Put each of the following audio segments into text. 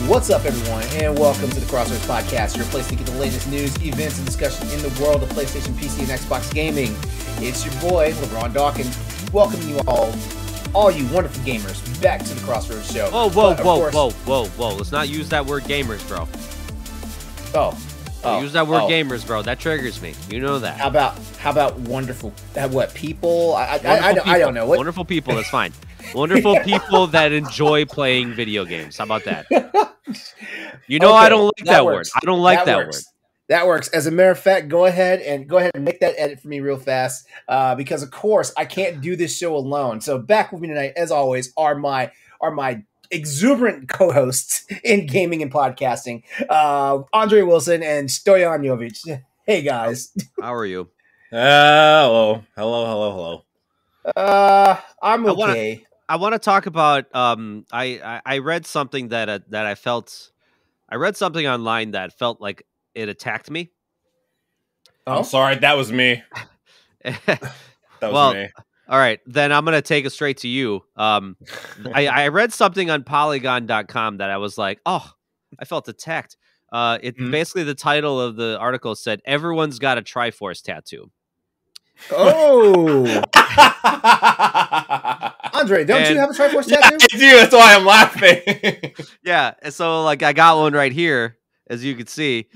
What's up, everyone, and welcome to the Crossroads Podcast, your place to get the latest news, events, and discussion in the world of PlayStation, PC, and Xbox gaming. It's your boy, LeRon Dawkins, welcoming you all you wonderful gamers, back to the Crossroads Show. Oh, whoa. Let's not use that word gamers, bro. Use that word gamers, bro. That triggers me. You know that. How about wonderful, what, people? I don't know. What? Wonderful people, that's fine. Wonderful people that enjoy playing video games. How about that? You know, okay, I don't like that word. I don't like that word. That works. As a matter of fact, go ahead and make that edit for me real fast, because of course I can't do this show alone. So back with me tonight, as always, are my exuberant co-hosts in gaming and podcasting, Andre Wilson and Stoy. Hey guys, how are you? Hello. I'm okay. I want to talk about. I read something that I felt. I read something online that felt like it attacked me. I'm sorry, that was me. That was me. All right, then I'm gonna take it straight to you. I read something on Polygon.com that I was like, oh, I felt attacked. Basically the title of the article said, "Everyone's got a Triforce tattoo." Oh. Andre, don't you have a Triforce tattoo? I do, that's why I'm laughing. Yeah, and so like I got one right here, as you can see,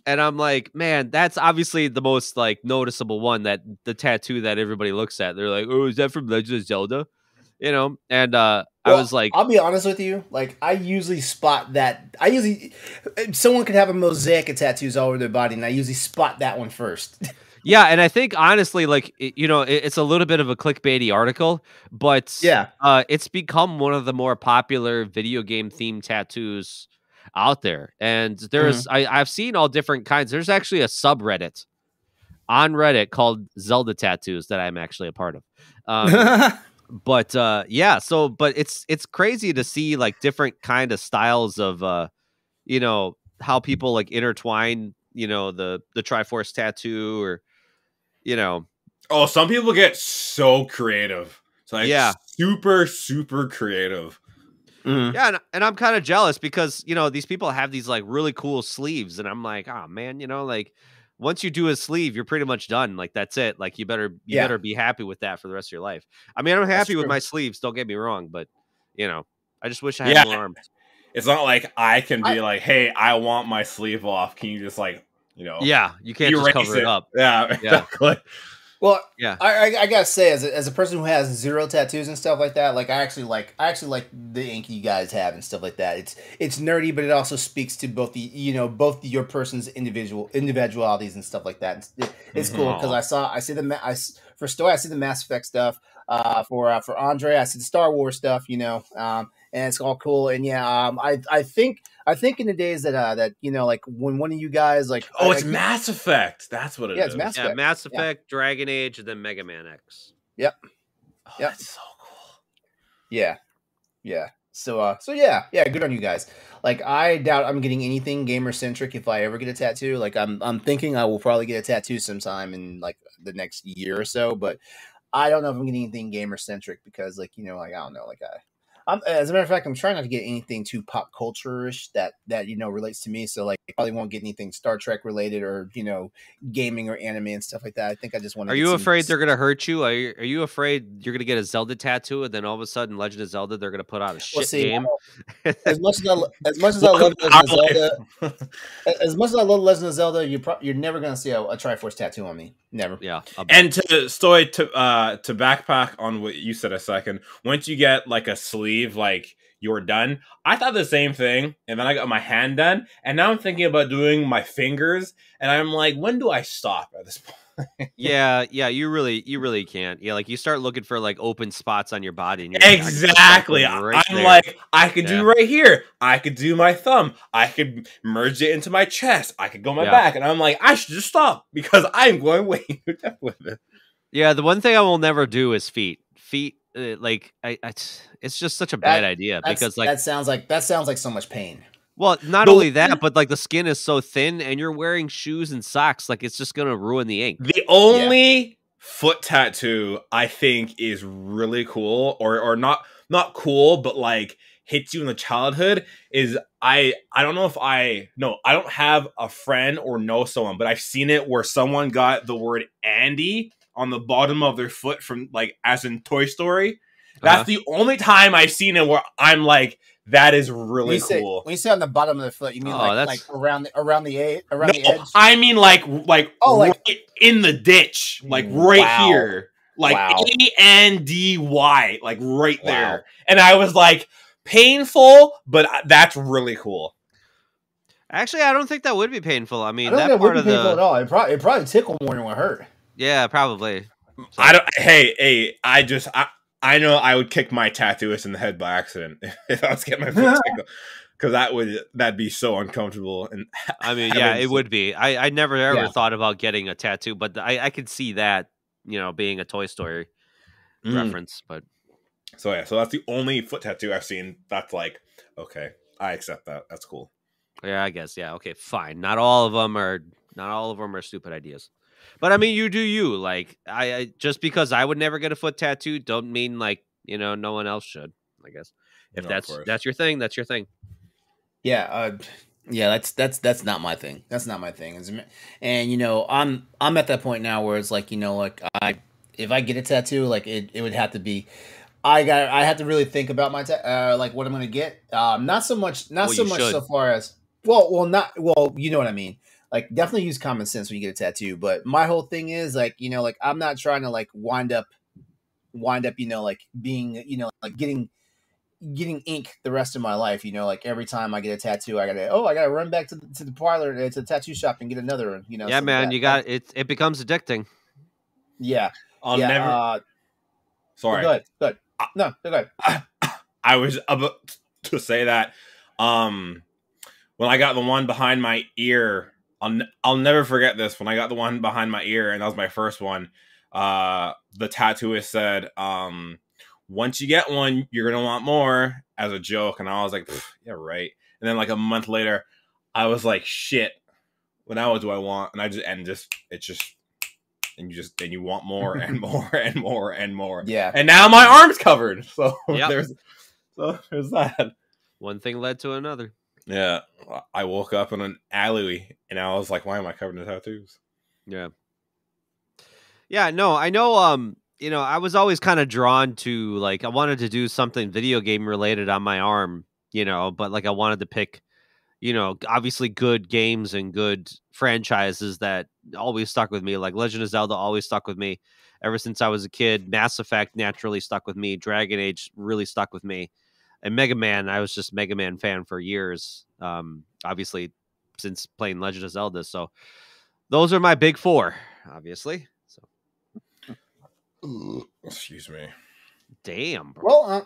and I'm like, man, that's obviously the most like noticeable one, that the tattoo that everybody looks at. They're like, oh, is that from Legend of Zelda? You know, and I was like, I'll be honest with you, like I usually spot that. Someone could have a mosaic of tattoos all over their body, and I usually spot that one first. Yeah, and I think honestly, like it's a little bit of a clickbaity article, but yeah, it's become one of the more popular video game themed tattoos out there. And there's I've seen all different kinds. There's actually a subreddit on Reddit called Zelda Tattoos that I'm actually a part of. But it's crazy to see like different kind of styles of how people like intertwine the Triforce tattoo, or some people get so creative. It's like super creative. Yeah, and I'm kind of jealous because these people have these like really cool sleeves, and I'm like, oh man, like once you do a sleeve, you're pretty much done. Like that's it. Like you better be happy with that for the rest of your life. I mean, I'm happy with my sleeves, don't get me wrong, but I just wish I had more arms. It's not like I can be like, hey, I want my sleeve off. Can you just like, Yeah, you can't just cover it up. Yeah, exactly. Well, yeah, I gotta say, as a person who has zero tattoos and stuff like that, like I actually like the ink you guys have and stuff like that. It's nerdy, but it also speaks to both your person's individualities and stuff like that. It's cool because I see the Mass Effect stuff. For Andre, I see the Star Wars stuff. And it's all cool. And I think in the days that like when one of you guys like, it's Mass Effect. That's what it is. It's Mass Effect. Mass Effect, Dragon Age, and then Mega Man X. Yep. That's so cool. Yeah. So good on you guys. Like I doubt I'm getting anything gamer centric if I ever get a tattoo. Like I'm thinking I will probably get a tattoo sometime in like the next year or so, but I don't know if I'm getting anything gamer centric because like like I don't know, like as a matter of fact, I'm trying not to get anything too pop culture-ish that relates to me. So like, I probably won't get anything Star Trek related or gaming or anime and stuff like that. I think I just want to. Are you afraid they're gonna hurt you? Are you afraid you're gonna get a Zelda tattoo and then all of a sudden Legend of Zelda they're gonna put out a shit game? As much as I love Legend of Zelda, as much as I love Legend of Zelda, you're never gonna see a Triforce tattoo on me. Never. Yeah. And to Stoy, to backpack on what you said a second, once you get like a sleeve, like you're done. I thought the same thing, and then I got my hand done, and now I'm thinking about doing my fingers, and I'm like, when do I stop at this point? Yeah, you really can't. Yeah, like you start looking for like open spots on your body. And exactly. Like, I could do right here. I could do my thumb. I could merge it into my chest. I could go my back, and I'm like, I should just stop because I'm going way too deep with it. Yeah, the one thing I will never do is feet. It's just such a bad idea because like that sounds like so much pain. Well, not only that, but like the skin is so thin, and you're wearing shoes and socks, like it's just gonna ruin the ink. The only foot tattoo I think is really cool, or not cool, but like hits you in the childhood is I don't know if I don't have a friend or know someone, but I've seen it where someone got the word Andy on the bottom of their foot from like as in Toy Story. That's the only time I've seen it where I'm like, that is really cool. When you say on the bottom of the foot, you mean like around the edge? I mean like right in the ditch, like right here, like Andy, like right there. And I was like, painful, but that's really cool. Actually, I don't think that would be painful. I mean, I don't think that would be painful at all. It probably tickle more than it would hurt. Yeah, probably. So. I don't. Hey, I know I would kick my tattooist in the head by accident if I was getting my foot tickled, because that'd be so uncomfortable. And I mean, yeah, it would be. I never ever thought about getting a tattoo, but I could see that, being a Toy Story reference. But so that's the only foot tattoo I've seen. That's like, okay, I accept that. That's cool. Yeah, I guess. Yeah, okay, fine. Not all of them are stupid ideas. But I mean, you do you. Like, I just because I would never get a foot tattoo don't mean like, no one else should, I guess. If that's your thing, that's your thing. Yeah, that's not my thing. That's not my thing. And I'm at that point now where it's like, if I get a tattoo, like it would have to be I have to really think about my like what I'm going to get. Not so much so far as you know what I mean. Like, definitely use common sense when you get a tattoo. But my whole thing is like, like I'm not trying to like wind up, like being, like getting ink the rest of my life. Like every time I get a tattoo, I gotta run back to the parlor, to the tattoo shop and get another one. Yeah, man, you got it. It becomes addicting. Yeah, I'll never. Sorry. Go ahead. No, go ahead. I was about to say that. When I got the one behind my ear. I'll never forget this. When I got the one behind my ear, and that was my first one, the tattooist said, once you get one, you're going to want more, as a joke. And I was like, yeah, right. And then like a month later, I was like, shit, well, now what do I want? And you want more and more and more and more. Yeah. And now my arm's covered. So there's that. One thing led to another. Yeah, I woke up in an alleyway, and I was like, why am I covered in tattoos? Yeah. Yeah, no, I know, I was always kind of drawn to, like, I wanted to do something video game related on my arm, but, like, I wanted to pick, obviously good games and good franchises that always stuck with me. Like, Legend of Zelda always stuck with me ever since I was a kid. Mass Effect naturally stuck with me. Dragon Age really stuck with me. And Mega Man, I was just Mega Man fan for years, obviously, since playing Legend of Zelda. So those are my big four, obviously. So, excuse me. Damn, bro.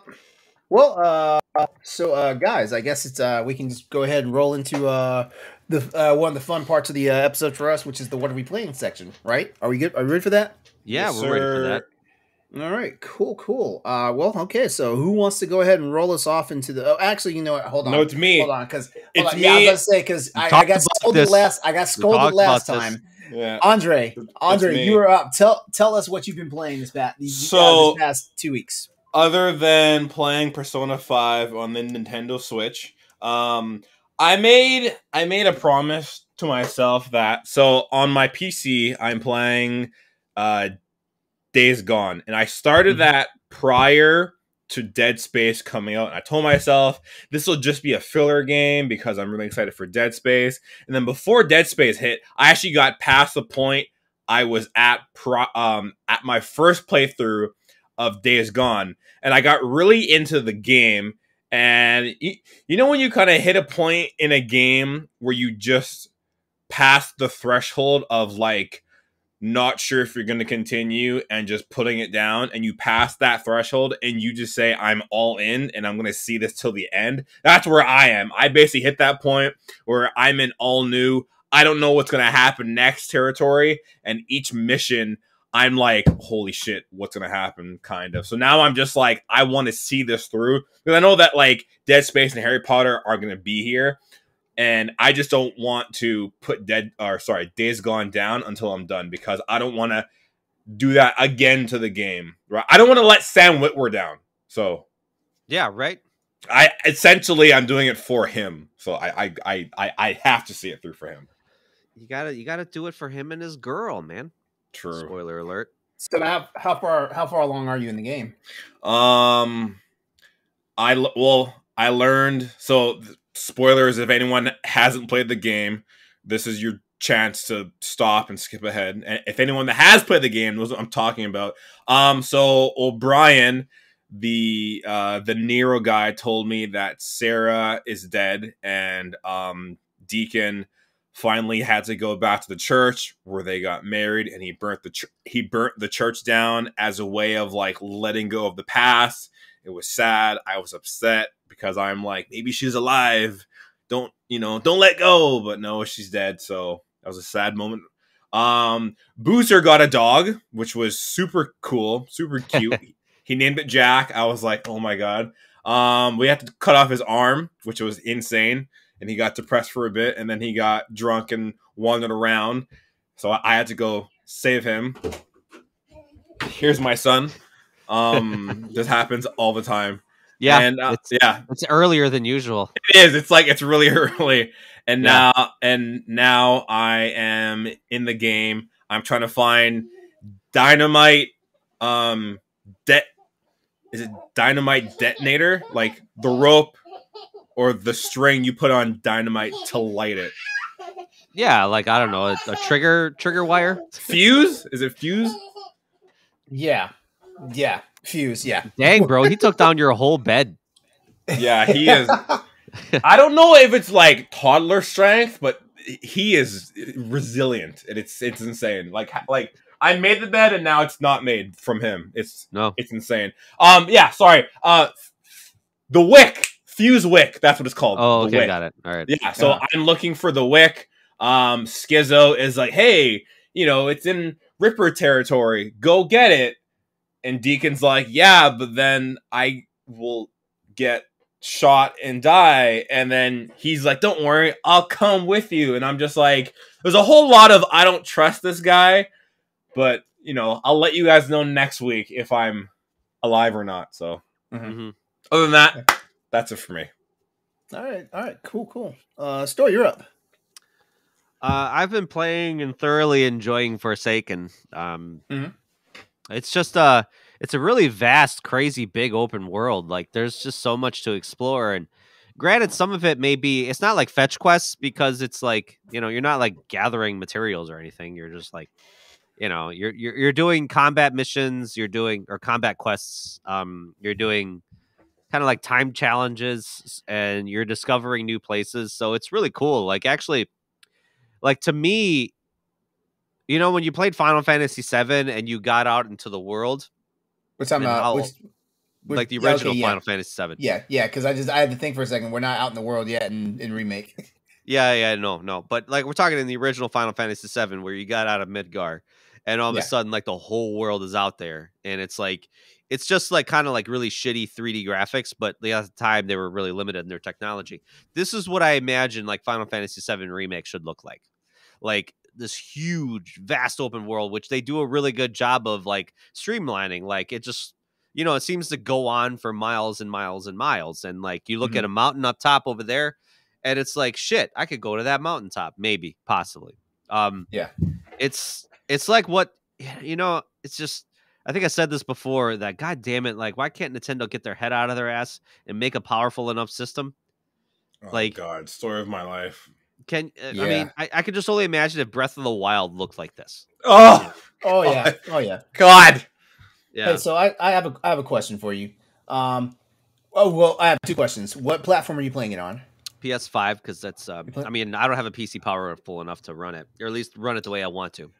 So guys, I guess it's we can just go ahead and roll into the one of the fun parts of the episode for us, which is the "What Are We Playing" section. Right? Are we good? Are we ready for that? Yeah, we're ready for that. All right, cool. Okay. So, who wants to go ahead and roll us off into the? Oh, actually, you know what? Hold on. No, it's me. Hold on, because it's me. Yeah, I was gonna say because I got scolded last. I got scolded last time. Yeah. Andre, you were up. Tell us what you've been playing this past 2 weeks. Other than playing Persona 5 on the Nintendo Switch, I made a promise to myself that on my PC I'm playing Days Gone, and I started that prior to Dead Space coming out, and I told myself this will just be a filler game because I'm really excited for Dead Space. And then before Dead Space hit, I actually got past the point I was at my first playthrough of Days Gone, and I got really into the game. And you know when you kind of hit a point in a game where you just pass the threshold of like not sure if you're going to continue and just putting it down, and you pass that threshold and you just say, I'm all in and I'm going to see this till the end. That's where I am. I basically hit that point where I'm in all new, I don't know what's going to happen next territory. And each mission, I'm like, holy shit, what's going to happen? Kind of. So now I'm just like, I want to see this through, because I know that like Dead Space and Harry Potter are going to be here. And I just don't want to put Days Gone down until I'm done, because I don't want to do that again to the game. Right? I don't want to let Sam Witwer down. So, yeah, right. I'm doing it for him, so I have to see it through for him. You gotta do it for him and his girl, man. True. Spoiler alert. So how far along are you in the game? I learned, so spoilers, if anyone hasn't played the game, this is your chance to stop and skip ahead. And if anyone that has played the game knows what I'm talking about. So O'Brien, the Nero guy, told me that Sarah is dead, and Deacon finally had to go back to the church where they got married, and he burnt the church down as a way of like letting go of the past. It was sad. I was upset because I'm like, maybe she's alive. Don't let go. But no, she's dead. So that was a sad moment. Boozer got a dog, which was super cool, super cute. He named it Jack. I was like, oh my God. We had to cut off his arm, which was insane. And he got depressed for a bit. And then he got drunk and wandered around. So I had to go save him. Here's my son. This happens all the time. Yeah, and it's earlier than usual. It is. It's really early, and now I am in the game. I'm trying to find dynamite. Is it dynamite detonator? Like the rope or the string you put on dynamite to light it. Yeah, like I don't know, a trigger wire. Fuse? Is it fuse? Yeah. Fuse, yeah. Dang, bro, he took down your whole bed. Yeah, he is. I don't know if it's like toddler strength, but he is resilient, and it's insane. Like I made the bed, and now it's not made from him. It's insane. Sorry. The wick, fuse wick. That's what it's called. Oh, okay, got it. All right. Yeah, so I'm looking for the wick. Schizo is like, hey, it's in Ripper territory. Go get it. And Deacon's like, yeah, but then I will get shot and die. And then he's like, don't worry, I'll come with you. And I'm just like, there's a whole lot of, I don't trust this guy, but, I'll let you guys know next week if I'm alive or not. So, other than that, that's it for me. All right, cool. Stoy, you're up. I've been playing and thoroughly enjoying Forsaken. It's just it's a really vast, crazy, big open world. Like there's just so much to explore. And granted, some of it it's not like fetch quests because it's like, you're not like gathering materials or anything. You're just like, you're doing combat missions, or combat quests. You're doing kind of like time challenges, and you're discovering new places. So it's really cool. Like actually, like to me, when you played Final Fantasy VII and you got out into the world, we're talking about like the original Final Fantasy VII. Yeah, because I had to think for a second. We're not out in the world yet in remake. No. But like we're talking in the original Final Fantasy VII, where you got out of Midgar, and all of a sudden, like the whole world is out there, and it's just like kind of like really shitty 3D graphics, but at the time they were really limited in their technology. This is what I imagine like Final Fantasy VII remake should look like. Like this huge, vast open world, which they do a really good job of like streamlining. Like it just, it seems to go on for miles and miles and miles. And like you look at a mountain up top over there, and it's like, shit, I could go to that mountaintop, maybe, possibly. It's like what, it's just, I think I said this before, that God damn it, like why can't Nintendo get their head out of their ass and make a powerful enough system? Oh God, story of my life. I mean, I could just only imagine if Breath of the Wild looked like this. Oh yeah. God. Yeah. Hey, so I have a question for you. I have two questions. What platform are you playing it on? PS5, because that's. I mean, I don't have a PC power full enough to run it, or at least run it the way I want to.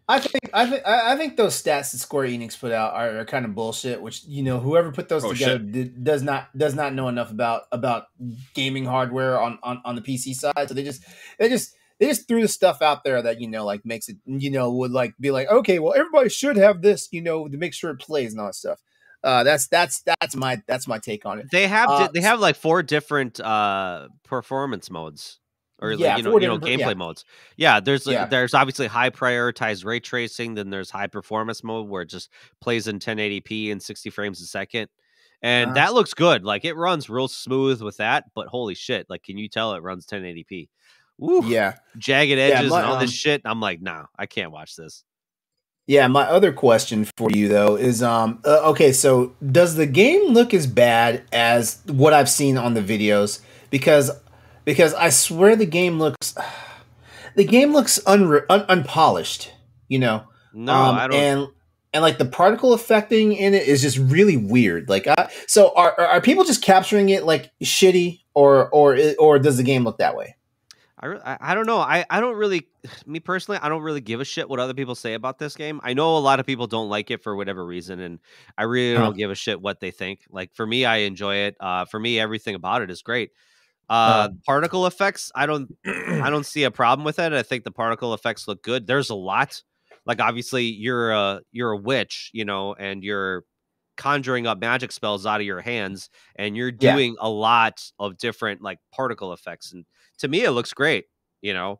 I think those stats that Square Enix put out are kind of bullshit. Which whoever put those together does not know enough about gaming hardware on the PC side. So they just threw the stuff out there that like makes it would like be like, okay, well everybody should have this to make sure it plays and all that stuff. That's my take on it. They have like 4 different performance modes. Or gameplay modes. Yeah, there's obviously high prioritized ray tracing. Then there's high performance mode where it just plays in 1080p and 60 frames a second. And that looks good. Like, it runs real smooth with that, but holy shit, like, can you tell it runs 1080p? Woo. Yeah. Jagged edges and all this shit. I'm like, nah, I can't watch this. Yeah, my other question for you though is okay, so does the game look as bad as what I've seen on the videos? Because I swear the game looks unpolished, you know. No, I don't. And like the particle affecting in it is just really weird. Like, so are people just capturing it like shitty, or does the game look that way? I don't know. I don't really, me personally, I don't really give a shit what other people say about this game. I know a lot of people don't like it for whatever reason, and I really don't give a shit what they think. Like, for me, I enjoy it. For me, everything about it is great. Particle effects, I don't see a problem with it. I think the particle effects look good. There's a lot. Like, obviously, you're a witch, you know, and you're conjuring up magic spells out of your hands, and you're doing a lot of different like particle effects, and to me it looks great, you know.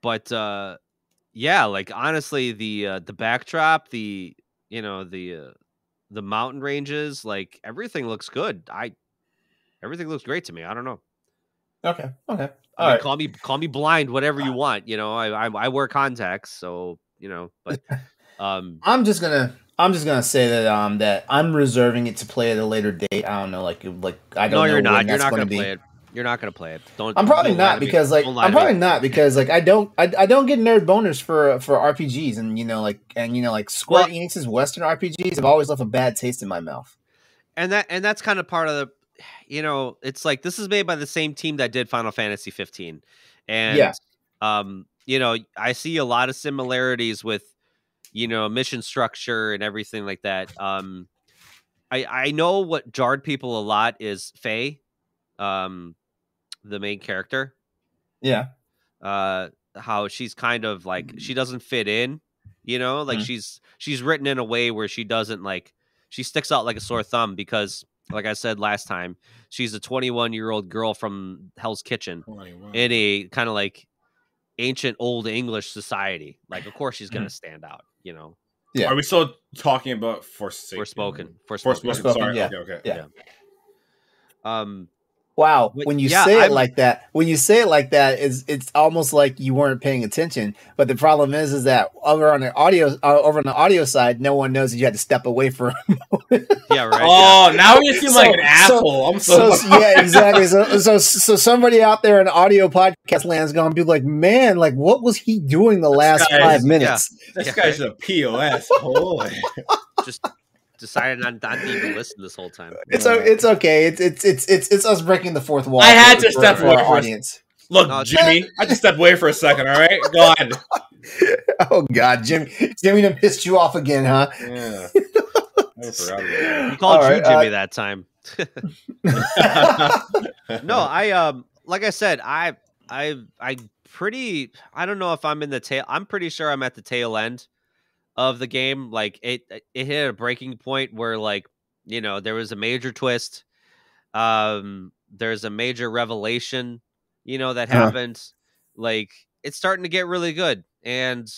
But yeah, like, honestly, the backdrop, the, you know, the mountain ranges, like, everything looks good. Everything looks great to me. I don't know. Okay. I mean, call me blind, whatever you want, you know. I wear contacts, so, you know, but I'm just gonna say that that I'm reserving it to play at a later date. I don't know, like I don't know. No, you're not. When You're that's not gonna play be. it. You're not gonna play it. I'm probably not because like I don't get nerd boners for RPGs, and you know, like Square Enix's Western RPGs have always left a bad taste in my mouth. And that's kind of part of the, you know, it's like, this is made by the same team that did Final Fantasy 15, and you know, I see a lot of similarities with, you know, mission structure and everything like that. I know what jarred people a lot is Faye, the main character. Yeah. How she's kind of like, she doesn't fit in, you know, like she's written in a way where she doesn't, like, she sticks out like a sore thumb because, like I said last time, she's a 21-year-old girl from Hell's Kitchen 21. In a kind of like ancient old English society. Like, of course she's going to stand out, you know. Yeah. Are we still talking about Forspoken? Sorry. Yeah. Okay. Yeah. Wow, when you say it like that, it's almost like you weren't paying attention. But the problem is that over on the audio side, no one knows that you had to step away for a moment. Yeah, right. Oh, now you seem like an asshole. I'm so yeah, exactly. So somebody out there in audio podcast land is going to be like, man, like, what was he doing the last 5 minutes? Yeah. This guy's a POS. Holy. Just decided not to even listen this whole time. It's okay. It's us breaking the fourth wall. I had to step away for our audience. Look, Jimmy, I just stepped away for a second. All right, go ahead. Oh God, Jimmy done pissed you off again, huh? Yeah. You called Jimmy that time. No, like I said, I don't know if I'm in the tail. I'm pretty sure I'm at the tail end of the game. Like, it hit a breaking point where, like, you know, there was a major twist. There's a major revelation, you know, that happened. Like, it's starting to get really good. And,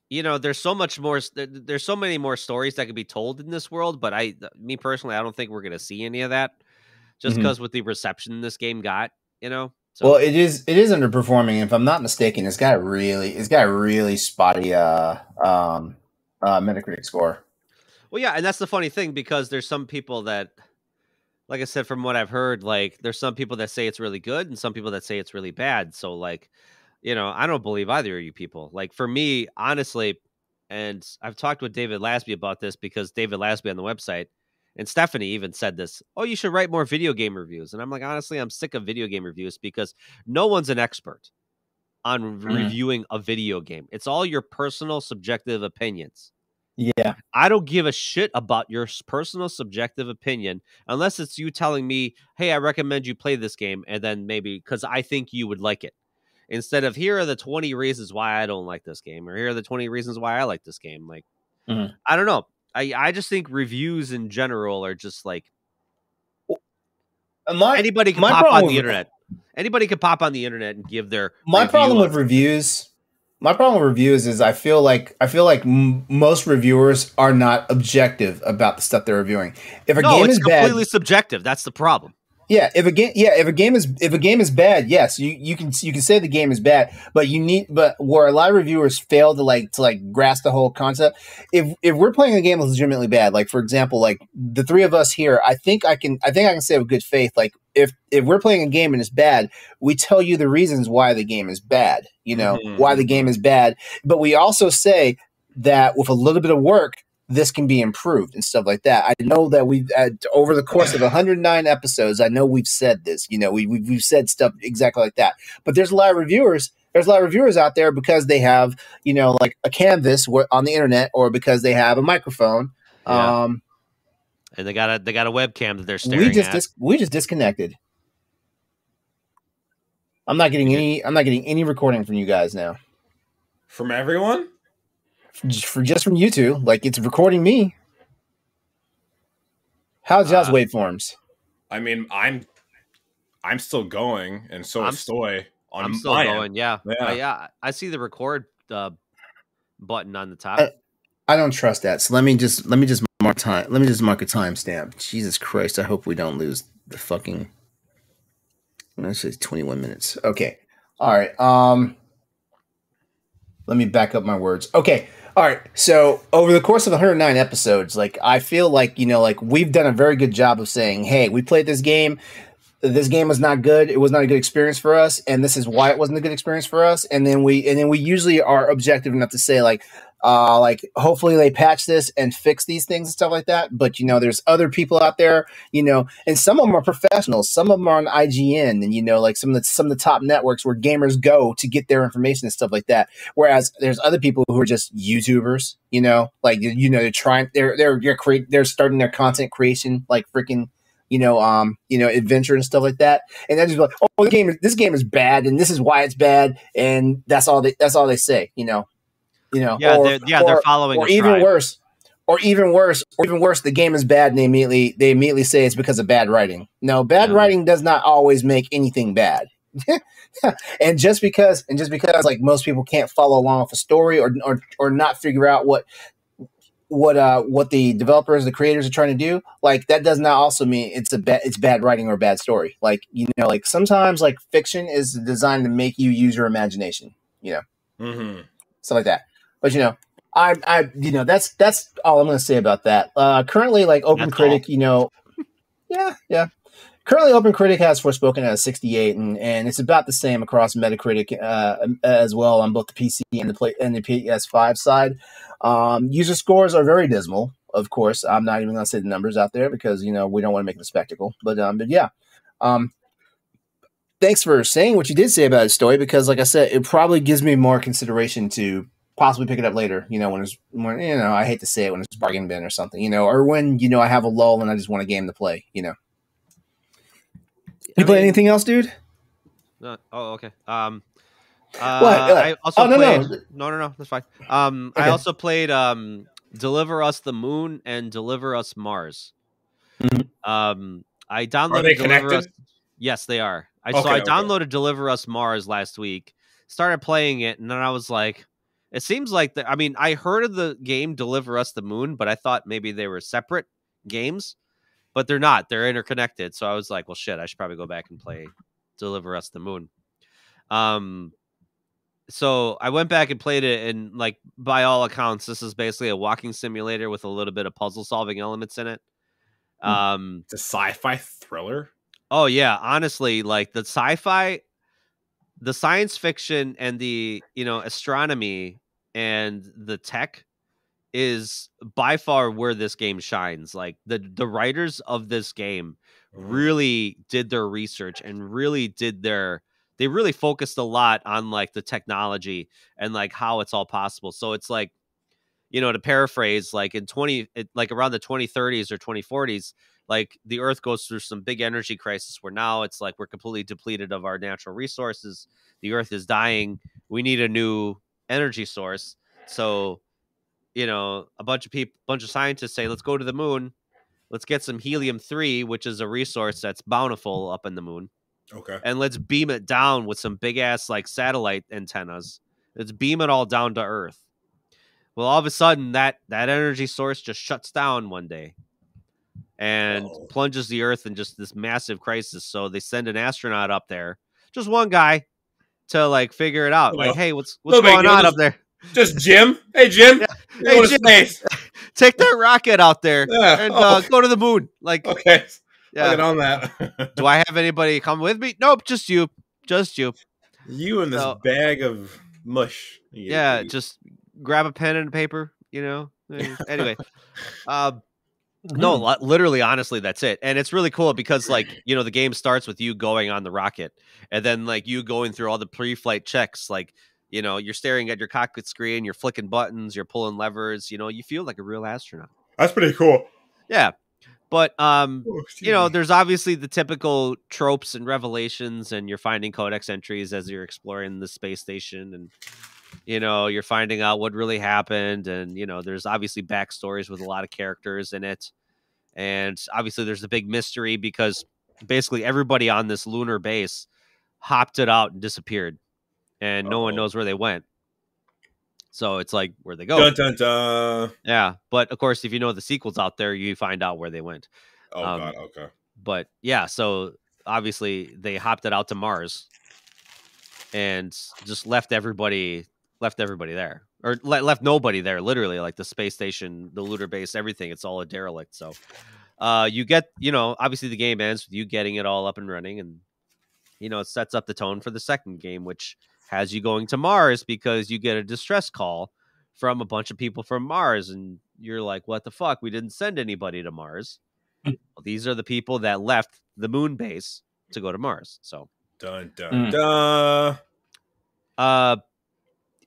you know, there's so much more, there's so many more stories that could be told in this world. But me personally, I don't think we're going to see any of that just because with the reception this game got, you know. So. Well, it is underperforming. If I'm not mistaken, it's got a really spotty Metacritic score. Well, yeah, and that's the funny thing, because there's some people that, like I said, from what I've heard, like, there's some people that say it's really good and some people that say it's really bad. So, like, you know, I don't believe either of you people. Like, for me, honestly, and I've talked with David Lasby about this, because David Lasby on the website, and Stephanie even said this, oh, you should write more video game reviews. And I'm like, honestly, I'm sick of video game reviews, because no one's an expert on reviewing a video game. It's all your personal subjective opinions. Yeah. I don't give a shit about your personal subjective opinion unless it's you telling me, hey, I recommend you play this game, and then maybe because I think you would like it. Instead of, here are the 20 reasons why I don't like this game, or here are the 20 reasons why I like this game. Like, I don't know. I just think reviews in general are just like, anybody can pop on the internet. Anybody can pop on the internet and give their problem with reviews My problem with reviews is I feel like most reviewers are not objective about the stuff they're reviewing. If a game is completely bad, subjective. That's the problem. Yeah, if a game is bad, yes, you can say the game is bad, but where a lot of reviewers fail to grasp the whole concept. If we're playing a game that's legitimately bad, like for example, like the three of us here, I think I can say with good faith, like if we're playing a game and it's bad, we tell you the reasons why the game is bad, why the game is bad, but we also say that with a little bit of work, this can be improved and stuff like that. I know that we've over the course of 109 episodes, I know we've said this, we've said stuff exactly like that, but there's a lot of reviewers out there because they have, like a canvas on the internet, or because they have a microphone. Yeah. And they got a webcam that they're staring at. We just disconnected. I'm not getting any recording from you guys now. From everyone? Just from you two, like it's recording me. How's y'all's waveforms? I mean, I'm still going, and so is Stoy. I'm still going. Yeah. I see the record button on the top. I don't trust that. So let me just mark time. Let me just mark a timestamp. Jesus Christ! I hope we don't lose the fucking. Let's say 21 minutes. Okay. All right. Let me back up my words. Okay. All right. So over the course of 109 episodes, like I feel like, like we've done a very good job of saying, hey, we played this game. This game was not good. It was not a good experience for us. And this is why it wasn't a good experience for us. And then we usually are objective enough to say like hopefully they patch this and fix these things and stuff like that. But, there's other people out there, and some of them are professionals. Some of them are on IGN and, like some of the top networks where gamers go to get their information and stuff like that. Whereas there's other people who are just YouTubers, they're starting their content creation, like freaking, adventure and stuff like that. And they're just like, oh, this game is bad. And this is why it's bad. And that's all they say, they're following. Or even worse, the game is bad, and they immediately say it's because of bad writing. No, bad writing does not always make anything bad. and just because like most people can't follow along with a story or not figure out what the developers, the creators are trying to do, like that does not also mean it's bad writing or bad story. Like, like sometimes like fiction is designed to make you use your imagination, stuff like that. But that's all I'm going to say about that. Currently, like OpenCritic, yeah. Currently, OpenCritic has Forspoken at a 68, and it's about the same across Metacritic as well on both the PC and the PS5 side. User scores are very dismal. Of course, I'm not even going to say the numbers out there because we don't want to make it a spectacle. But yeah. Thanks for saying what you did say about it, Stoy, because like I said, it probably gives me more consideration to possibly pick it up later, when I hate to say it, when it's bargain bin or something, or when, I have a lull and I just want a game to play, You play anything else, dude? Oh, okay. What? I also played. No, that's fine. Okay. I also played Deliver Us the Moon and Deliver Us Mars. Mm-hmm. I downloaded Are they Deliver connected? Us. Yes, they are. I downloaded Deliver Us Mars last week. Started playing it, and then I was like, it seems like I heard of the game Deliver Us the Moon, but I thought maybe they were separate games, but they're not. They're interconnected. So I was like, well, shit, I should probably go back and play Deliver Us the Moon. So I went back and played it, and like by all accounts, this is basically a walking simulator with a little bit of puzzle solving elements in it. It's a sci-fi thriller. Oh yeah, honestly, like the sci-fi, the science fiction, and the astronomy and the tech is by far where this game shines. Like the writers of this game really did their research and they really focused a lot on like the technology and like how it's all possible. So it's like, to paraphrase, like like around the 2030s or 2040s, like the Earth goes through some big energy crisis where now it's like we're completely depleted of our natural resources. The Earth is dying. We need a new energy source. So, a bunch of scientists say, let's go to the moon. Let's get some helium-3, which is a resource that's bountiful up in the moon. Okay. And let's beam it down with some big ass like satellite antennas. It's beaming all down to Earth. Well, all of a sudden, that energy source just shuts down one day and plunges the Earth in just this massive crisis. So they send an astronaut up there, just one guy, to like figure it out. Like, hey, what's going on up there? Just Jim. Hey, Jim. Yeah. Hey, Jim. Space. Take that rocket out there and go to the moon. Like, okay. Yeah. Get on that. Do I have anybody come with me? Nope, just you. Just you. You and this bag of mush. Yeah, just grab a pen and paper, you know. Anyway. No, literally, honestly, that's it. And it's really cool because, like, you know, the game starts with you going on the rocket and then, like, you going through all the pre-flight checks. Like, you know, you're staring at your cockpit screen, you're flicking buttons, you're pulling levers, you know, you feel like a real astronaut. That's pretty cool. Yeah. But, you know, there's obviously the typical tropes and revelations, and you're finding codex entries as you're exploring the space station, and, you know, you're finding out what really happened. And, you know, there's obviously backstories with a lot of characters in it. And obviously there's a big mystery because basically everybody on this lunar base hopped it out and disappeared, and no one knows where they went. So it's like, where'd they go? Dun, dun, dun. Yeah. But of course, if you know the sequel's out there, you find out where they went. Oh, God. Okay. But yeah, so obviously they hopped it out to Mars and just left everybody there, or left nobody there. Literally, like the space station, the lunar base, everything. It's all a derelict. So you get, you know, obviously the game ends with you getting it all up and running, and, you know, it sets up the tone for the second game, which has you going to Mars because you get a distress call from a bunch of people from Mars, and you're like, what the fuck? We didn't send anybody to Mars. Well, these are the people that left the moon base to go to Mars. So dun dun dun.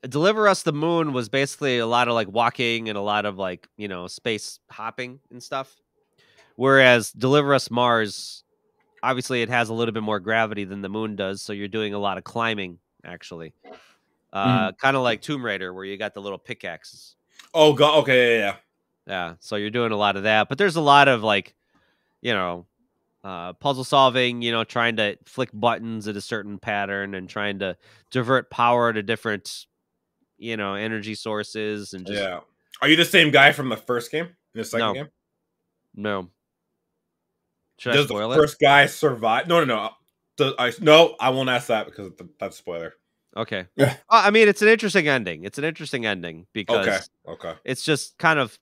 Deliver Us the Moon was basically a lot of like walking and a lot of like, you know, space hopping and stuff. Whereas Deliver Us Mars, obviously it has a little bit more gravity than the moon does. So you're doing a lot of climbing, actually. Kind of like Tomb Raider, where you got the little pickaxes. Oh, God. Okay. Yeah. So you're doing a lot of that. But there's a lot of like, you know, puzzle solving, you know, trying to flick buttons at a certain pattern and trying to divert power to different, you know, energy sources. And just... Yeah. Are you the same guy from the first game? In the second game? No. Should I spoil it? Does the first guy survive? No. No, I won't ask that because that's a spoiler. Okay. Yeah. I mean, it's an interesting ending. Because okay. It's just kind of,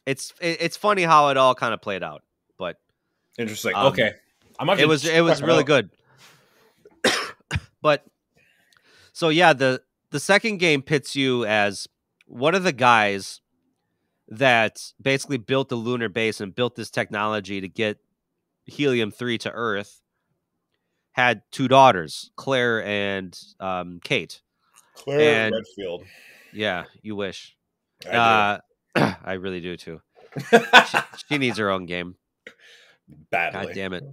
it's funny how it all kind of played out, but interesting. Okay. It was really good. But so yeah, the second game pits you as one of the guys that basically built the lunar base and built this technology to get helium-3 to Earth. Had two daughters, Claire and Kate. Claire Redfield. Yeah, you wish. I really do too. she needs her own game. Badly. God damn it.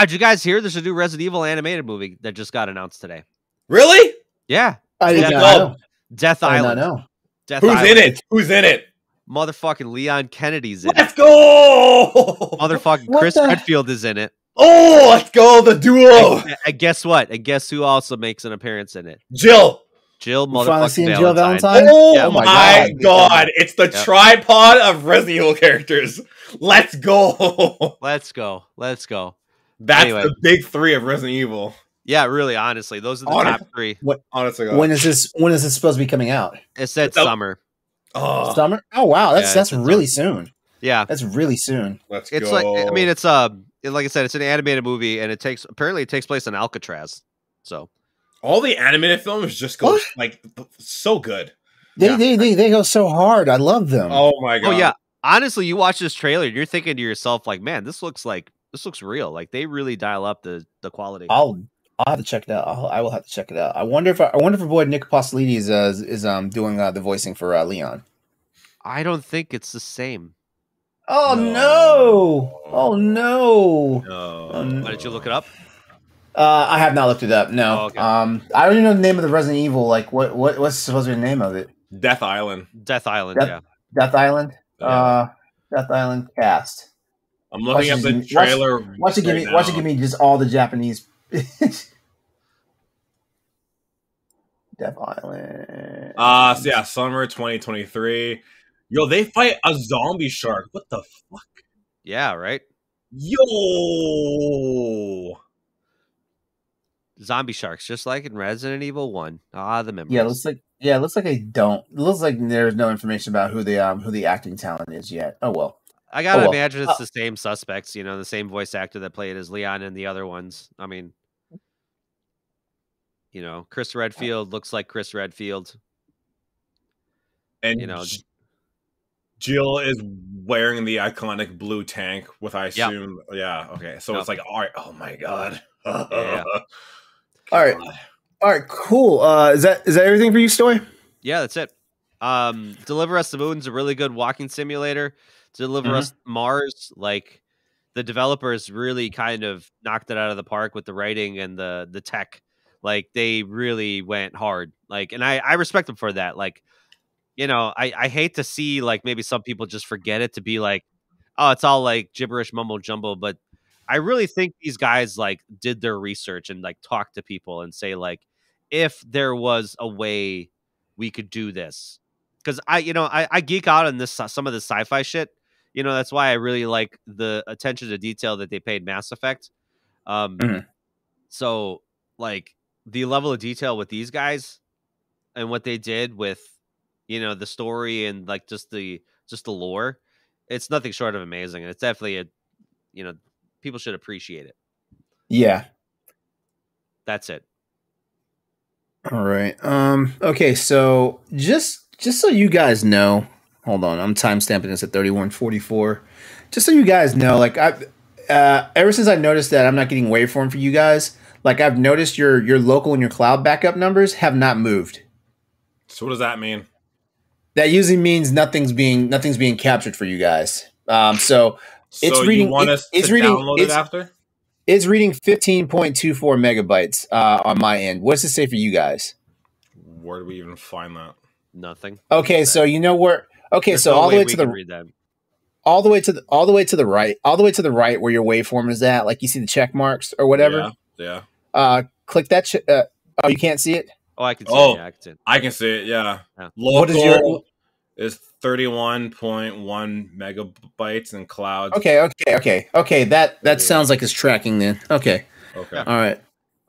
Did you guys hear there's a new Resident Evil animated movie that just got announced today? Really? Yeah. I didn't know. Death Island. Who's in it? Motherfucking Leon Kennedy's in it. Let's go! Motherfucking Chris Redfield is in it. Oh, let's go, the duo. And guess what? And guess who also makes an appearance in it? Jill motherfucking Valentine. Oh my God. It's the tripod of Resident Evil characters. Let's go. Let's go. That's the big three of Resident Evil. Yeah, really, honestly. Those are the top three. Honestly, when is this supposed to be coming out? It said summer. Oh. Summer? Oh wow, that's really soon. Yeah. That's really soon. Let's go. Like, I mean, it's like I said, it's an animated movie, and it takes place in Alcatraz. So all the animated films just go like so good. They go so hard. I love them. Oh my God. Oh yeah. Honestly, you watch this trailer, and you're thinking to yourself, like, man, this looks real. Like they really dial up the quality. I'll have to check it out. I will have to check it out. I wonder if our boy Nick Postolides is doing the voicing for Leon. I don't think it's the same. Oh no! Oh no! Why did you look it up? I have not looked it up. No. Oh, okay. I don't even know the name of the Resident Evil. Like what's supposed to be the name of it? Death Island. Death Island. Yeah. Death Island. Yeah. Death Island cast. I'm looking at the trailer. Watch it give me just all the Japanese. Death Island. So yeah, summer 2023. Yo, they fight a zombie shark. What the fuck? Yeah, right? Yo! Zombie sharks, just like in Resident Evil 1. The memories. Yeah, it looks like they don't. It looks like there's no information about who the acting talent is yet. Oh well. I gotta imagine it's the same suspects, the same voice actor that played as Leon in the other ones. I mean, Chris Redfield looks like Chris Redfield. And Jill is wearing the iconic blue tank with, I assume, okay. So it's like, all right, oh my god. Yeah. All right, cool. Is that everything for you, Stoy? Yeah, that's it. Deliver Us the Moon's a really good walking simulator. Deliver Us Mars, like the developers really kind of knocked it out of the park with the writing and the tech. Like they really went hard. Like, and I respect them for that. Like, I hate to see like maybe some people just forget it to be like, oh, it's all like gibberish mumbo jumbo, but I really think these guys like did their research and like talked to people and say like, if there was a way we could do this, because I geek out on this some of the sci-fi shit. That's why I really like the attention to detail that they paid Mass Effect. So like the level of detail with these guys and what they did with the story and like just the lore, it's nothing short of amazing, and it's definitely people should appreciate it. Yeah, that's it. All right. Okay, so just so you guys know, hold on, I'm timestamping this at 31:44. Just so you guys know, like ever since I noticed that I'm not getting waveform for you guys, like I've noticed your local and your cloud backup numbers have not moved. So what does that mean? That usually means nothing's being captured for you guys. So it's reading. You want us to download it after? It's reading 15.24 megabytes on my end. What does it say for you guys? Where do we even find that? Nothing. Okay, so you know where. Okay, There's so no all the way we to can the read that. all the way to the right where your waveform is at, like you see the check marks or whatever. Yeah. Click that. Oh, you can't see it. Oh, I can see it. Yeah, I can see it. I can see it. Yeah. Local what is your is 31.1 megabytes in cloud. Okay. That sounds like it's tracking then. Okay. All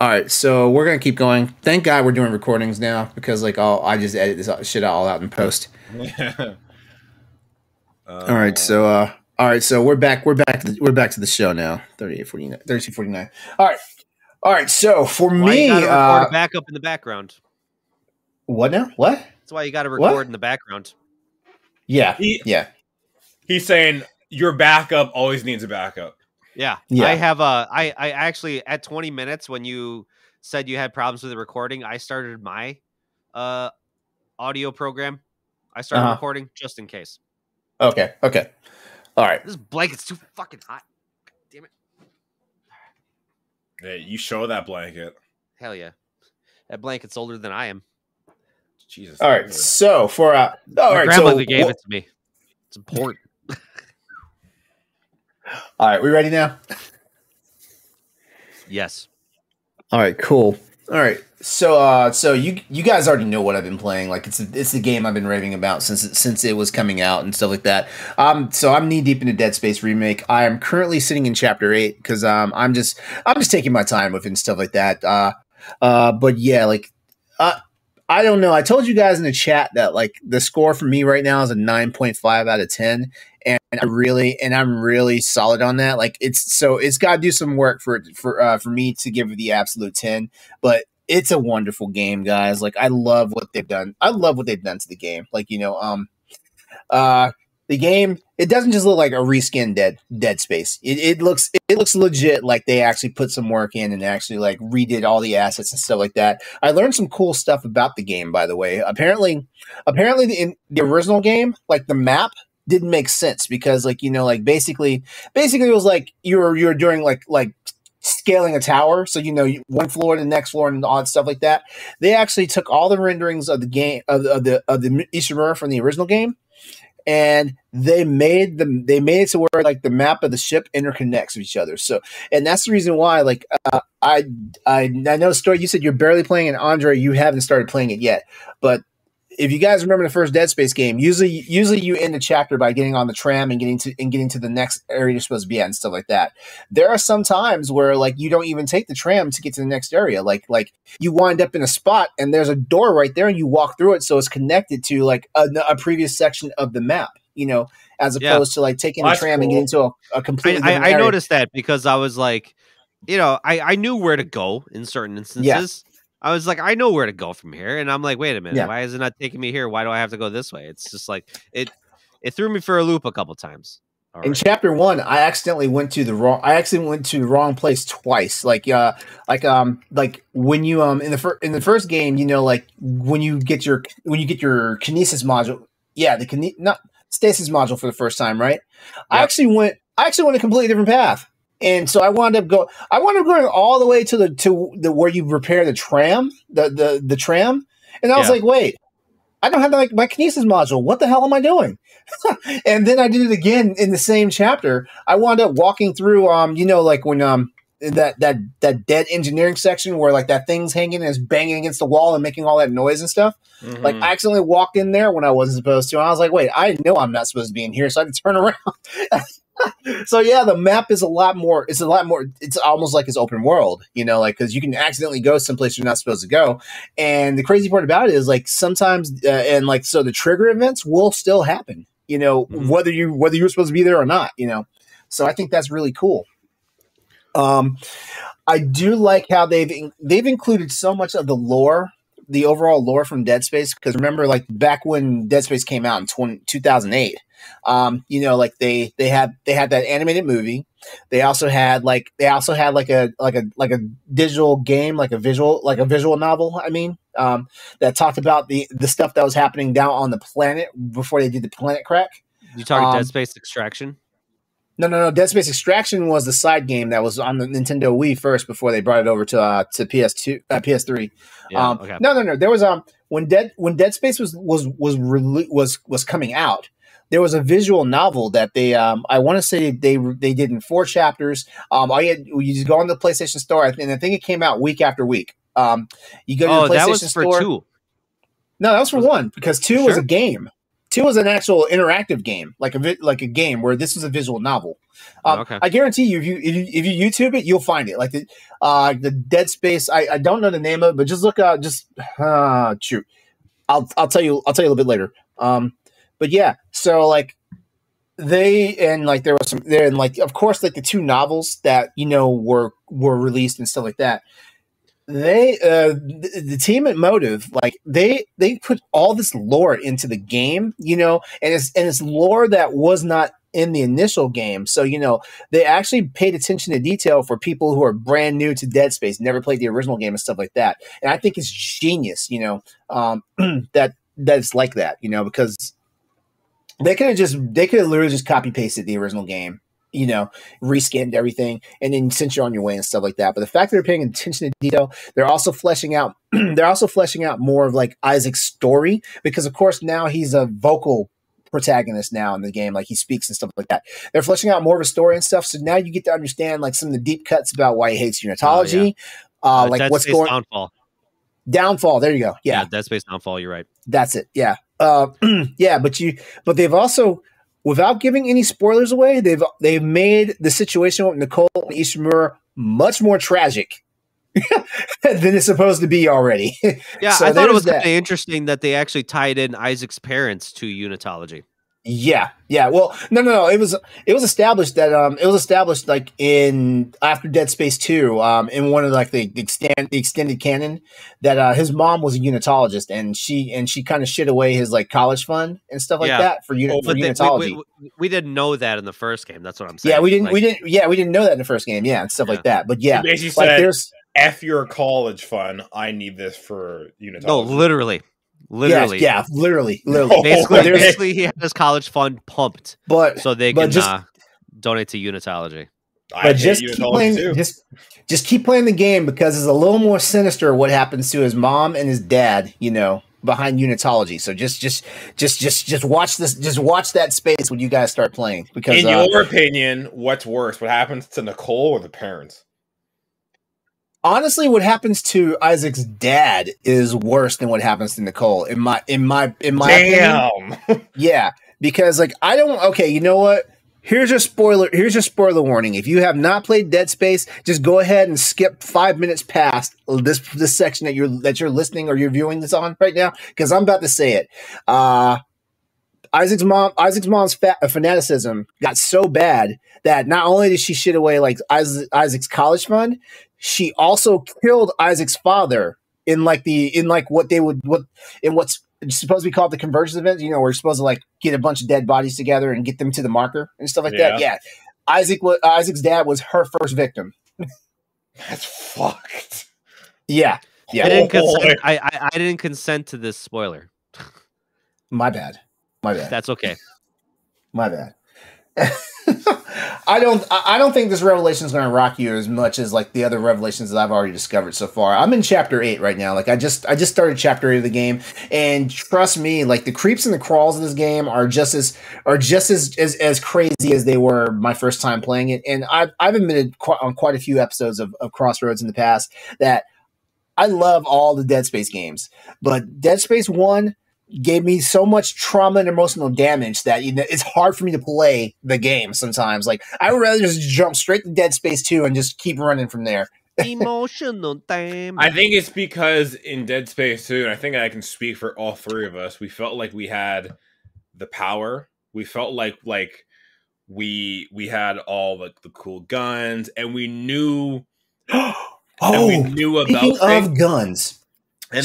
right. So we're gonna keep going. Thank God we're doing recordings now because like I just edit this shit all out in post. All right. So we're back to the show now. 32:49. All right. So for me, you gotta record a backup in the background. What now? What? That's why you got to record in the background. Yeah. He's saying your backup always needs a backup. Yeah. I have I actually at 20 minutes when you said you had problems with the recording, I started my audio program. I started recording just in case. Okay. All right. This blanket's too fucking hot. God damn it. Hey, you show that blanket. Hell yeah. That blanket's older than I am. Jesus. All right. So for my grandmother gave it to me. It's important. All right, we ready now? Yes. All right, cool. All right, so you guys already know what I've been playing. Like it's the game I've been raving about since it was coming out and stuff like that. So I'm knee deep into Dead Space remake. I am currently sitting in chapter 8 because I'm just taking my time with it and stuff like that. But yeah, like I don't know. I told you guys in the chat that like the score for me right now is a 9.5 out of 10. And I'm really solid on that. Like it's got to do some work for me to give it the absolute 10, but it's a wonderful game, guys. Like I love what they've done. I love what they've done to the game. Like, the game, it doesn't just look like a reskin Dead Space. It looks legit like they actually put some work in and actually like redid all the assets and stuff like that. I learned some cool stuff about the game, by the way. Apparently in the original game, like the map didn't make sense because like, basically it was like you're doing like scaling a tower. So, one floor to the next floor and all that stuff like that. They actually took all the renderings of the game of the Ishimura from the original game and they made it to where like the map of the ship interconnects with each other. So, and that's the reason why, like, I know, Story, you said you're barely playing it, Andre, you haven't started playing it yet, but if you guys remember the first Dead Space game, usually you end the chapter by getting on the tram and getting to the next area you're supposed to be at and stuff like that. There are some times where like you don't even take the tram to get to the next area. Like you wind up in a spot and there's a door right there and you walk through it, so it's connected to like a previous section of the map. You know, as opposed to like taking the tram and getting to a completely different area. I noticed that because I was like, you know, I knew where to go in certain instances. Yeah. I was like, I know where to go from here. And I'm like, wait a minute, why is it not taking me here? Why do I have to go this way? It's just like, it threw me for a loop a couple times. In chapter 1, I accidentally went to the wrong place twice. Like when you in the first game, you know, like when you get your kinesis module, not stasis module for the first time, right? Yep. I actually went a completely different path. And so I wound up going all the way to the where you repair the tram, the tram. And I was like, wait, I don't have my kinesis module. What the hell am I doing? And then I did it again in the same chapter. I wound up walking through, you know, like when that dead engineering section where like that thing's hanging and is banging against the wall and making all that noise and stuff. Mm-hmm. Like I accidentally walked in there when I wasn't supposed to. And I was like, wait, I know I'm not supposed to be in here, so I had to turn around. So yeah, the map is a lot more. It's almost like it's open world, you know, like because you can accidentally go someplace you're not supposed to go. And the crazy part about it is like sometimes, and like so the trigger events will still happen, you know, whether you're supposed to be there or not, you know. So I think that's really cool. I do like how they've included so much of the lore, the overall lore from Dead Space. Because remember, like back when Dead Space came out in 2008. You know, like they had that animated movie. They also had like a digital game, like a visual novel. I mean, that talked about the stuff that was happening down on the planet before they did the planet crack. You talking Dead Space Extraction? No. Dead Space Extraction was the side game that was on the Nintendo Wii first before they brought it over to PS2, PS3. Yeah, okay. No. There was when Dead Space was coming out. There was a visual novel that they, I want to say they did in 4 chapters. You just go on the PlayStation Store, and I think it came out week after week. You go to the PlayStation that was Store. For 2. No, that was for 1 because 2 was a game. 2 was an actual interactive game, like a game where this was a visual novel. Okay. I guarantee you, if you YouTube it, you'll find it. Like the Dead Space. I don't know the name of it, but just look out. Shoot, I'll tell you a little bit later. But yeah, so like there was some there, and like of course like the 2 novels that you know were released and stuff like that. They the team at Motive, like they put all this lore into the game, you know, and it's lore that was not in the initial game. So, you know, they actually paid attention to detail for people who are brand new to Dead Space, never played the original game and stuff like that. And I think it's genius, you know, that it's like that, you know, because they could have literally just copy pasted the original game, you know, rescanned everything and then sent you on your way and stuff like that. But the fact that they're paying attention to detail, they're also fleshing out more of like Isaac's story, because of course now he's a vocal protagonist now in the game, like he speaks and stuff like that. They're fleshing out more of a story and stuff. So now you get to understand like some of the deep cuts about why he hates unitology, like Dead what's Space going Downfall. There you go. Yeah, Dead Space Downfall. You're right. That's it. Yeah. Yeah, but they've also, without giving any spoilers away, they've made the situation with Nicole and Ishimura much more tragic than it's supposed to be already. Yeah, so I thought it was kind of interesting that they actually tied in Isaac's parents to unitology. Yeah. Well, no. It was established that like in after Dead Space 2, in one of like the extended canon, that his mom was a unitologist, and she kind of shit away his like college fund and stuff like that for unitology. We didn't know that in the first game. That's what I'm saying. Yeah, we didn't know that in the first game. Yeah, and stuff like that. But yeah, basically like there's F your college fund. I need this for unitology. No, literally. Yeah, literally. Basically, he had his college fund pumped, so they can donate to unitology. But just keep playing the game, because it's a little more sinister what happens to his mom and his dad. You know, unitology. So just watch this. Just watch that space when you guys start playing. Because in your opinion, what's worse? What happens to Nicole or the parents? Honestly, what happens to Isaac's dad is worse than what happens to Nicole. In my Damn. opinion. Yeah, because like I don't. Okay, you know what? Here's your spoiler warning. If you have not played Dead Space, just go ahead and skip 5 minutes past this section that you're listening or you're viewing this on right now, because I'm about to say it. Isaac's mom's fanaticism got so bad that not only did she shit away like Isaac's college fund, she also killed Isaac's father in what's supposed to be called the convergence event. You know, where you're supposed to like get a bunch of dead bodies together and get them to the marker and stuff like that. Yeah, Isaac's dad was her first victim. That's fucked. Yeah. I didn't consent to this spoiler. My bad. That's okay. My bad. I don't think this revelation is going to rock you as much as like the other revelations that I've already discovered so far. I'm in chapter 8 right now. Like I just started chapter 8 of the game, and trust me, like the creeps and the crawls of this game are just as crazy as they were my first time playing it. And I've admitted on quite a few episodes of Crossroads in the past that I love all the Dead Space games, but Dead Space 1 gave me so much trauma and emotional damage that it's hard for me to play the game sometimes. Like I would rather just jump straight to Dead Space 2 and just keep running from there. Emotional damage. I think it's because in Dead Space 2, and I think I can speak for all three of us, we felt like we had the power. We felt like we had all like the cool guns, and we knew we knew about of guns. And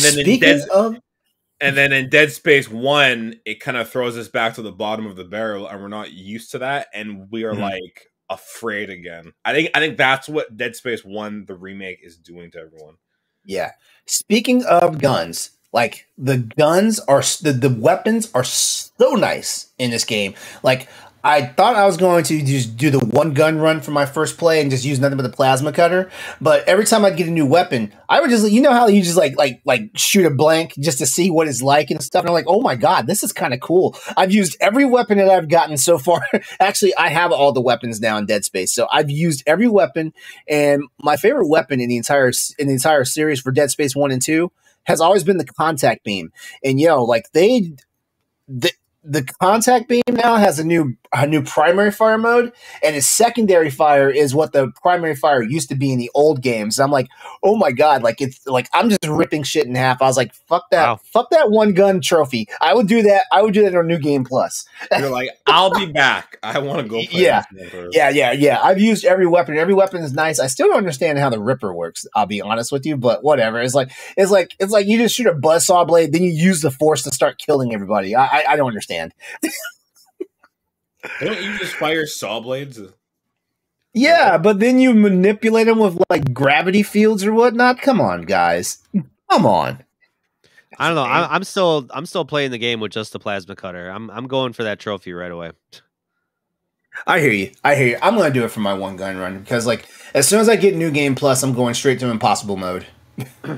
then in Dead Space 1, it kind of throws us back to the bottom of the barrel, and we're not used to that, and we are like afraid again. I think that's what Dead Space 1, the remake, is doing to everyone. Yeah. Speaking of guns, like the guns are the weapons are so nice in this game. Like I thought I was going to just do the one gun run for my first play and just use nothing but the plasma cutter. But every time I'd get a new weapon, I would just, you know how you just like shoot a blank just to see what it's like and stuff. And I'm like, oh my God, this is kind of cool. I've used every weapon that I've gotten so far. Actually, I have all the weapons now in Dead Space. So I've used every weapon, and my favorite weapon in the entire series for Dead Space 1 and 2 has always been the contact beam. And like the contact beam now has a new primary fire mode, and its secondary fire is what the primary fire used to be in the old games. I'm like, oh my God, like it's like I'm just ripping shit in half. I was like, fuck that one gun trophy. I would do that on New Game Plus. You're like, I'll be back. I want to go play Yeah. I've used every weapon. Every weapon is nice. I still don't understand how the Ripper works, I'll be honest with you, but whatever. It's like you just shoot a buzzsaw blade, then you use the force to start killing everybody. I don't understand. Don't you just fire saw blades? Yeah, but then you manipulate them with like gravity fields or whatnot. Come on, guys. Come on. I don't know. I'm still playing the game with just the plasma cutter. I'm going for that trophy right away. I hear you. I'm going to do it for my one gun run because like as soon as I get New Game Plus, I'm going straight to impossible mode.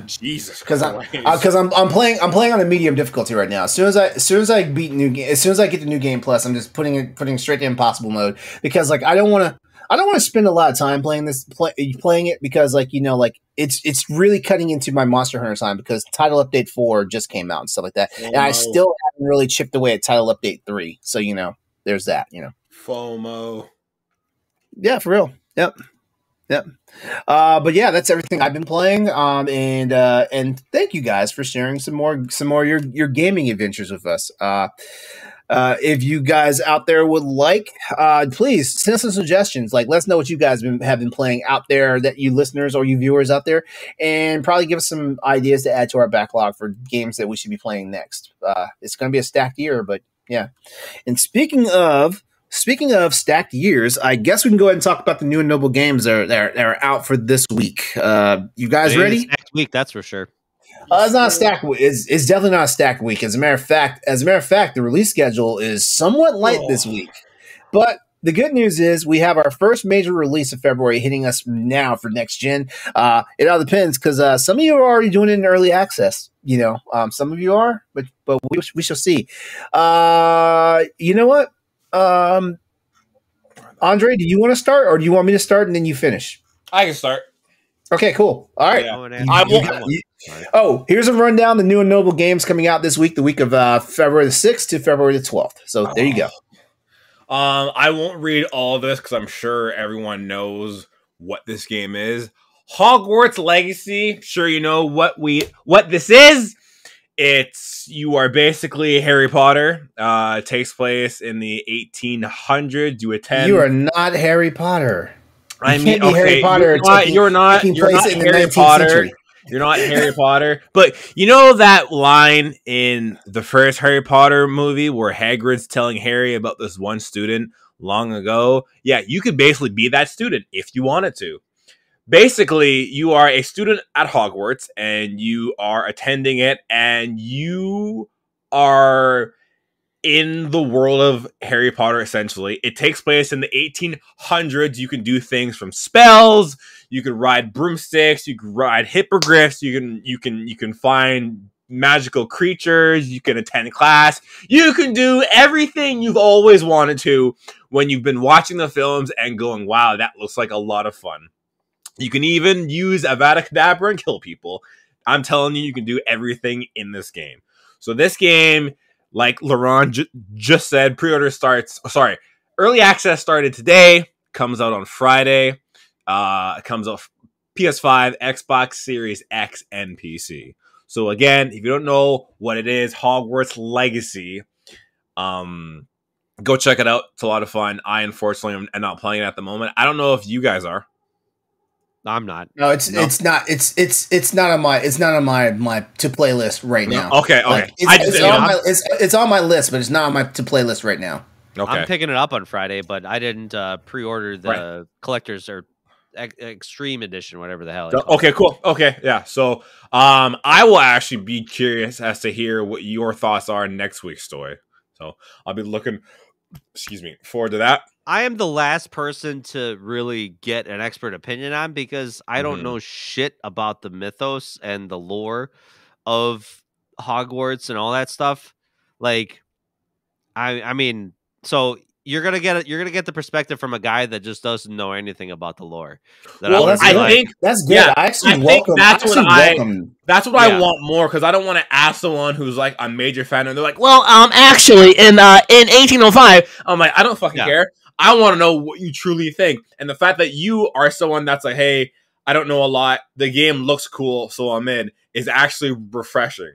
Jesus, because I'm playing on a medium difficulty right now. As soon as I get the New Game Plus, I'm just putting straight to impossible mode because like I don't want to spend a lot of time playing it because like it's really cutting into my Monster Hunter time because Title Update 4 just came out and stuff like that, and I still haven't really chipped away at Title Update 3. So there's that. FOMO. Yeah, for real. Yep. But yeah, that's everything I've been playing. And thank you guys for sharing some more your gaming adventures with us. If you guys out there would like, please send us some suggestions. Like, let's know what you guys have been playing out there, that you listeners or you viewers out there, and probably give us some ideas to add to our backlog for games that we should be playing next. It's going to be a stacked year, but yeah. And speaking of stacked years, I guess we can go ahead and talk about the new and noble games that are out for this week. You guys ready? Stacked week, that's for sure. It's not a stacked week. It's definitely not a stacked week. As a matter of fact, the release schedule is somewhat light this week. But The good news is we have our first major release of February hitting us now for next gen. It all depends because some of you are already doing it in early access. Some of you are, but we shall see. You know what, Andre? Do you want to start, or do you want me to start and then you finish? I can start. Okay, cool. All right. Yeah. Here's a rundown. The new and notable games coming out this week, the week of February the 6th to February the 12th. So there you go. I won't read all this because I'm sure everyone knows what this game is. Hogwarts Legacy. Sure, you know what this is. You are basically Harry Potter. It takes place in the 1800s. You are not Harry Potter. I mean, Harry Potter. You're not Harry Potter. You're not Harry Potter. But you know that line in the first Harry Potter movie where Hagrid's telling Harry about this one student long ago? Yeah, you could basically be that student if you wanted to. Basically, you are a student at Hogwarts and you are attending it and you are in the world of Harry Potter, essentially. It takes place in the 1800s. You can do things from spells. You can ride broomsticks. You can ride hippogriffs. You can find magical creatures. You can attend class. You can do everything you've always wanted to when you've been watching the films and going, wow, that looks like a lot of fun. You can even use Avada Kedavra and kill people. I'm telling you, you can do everything in this game. So this game, like LeRon just said, early access started today, comes out on Friday. It comes out PS5, Xbox Series X, and PC. So again, if you don't know what it is, Hogwarts Legacy, go check it out. It's a lot of fun. I unfortunately am not playing it at the moment. I don't know if you guys are. I'm not. No, it's not. It's not on my to play list right now. Okay. Like, it's on my list, but it's not on my to play list right now. Okay. I'm picking it up on Friday, but I didn't pre-order the collector's or extreme edition, whatever the hell. Okay, cool. Okay, yeah. So, I will actually be curious as to hear what your thoughts are next week's Stoy. So I'll be looking, forward to that. I am the last person to really get an expert opinion on because I don't know shit about the mythos and the lore of Hogwarts and all that stuff. Like, I mean, so you're gonna get the perspective from a guy that just doesn't know anything about the lore. I think that's good. Yeah, I think that's what I want more, because I don't want to ask someone who's like a major fan and they're like, well, actually in 1805, I'm like, I don't fucking care. I want to know what you truly think. And the fact that you are someone that's like, hey, I don't know a lot, the game looks cool, so I'm in, is actually refreshing.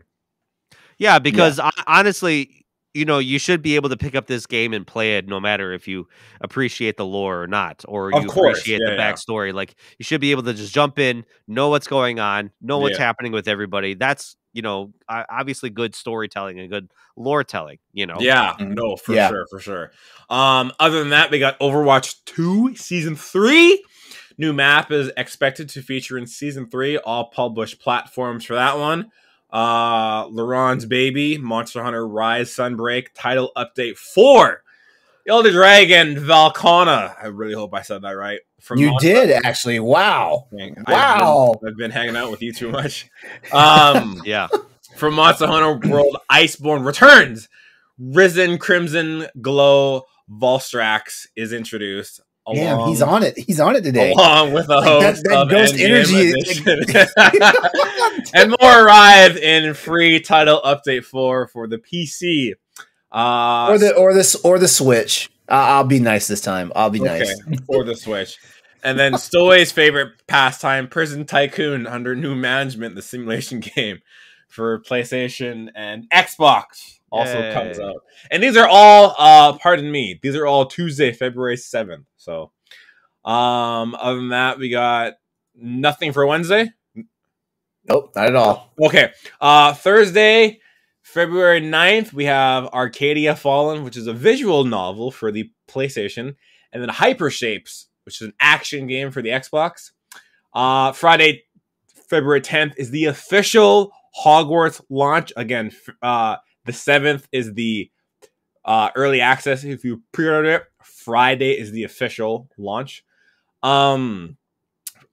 Yeah, because honestly, you should be able to pick up this game and play it no matter if you appreciate the lore or not, or you appreciate the backstory. Like, you should be able to just jump in, know what's going on, know what's happening with everybody. That's, obviously good storytelling and good lore telling, Yeah, no, for sure. Other than that, we got Overwatch 2 Season 3. New map is expected to feature in Season 3. All published platforms for that one. LeRon's Baby, Monster Hunter Rise Sunbreak, title update 4. Elder Dragon Valkana. I really hope I said that right. Did, actually. Wow. I've been hanging out with you too much. Yeah. From Monster Hunter World, Iceborne returns. Risen Crimson Glow Volstrax is introduced. Damn, he's on it. He's on it today. Along with a host that of ghost energy. And more arrive in free title update 4 for the PC. Or the Switch. I'll be nice this time. I'll be nice. Or the Switch. And then Stoy's favorite pastime, Prison Tycoon, under new management, the simulation game for PlayStation and Xbox also comes out. And these are all, these are all Tuesday, February 7th. So, other than that, we got nothing for Wednesday. Nope, not at all. Okay. Thursday, February 9th, we have Arcadia Fallen, which is a visual novel for the PlayStation, and then Hypershapes, which is an action game for the Xbox. Friday, February 10th, is the official Hogwarts launch. Again, the 7th is the early access if you pre-order it. Friday is the official launch.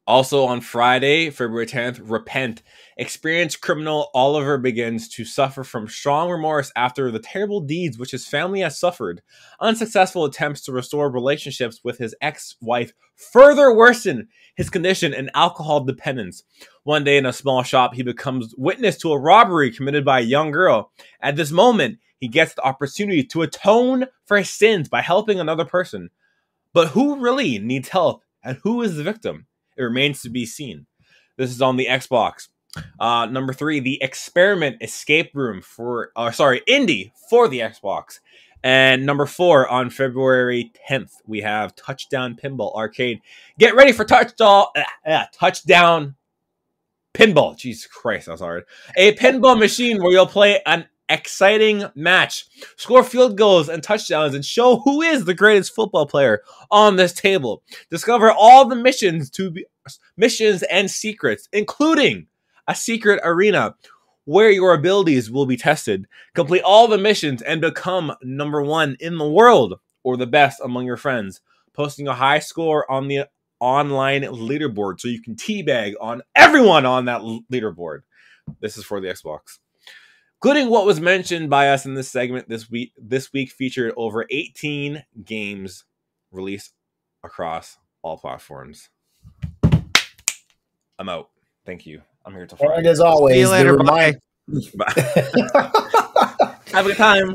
Also on Friday, February 10th, Repent. Experienced criminal Oliver begins to suffer from strong remorse after the terrible deeds which his family has suffered. Unsuccessful attempts to restore relationships with his ex-wife further worsen his condition and alcohol dependence. One day in a small shop, he becomes witness to a robbery committed by a young girl. At this moment, he gets the opportunity to atone for his sins by helping another person. But who really needs help and who is the victim? It remains to be seen. This is on the Xbox. Number 3, the Experiment Escape Room Indie for the Xbox. And number 4, on February 10th, we have Touchdown Pinball Arcade. Get ready for Touchdown Pinball. Jesus Christ, that's hard. A pinball machine where you'll play an exciting match, score field goals and touchdowns, and show who is the greatest football player on this table. Discover all the missions and secrets, including a secret arena where your abilities will be tested. Complete all the missions and become number 1 in the world or the best among your friends, posting a high score on the online leaderboard so you can teabag on everyone on that leaderboard. This is for the Xbox. Including what was mentioned by us in this segment this week featured over 18 games released across all platforms. I'm out. Thank you. I'm here till Friday. And as always, see you later. Bye. Have a good time.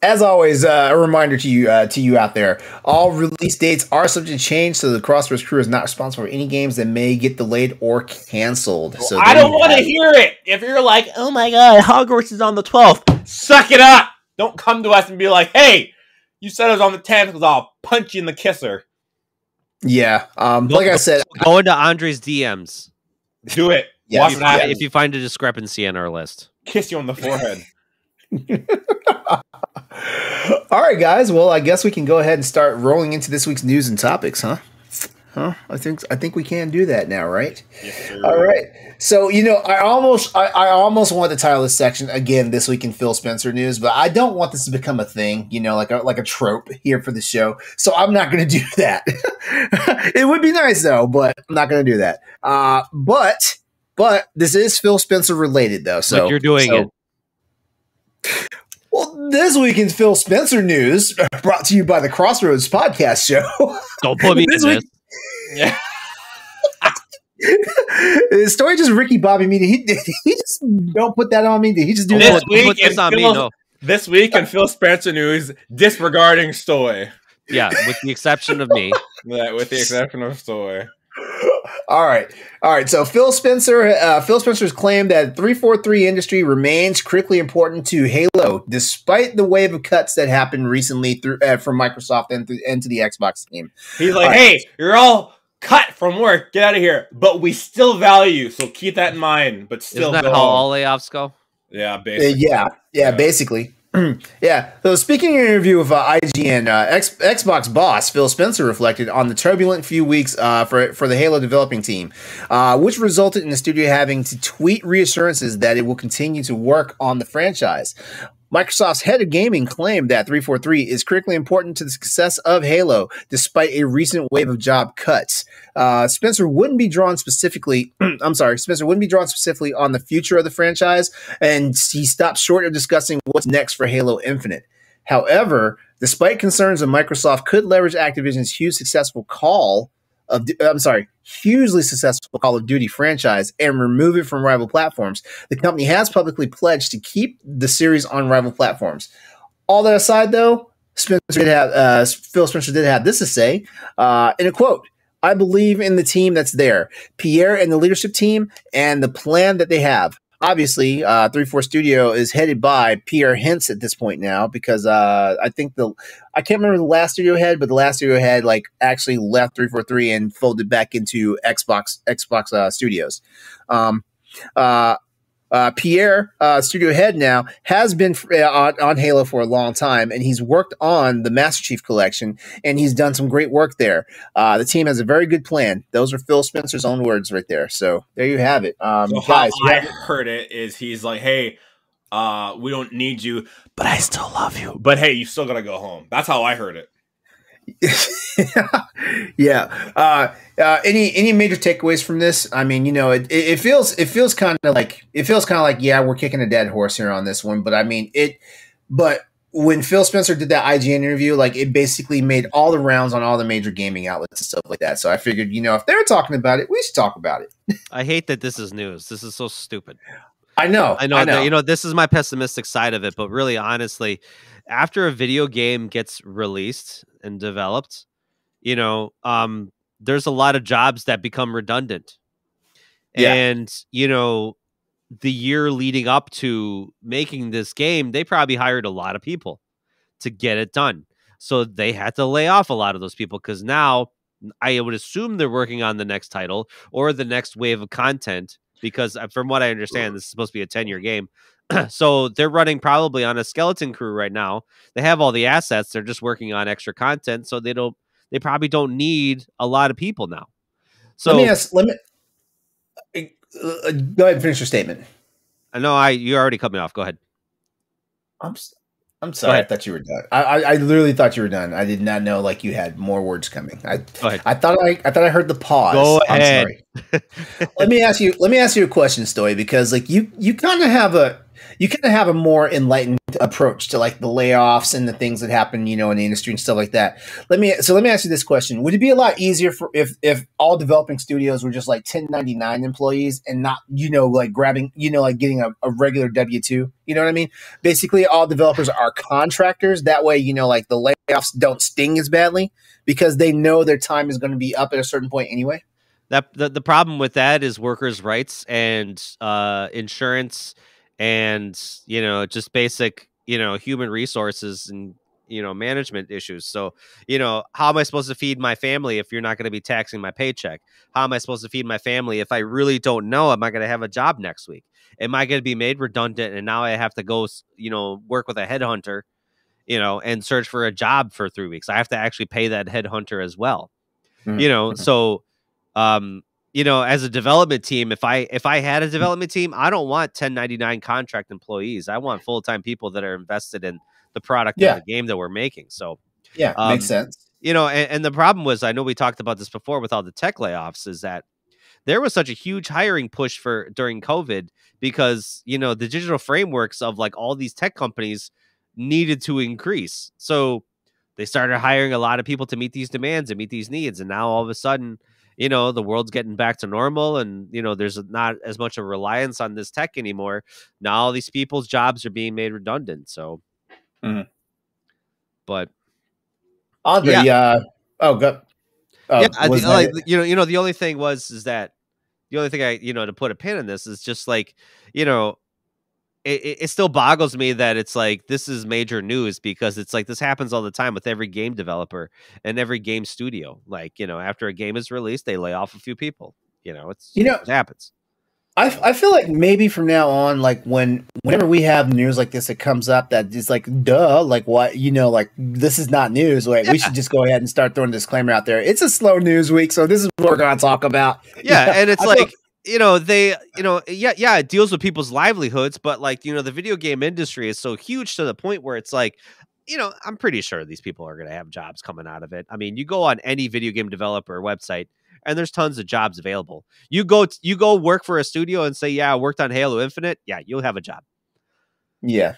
As always, a reminder to you out there: all release dates are subject to change, so the Crossroads crew is not responsible for any games that may get delayed or canceled. Well, so I don't want to hear it. If you're like, "Oh my god, Hogwarts is on the 12th," suck it up. Don't come to us and be like, "Hey, you said it was on the 10th," because I'll punch you in the kisser. Yeah, like I said, go into Andre's DMs. Do it. Yeah, if you find a discrepancy in our list, kiss you on the forehead. All right, guys. Well, I guess we can go ahead and start rolling into this week's news and topics, huh? I think we can do that now, right? Yes, sir. All right. So, I almost want to title this section again this week in Phil Spencer news, but I don't want this to become a thing, like a trope here for the show. So I'm not going to do that. It would be nice though, but I'm not going to do that. But this is Phil Spencer related though. So like you're doing it. Well, this week's Phil Spencer news brought to you by the Crossroads Podcast Show. Don't put me in this. Yeah. Stoy just Ricky Bobby me. He just don't put that on me. He just do this that. week. Put this on me, no. This week in Phil Spencer news, disregarding Stoy. Yeah, with the exception of me. Yeah, with the exception of Stoy. All right. So Phil Spencer's claimed that 343 Industry remains critically important to Halo, despite the wave of cuts that happened recently from Microsoft and to the Xbox team. He's like, "Hey, you're all cut from work. Get out of here. But we still value you, so keep that in mind. But still, isn't that how all layoffs go? Yeah, basically. Yeah, basically." Yeah. So speaking in an interview with IGN, Xbox boss Phil Spencer reflected on the turbulent few weeks for the Halo developing team, which resulted in the studio having to tweet reassurances that it will continue to work on the franchise. Microsoft's head of gaming claimed that 343 is critically important to the success of Halo, despite a recent wave of job cuts. Spencer wouldn't be drawn specifically on the future of the franchise, and he stopped short of discussing what's next for Halo Infinite. However, despite concerns that Microsoft could leverage Activision's hugely successful Call of Duty franchise and remove it from rival platforms, the company has publicly pledged to keep the series on rival platforms. All that aside, though, Phil Spencer did have this to say in a quote: "I believe in the team that's there, Pierre and the leadership team, and the plan that they have. Obviously, 343 Studio is headed by Pierre Hintz at this point now, because I think I can't remember the last studio head, but the last studio head actually left 343 and folded back into Xbox Studios. Pierre, studio head now, has been on Halo for a long time, and he's worked on the Master Chief Collection, and he's done some great work there. The team has a very good plan." Those are Phil Spencer's own words right there. So there you have it. So guys, how I heard it is he's like, "Hey, we don't need you, but I still love you. But hey, you still gotta go home." That's how I heard it. Yeah. Any major takeaways from this? I mean, it feels kind of like yeah, we're kicking a dead horse here on this one, but I mean but when Phil Spencer did that IGN interview, like it basically made all the rounds on all the major gaming outlets and stuff like that. So I figured, if they're talking about it, we should talk about it. I hate that this is news. This is so stupid. I know. That, this is my pessimistic side of it, but really, honestly, after a video game gets released and developed, there's a lot of jobs that become redundant. Yeah. And, the year leading up to making this game, they probably hired a lot of people to get it done. So they had to lay off a lot of those people because now I would assume they're working on the next title or the next wave of content because from what I understand, this is supposed to be a 10-year game. So they're running probably on a skeleton crew right now. They have all the assets. They're just working on extra content. So they probably don't need a lot of people now. So go ahead and finish your statement. I know you already cut me off. Go ahead. I'm sorry. I thought you were done. I literally thought you were done. I did not know like you had more words coming. I thought I heard the pause. Go ahead. I'm sorry. Let me ask you a question, Stoy, because like you kind of have a more enlightened approach to like the layoffs and the things that happen, in the industry and stuff like that. Let me ask you this question. Would it be a lot easier for if all developing studios were just like 1099 employees and not, like grabbing, like getting a regular W-2? You know what I mean? Basically all developers are contractors. That way, like the layoffs don't sting as badly because they know their time is going to be up at a certain point anyway. That the problem with that is workers' rights and insurance and, just basic, human resources and, management issues. So, how am I supposed to feed my family if you're not going to be taxing my paycheck? How am I supposed to feed my family if I really don't know? Am I going to have a job next week? Am I going to be made redundant? And now I have to go, work with a headhunter, and search for a job for 3 weeks. I have to actually pay that headhunter as well. Mm-hmm. So, as a development team, if I had a development team, I don't want 1099 contract employees. I want full-time people that are invested in the product of the game that we're making. So makes sense. And the problem was, I know we talked about this before with all the tech layoffs, is that there was such a huge hiring push during COVID because, the digital frameworks of like all these tech companies needed to increase. So they started hiring a lot of people to meet these demands and meet these needs. And now all of a sudden, the world's getting back to normal and, there's not as much of a reliance on this tech anymore. Now all these people's jobs are being made redundant. So, but Andre, the only thing is that the only thing I, to put a pin in this is just like, it still boggles me that it's like this is major news because it's like this happens all the time with every game developer and every game studio. Like, after a game is released, they lay off a few people. It happens. I feel like maybe from now on, like whenever we have news like this, it comes up that it's like, duh, like what, like this is not news. Like we should just go ahead and start throwing a disclaimer out there. It's a slow news week, so this is what we're going to talk about. Yeah, and it's like. It deals with people's livelihoods, but like, the video game industry is so huge to the point where it's like, I'm pretty sure these people are going to have jobs coming out of it. I mean, you go on any video game developer website and there's tons of jobs available. You go work for a studio and say, yeah, I worked on Halo Infinite. Yeah, you'll have a job. Yeah.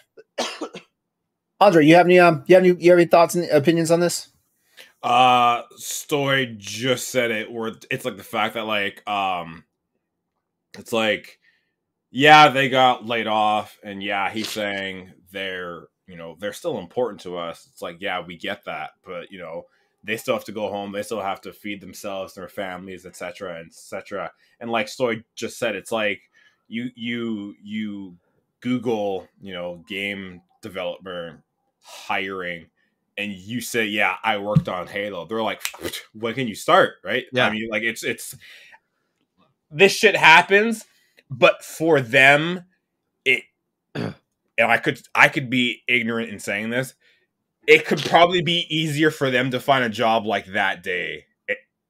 Andre, you have any thoughts and opinions on this? Stoy just said it, where it's like the fact that like, it's like, yeah, they got laid off, and yeah, he's saying they're still important to us. It's like, yeah, we get that, but they still have to go home. They still have to feed themselves, their families, etc., etc. And like Stoy just said, it's like you Google, game developer hiring, and you say, yeah, I worked on Halo. They're like, when can you start? Right? Yeah. I mean, like it's. This shit happens, but for them, and I could be ignorant in saying this, it could probably be easier for them to find a job like that day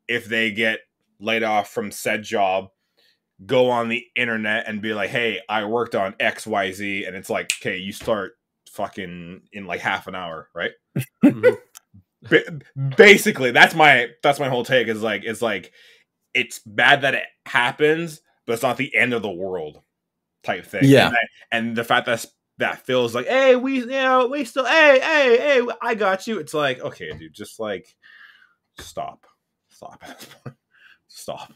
if they get laid off from said job, go on the internet and be like, hey, I worked on XYZ, and it's like, okay, you start fucking in like half an hour, right? Basically, that's my whole take. Is like it's bad that it happens, but it's not the end of the world type thing. Yeah, and the fact that feels like, hey, we still, hey, I got you. It's like, okay, dude, just like stop at this point. Stop.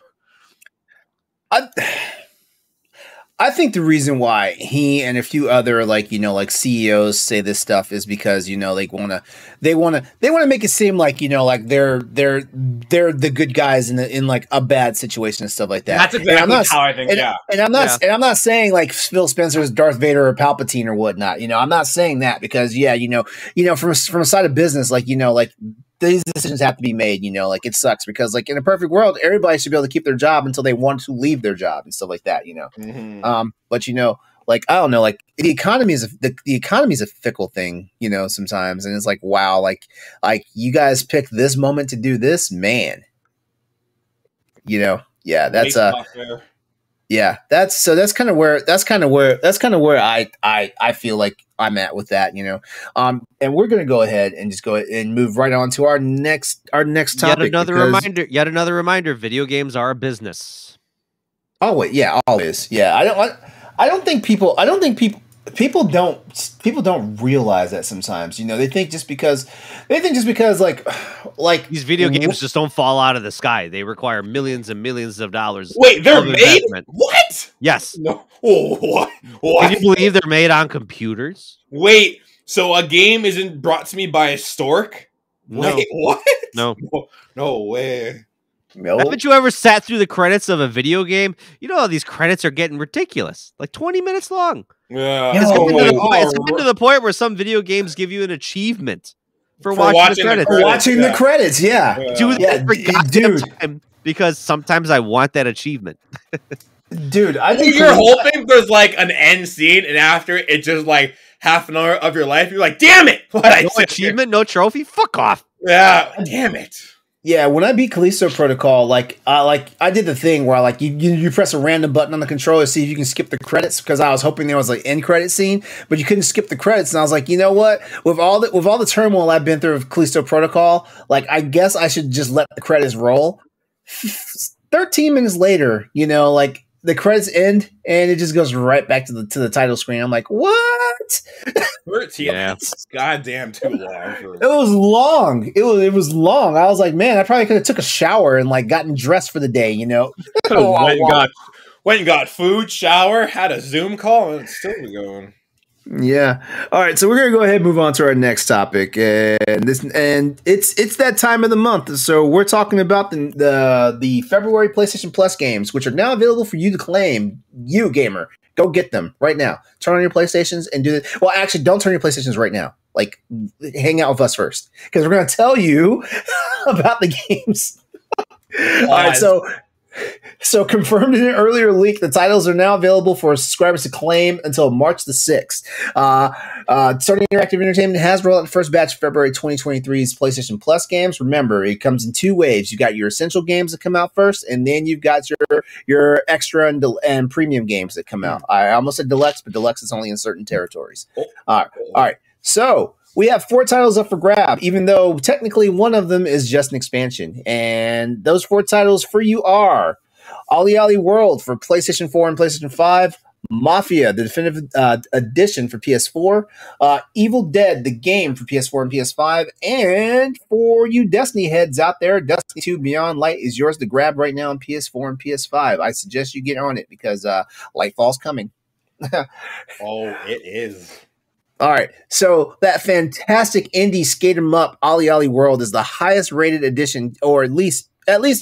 I think the reason why he and a few other like CEOs say this stuff is because they want to make it seem like like they're the good guys in like a bad situation and stuff like that. That's exactly how I think. And I'm not saying like Phil Spencer is Darth Vader or Palpatine or whatnot. I'm not saying that because from a side of business like these decisions have to be made, like it sucks because like in a perfect world, everybody should be able to keep their job until they want to leave their job and stuff like that, Mm-hmm. But like, I don't know, like the economy is a fickle thing, sometimes. And it's like, wow, like you guys picked this moment to do this, man, yeah, that's yeah, that's kind of where I feel like I'm at with that, and we're gonna go ahead and just go and move right on to our next topic. Yet another reminder. Video games are a business. Always, yeah, always, yeah. I don't think people don't realize that sometimes. They think just because like these video games just don't fall out of the sky. They require millions and millions of dollars. Wait, they're made? What? Yes. No. What? Can you believe they're made on computers? Wait, so a game isn't brought to me by a stork? No. Wait, what? No way. No. Haven't you ever sat through the credits of a video game? These credits are getting ridiculous, like 20 minutes long. Yeah, it's getting to the point where some video games give you an achievement for watching the credits. Watching the credits, yeah. Do that every goddamn time because sometimes I want that achievement. Dude, I think you're hoping there's like an end scene, and after it just like half an hour of your life, you're like, damn it! No achievement, no trophy. Fuck off. Yeah, damn it. Yeah, when I beat Callisto Protocol, I did the thing where like you press a random button on the controller to see if you can skip the credits because I was hoping there was like end credit scene, but you couldn't skip the credits, and I was like, you know what? With all the turmoil I've been through with Callisto Protocol, like I guess I should just let the credits roll. 13 minutes later, like the credits end and it just goes right back to the title screen. I'm like, what? 13 minutes. Goddamn too long. It was long. It was long. I was like, man, I probably could have took a shower and like gotten dressed for the day, Went and got food, shower, had a Zoom call, and it's still going. Yeah. All right. So we're gonna go ahead and move on to our next topic, and it's that time of the month. So we're talking about the February PlayStation Plus games, which are now available for you to claim. You gamer, go get them right now. Turn on your PlayStations and do it. Well, actually, don't turn your PlayStations right now. Like, hang out with us first because we're gonna tell you about the games. All right. So confirmed in an earlier leak, the titles are now available for subscribers to claim until March the 6th. Sony Interactive Entertainment has rolled out the first batch of February 2023's PlayStation Plus games. Remember, it comes in two waves. You got your essential games that come out first, and then you've got your extra and premium games that come out. I almost said deluxe, but deluxe is only in certain territories. All right. So we have 4 titles up for grab, even though technically one of them is just an expansion. And those 4 titles for you are Ollie Ollie World for PlayStation 4 and PlayStation 5, Mafia, the definitive edition for PS4, Evil Dead, the game for PS4 and PS5, and for you Destiny heads out there, Destiny 2 Beyond Light is yours to grab right now on PS4 and PS5. I suggest you get on it because Lightfall's coming. Oh, it is. All right, so that fantastic indie skate 'em up Ollie Ollie World is the highest rated edition, or at least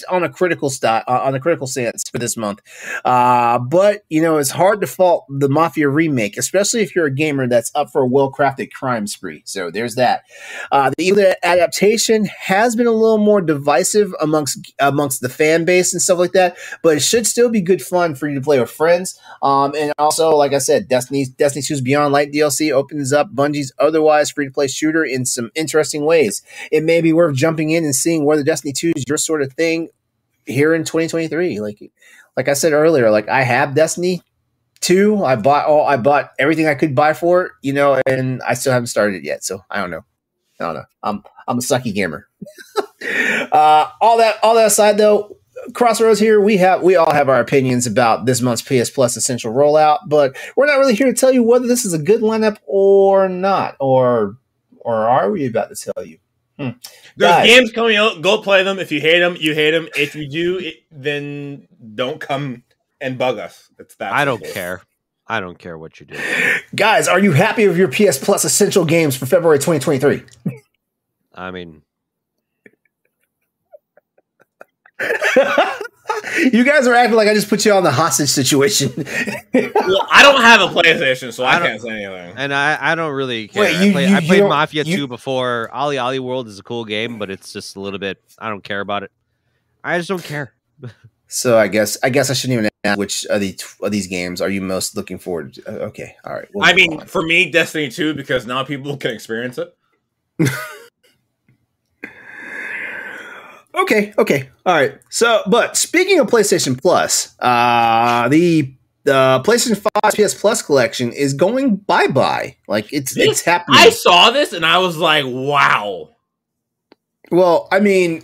on a critical sense for this month. But it's hard to fault the Mafia remake, especially if you're a gamer that's up for a well-crafted crime spree. So there's that. The Evil Dead adaptation has been a little more divisive amongst the fan base and stuff like that, but it should still be good fun for you to play with friends. And also, like I said, Destiny 2's Beyond Light DLC opens up Bungie's otherwise free-to-play shooter in some interesting ways. It may be worth jumping in and seeing whether Destiny 2 is your sort of thing here in 2023. Like I said earlier, like I have Destiny 2. I bought everything I could buy for it, and I still haven't started it yet. So I don't know. I don't know. I'm a sucky gamer. All that aside, though, Crossroads here, we all have our opinions about this month's PS Plus Essential rollout, but we're not really here to tell you whether this is a good lineup or not, or are we about to tell you? There's games coming out. Go play them. If you hate them, you hate them. If you do, then don't come and bug us. It's that. I don't care. I don't care what you do. Guys, are you happy with your PS Plus Essential games for February 2023? I mean... You guys are acting like I just put you on the hostage situation. Well, I don't have a PlayStation, so I can't say anything. And I don't really care. Wait, I played Mafia 2 before. Ollie World is a cool game, but it's just a little bit... I don't care about it. I just don't care. So I guess I shouldn't even ask which of these games are you most looking forward to. Okay, all right. I mean, for me, Destiny 2, because now people can experience it. Okay. All right. So, but speaking of PlayStation Plus, the PlayStation 5 PS Plus collection is going bye-bye. Like it's happening. I saw this and I was like, wow. Well, I mean,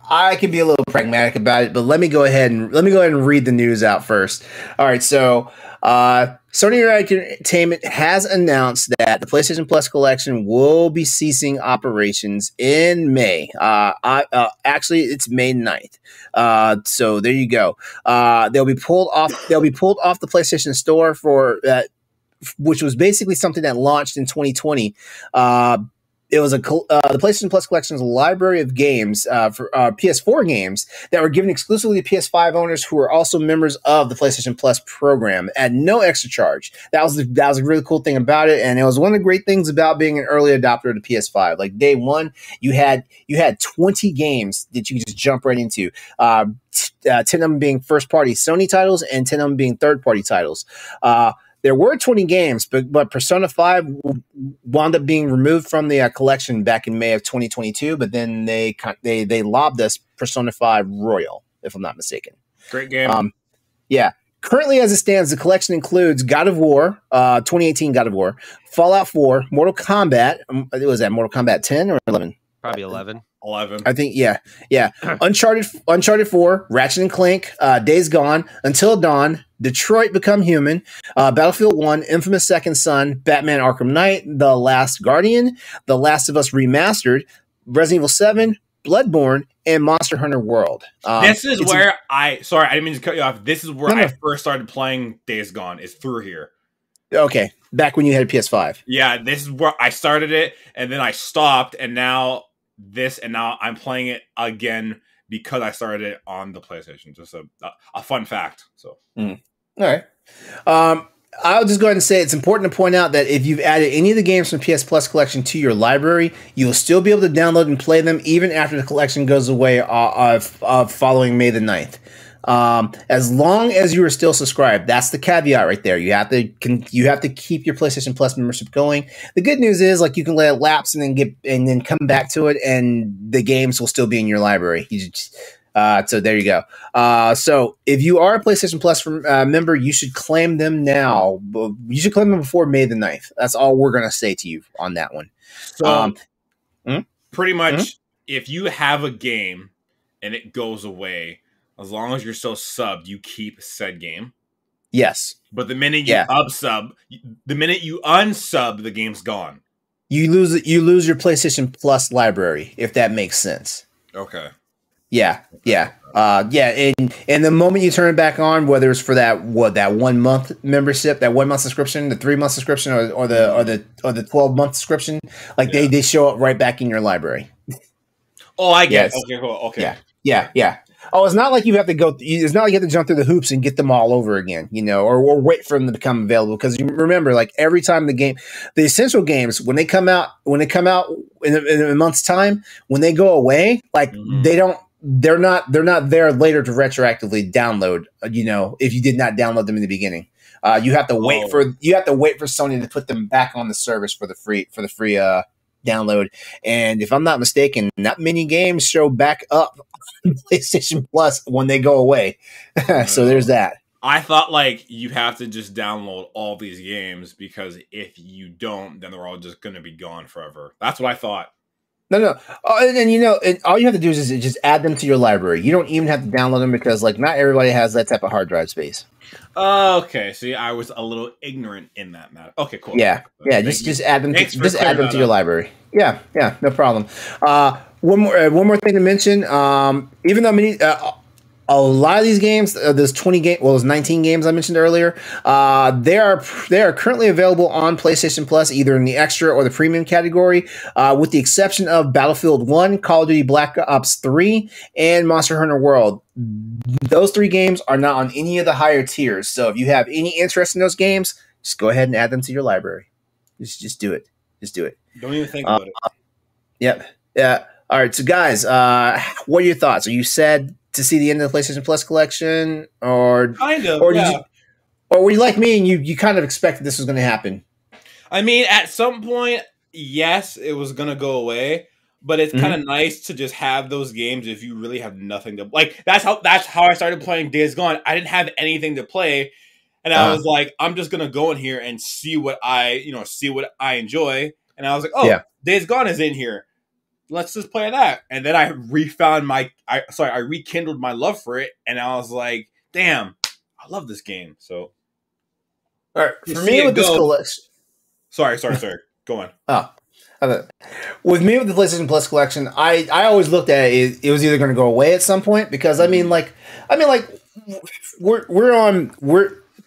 I can be a little pragmatic about it, but let me go ahead and read the news out first. All right, so Sony Entertainment has announced that the PlayStation Plus collection will be ceasing operations in May. Actually, it's May 9th. So there you go. They'll be pulled off the PlayStation Store for which was basically something that launched in 2020. It was the PlayStation Plus collection is a library of games for PS4 games that were given exclusively to PS5 owners who were also members of the PlayStation Plus program at no extra charge. That was a really cool thing about it, and it was one of the great things about being an early adopter of the PS5. Like day one, you had 20 games that you could just jump right into. 10 of them being first-party Sony titles and 10 of them being third-party titles. There were 20 games, but Persona 5 wound up being removed from the collection back in May of 2022. But then they lobbed us Persona 5 Royal, if I'm not mistaken. Great game. Yeah. Currently, as it stands, the collection includes God of War, 2018 God of War, Fallout 4, Mortal Kombat. Was that Mortal Kombat 10 or 11? Probably 11. 11. I think, yeah. Uncharted 4, Ratchet and Clank, Days Gone, Until Dawn, Detroit Become Human, Battlefield 1, Infamous Second Son, Batman Arkham Knight, The Last Guardian, The Last of Us Remastered, Resident Evil 7, Bloodborne, and Monster Hunter World. This is where sorry, I didn't mean to cut you off. This is where I first started playing Days Gone, is through here. Okay, back when you had a PS5. Yeah, this is where I started it, and then I stopped, and now I'm playing it again because I started it on the PlayStation. Just a fun fact. So, All right. I'll just go ahead and say it's important to point out that if you've added any of the games from PS Plus collection to your library, you'll still be able to download and play them even after the collection goes away following May the 9th. As long as you are still subscribed, that's the caveat right there. You have to keep your PlayStation Plus membership going. The good news is, like, you can let it lapse and then come back to it, and the games will still be in your library. So there you go. So if you are a PlayStation Plus member, you should claim them now. You should claim them before May the 9th. That's all we're gonna say to you on that one. So pretty much, if you have a game and it goes away, as long as you're still subbed, you keep said game. Yes. But the minute you unsub, the game's gone. You lose your PlayStation Plus library, if that makes sense. Okay. Yeah. And the moment you turn it back on, whether it's for that 1 month membership, that 1 month subscription, the 3 month subscription, or the 12-month subscription, like they show up right back in your library. Oh, I get it. Okay, cool. Okay. Yeah. Oh, it's not like you have to go. It's not like you have to jump through the hoops and get them all over again, or wait for them to become available. Because you remember, like, every time the essential games, when they come out in a month's time, when they go away, like they're not there later to retroactively download. If you did not download them in the beginning, you have to wait for Sony to put them back on the service for the free download. And if I'm not mistaken, not many games show back up on PlayStation Plus when they go away. So there's that. I thought, like, you have to just download all these games, because if you don't, then they're all just going to be gone forever. That's what I thought. No. And you know, and all you have to do is just add them to your library. You don't even have to download them because like not everybody has that type of hard drive space. Okay, see, I was a little ignorant in that matter. Okay, cool. Yeah, yeah. Just add them. Just add them to your library. Yeah, no problem. One more thing to mention. Even though a lot of these games, there's 19 games I mentioned earlier. They are currently available on PlayStation Plus, either in the extra or the premium category, with the exception of Battlefield 1, Call of Duty Black Ops 3, and Monster Hunter World. Those 3 games are not on any of the higher tiers. So if you have any interest in those games, just go ahead and add them to your library. Just do it. Just do it. Don't even think about it. Yep. Yeah. All right. So guys, what are your thoughts? Are you sad to see the end of the PlayStation Plus collection, or kind of, or were you like me and you kind of expected this was going to happen? I mean, at some point, yes, it was going to go away, but it's kind of nice to just have those games if you really have nothing to like. That's how I started playing Days Gone. I didn't have anything to play, and I was like, I'm just going to go in here and see what I enjoy. And I was like, oh, Days Gone is in here. Let's just play that. And then I rekindled my love for it, and I was like, damn, I love this game. So, all right, for me with this collection. Sorry. Go on. With me with the PlayStation Plus collection, I always looked at it was either going to go away at some point because the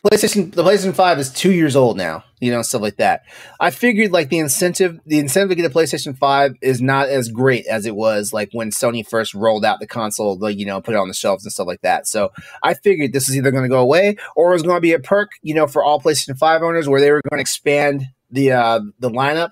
PlayStation 5 is 2 years old now, stuff like that. I figured like the incentive to get a PlayStation 5 is not as great as it was like when Sony first rolled out the console, like, put it on the shelves and stuff like that. So I figured this is either going to go away or it was going to be a perk, for all PlayStation 5 owners where they were going to expand the lineup.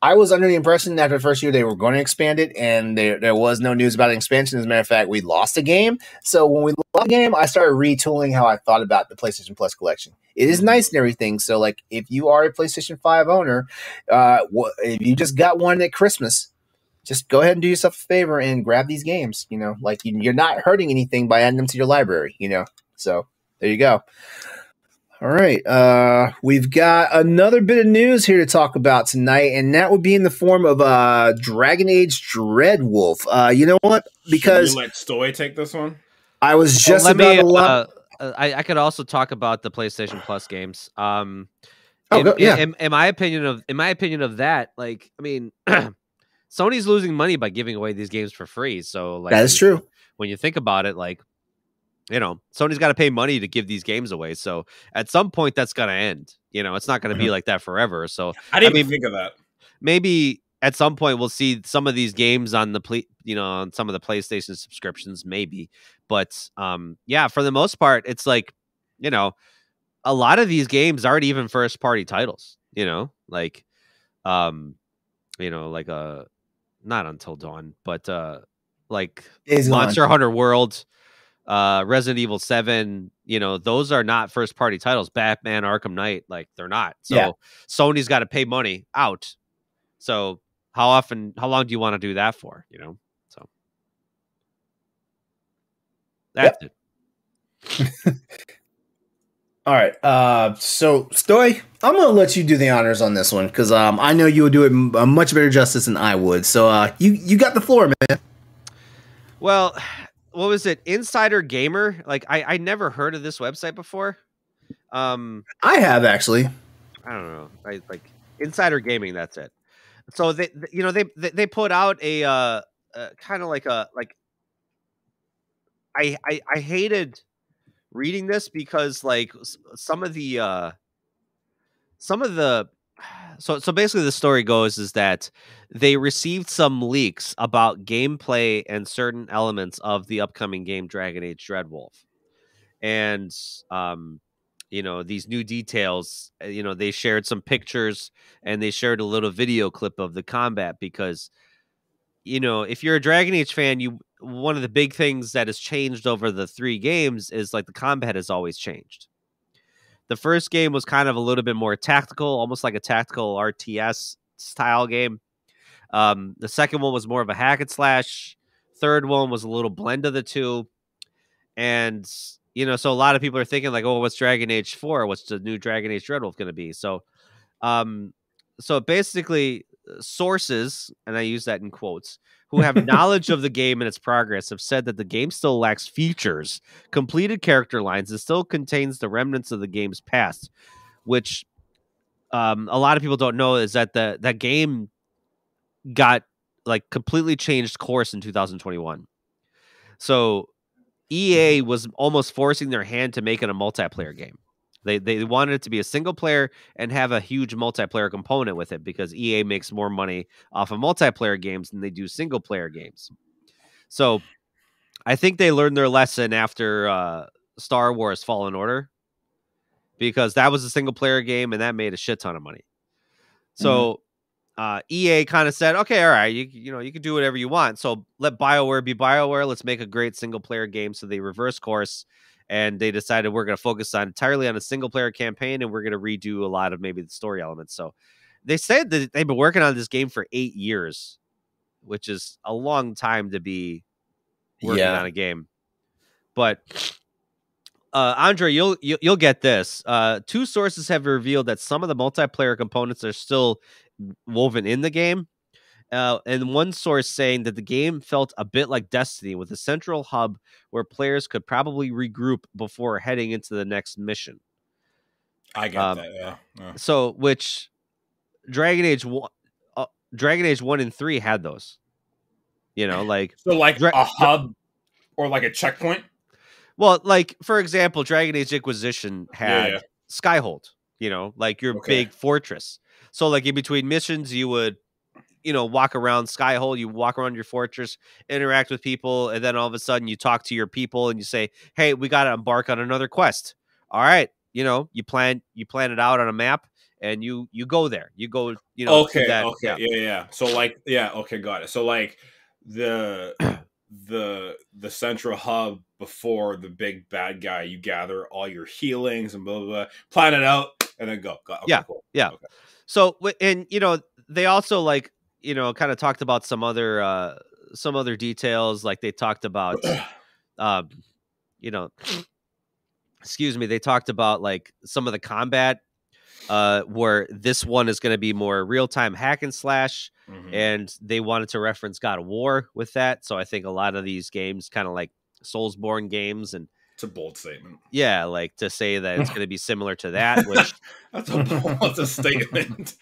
I was under the impression that after the first year they were going to expand it, and there was no news about an expansion. As a matter of fact, we lost a game. So when we lost a game, I started retooling how I thought about the PlayStation Plus collection. It is nice and everything. So, like, if you are a PlayStation 5 owner, if you just got one at Christmas, just go ahead and do yourself a favor and grab these games. Like you're not hurting anything by adding them to your library. So there you go. All right, we've got another bit of news here to talk about tonight, and that would be in the form of Dragon Age Dreadwolf. You know what? Because should we let Stoy take this one? I was just I could also talk about the PlayStation Plus games. In my opinion of that, like, I mean, Sony's losing money by giving away these games for free. So, like, that is true. When you think about it, like, Sony's got to pay money to give these games away. So at some point that's going to end. It's not going to be like that forever. So I didn't even think of that. Maybe at some point we'll see some of these games on on some of the PlayStation subscriptions, maybe. But for the most part, it's like, a lot of these games aren't even first party titles, like, like not Until Dawn, but like Monster Hunter World, Resident Evil 7, those are not first party titles. Batman Arkham Knight, like, they're not. So Sony's got to pay money out. So how long do you want to do that for? So that's it. All right. So Stoy, I'm going to let you do the honors on this one because I know you would do it a much better justice than I would. So you got the floor, man. Well, what was it? Insider Gamer? Like, I never heard of this website before. I have actually. I don't know. Like Insider Gaming. That's it. So they put out a kind of like I hated reading this because like some of the so basically the story goes is that they received some leaks about gameplay and certain elements of the upcoming game Dragon Age Dreadwolf. And these new details, they shared some pictures and they shared a little video clip of the combat because if you're a Dragon Age fan, one of the big things that has changed over the 3 games is like the combat has always changed. The first game was kind of a little bit more tactical, almost like a tactical RTS style game. The second one was more of a hack and slash. Third one was a little blend of the two. And, so a lot of people are thinking like, oh, what's Dragon Age 4? What's the new Dragon Age Dreadwolf going to be? So So basically, sources, and I use that in quotes, who have knowledge of the game and its progress have said that the game still lacks features, completed character lines, and still contains the remnants of the game's past, which a lot of people don't know is that that game got like completely changed course in 2021. So EA was almost forcing their hand to make it a multiplayer game. They wanted it to be a single player and have a huge multiplayer component with it because EA makes more money off of multiplayer games than they do single player games. So I think they learned their lesson after Star Wars Fallen Order, because that was a single player game and that made a shit ton of money. So EA kind of said, okay, all right, you can do whatever you want. So let BioWare be BioWare. Let's make a great single player game. So they reverse course and they decided we're going to focus entirely on a single player campaign and we're going to redo a lot of maybe the story elements. So they said that they've been working on this game for 8 years, which is a long time to be working on a game. But Andre, you'll get this. 2 sources have revealed that some of the multiplayer components are still woven in the game. And one source saying that the game felt a bit like Destiny, with a central hub where players could probably regroup before heading into the next mission. I get that, yeah. So, which Dragon Age 1 and 3 had those. Like so like a hub or like a checkpoint. Well, like for example, Dragon Age Inquisition had Skyhold. Like your big fortress. So like in between missions, you would walk around Skyhold, you walk around your fortress, interact with people, and then all of a sudden you talk to your people and you say, hey, we got to embark on another quest. All right. You plan it out on a map and you go there. You go, Okay. Yeah. So like, okay, got it. So like the central hub before the big bad guy, you gather all your healings and blah, blah, blah, plan it out and then go. Okay, cool. Yeah. Okay. So, and they also like, kind of talked about some other details. Like they talked about, excuse me. They talked about like some of the combat, where this one is going to be more real-time hack and slash. And they wanted to reference God of War with that. So I think a lot of these games kind of like Soulsborne games, and it's a bold statement. Yeah. Like to say that it's going to be similar to that, which that's a statement.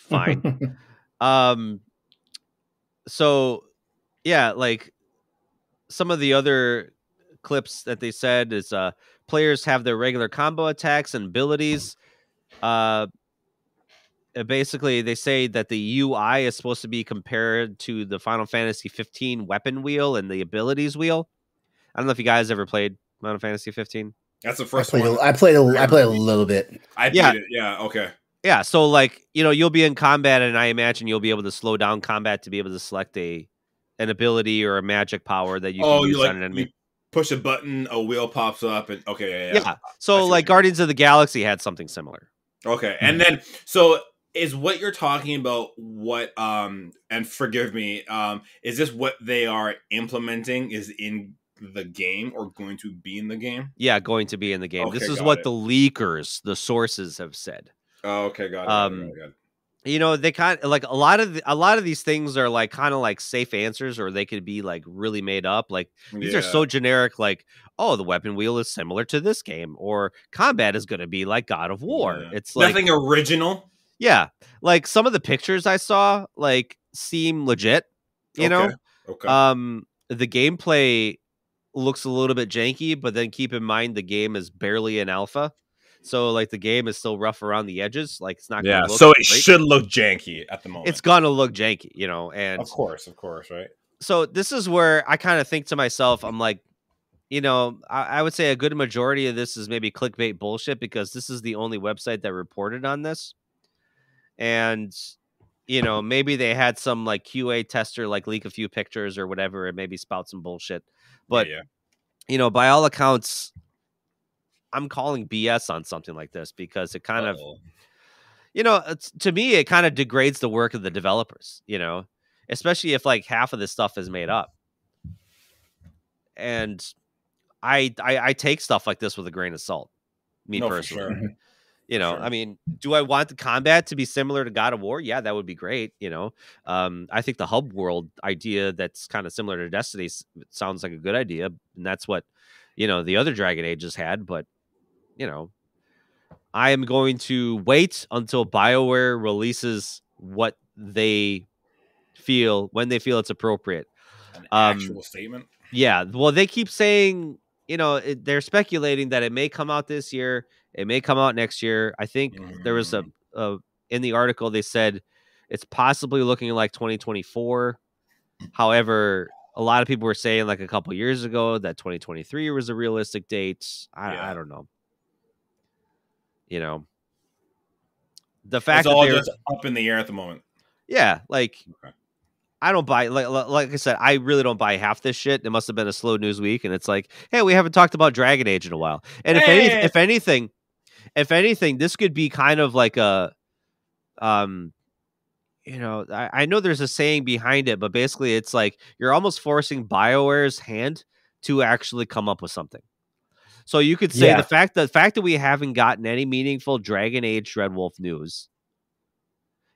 Fine. So yeah, like some of the other clips that they said is players have their regular combo attacks and abilities. Basically they say that the UI is supposed to be compared to the Final Fantasy 15 weapon wheel and the abilities wheel. I don't know if you guys ever played Final Fantasy 15. That's the first one. I played a little bit. I beat it. Yeah. Okay. Yeah, so like, you'll be in combat and I imagine you'll be able to slow down combat to be able to select an ability or a magic power that you can use on an enemy. You push a button, a wheel pops up, and okay, yeah. So like Guardians of the Galaxy had something similar. Okay, and then so is what you're talking about what and forgive me, is this what they are implementing is in the game or going to be in the game? Yeah, going to be in the game. Okay, this is what the leakers, the sources have said. Oh, okay, got it. They kind of like a lot of these things are like kind of like safe answers, or they could be like really made up. Like these are so generic, like, oh, the weapon wheel is similar to this game, or combat is going to be like God of War. Yeah. It's like nothing original. Yeah, like some of the pictures I saw like seem legit. Okay. The gameplay looks a little bit janky, but then keep in mind the game is barely in alpha. So, like, the game is still rough around the edges. Like, it's not going to look so it should look janky at the moment. It's going to look janky, and... Of course, right? So, this is where I kind of think to myself, I'm like, I would say a good majority of this is maybe clickbait bullshit, because this is the only website that reported on this. And, maybe they had some, like, QA tester, like, leak a few pictures or whatever, and maybe spout some bullshit. But, by all accounts... I'm calling BS on something like this, because it kind of, to me, it kind of degrades the work of the developers, especially if like half of this stuff is made up. And I take stuff like this with a grain of salt, me personally. For sure. You know, I mean, do I want the combat to be similar to God of War? Yeah, that would be great. You know, I think the hub world idea that's kind of similar to Destiny sounds like a good idea, and that's what, you know, the other Dragon Ages had. But, you know, I am going to wait until BioWare releases what they feel when they feel it's appropriate. An actual statement. Yeah, well, they keep saying, you know, they're speculating that it may come out this year, it may come out next year. I think there was a in the article they said it's possibly looking like 2024. However, a lot of people were saying like a couple years ago that 2023 was a realistic date. I don't know. You know, the fact it's all that just up in the air at the moment. Yeah, like. Okay. I don't buy, like I said, I really don't buy half this shit. It must have been a slow news week, and it's like, hey, we haven't talked about Dragon Age in a while. And if anything, this could be kind of like a, you know, I know there's a saying behind it, but basically it's like you're almost forcing BioWare's hand to actually come up with something. So you could say the fact that we haven't gotten any meaningful Dragon Age Dreadwolf news.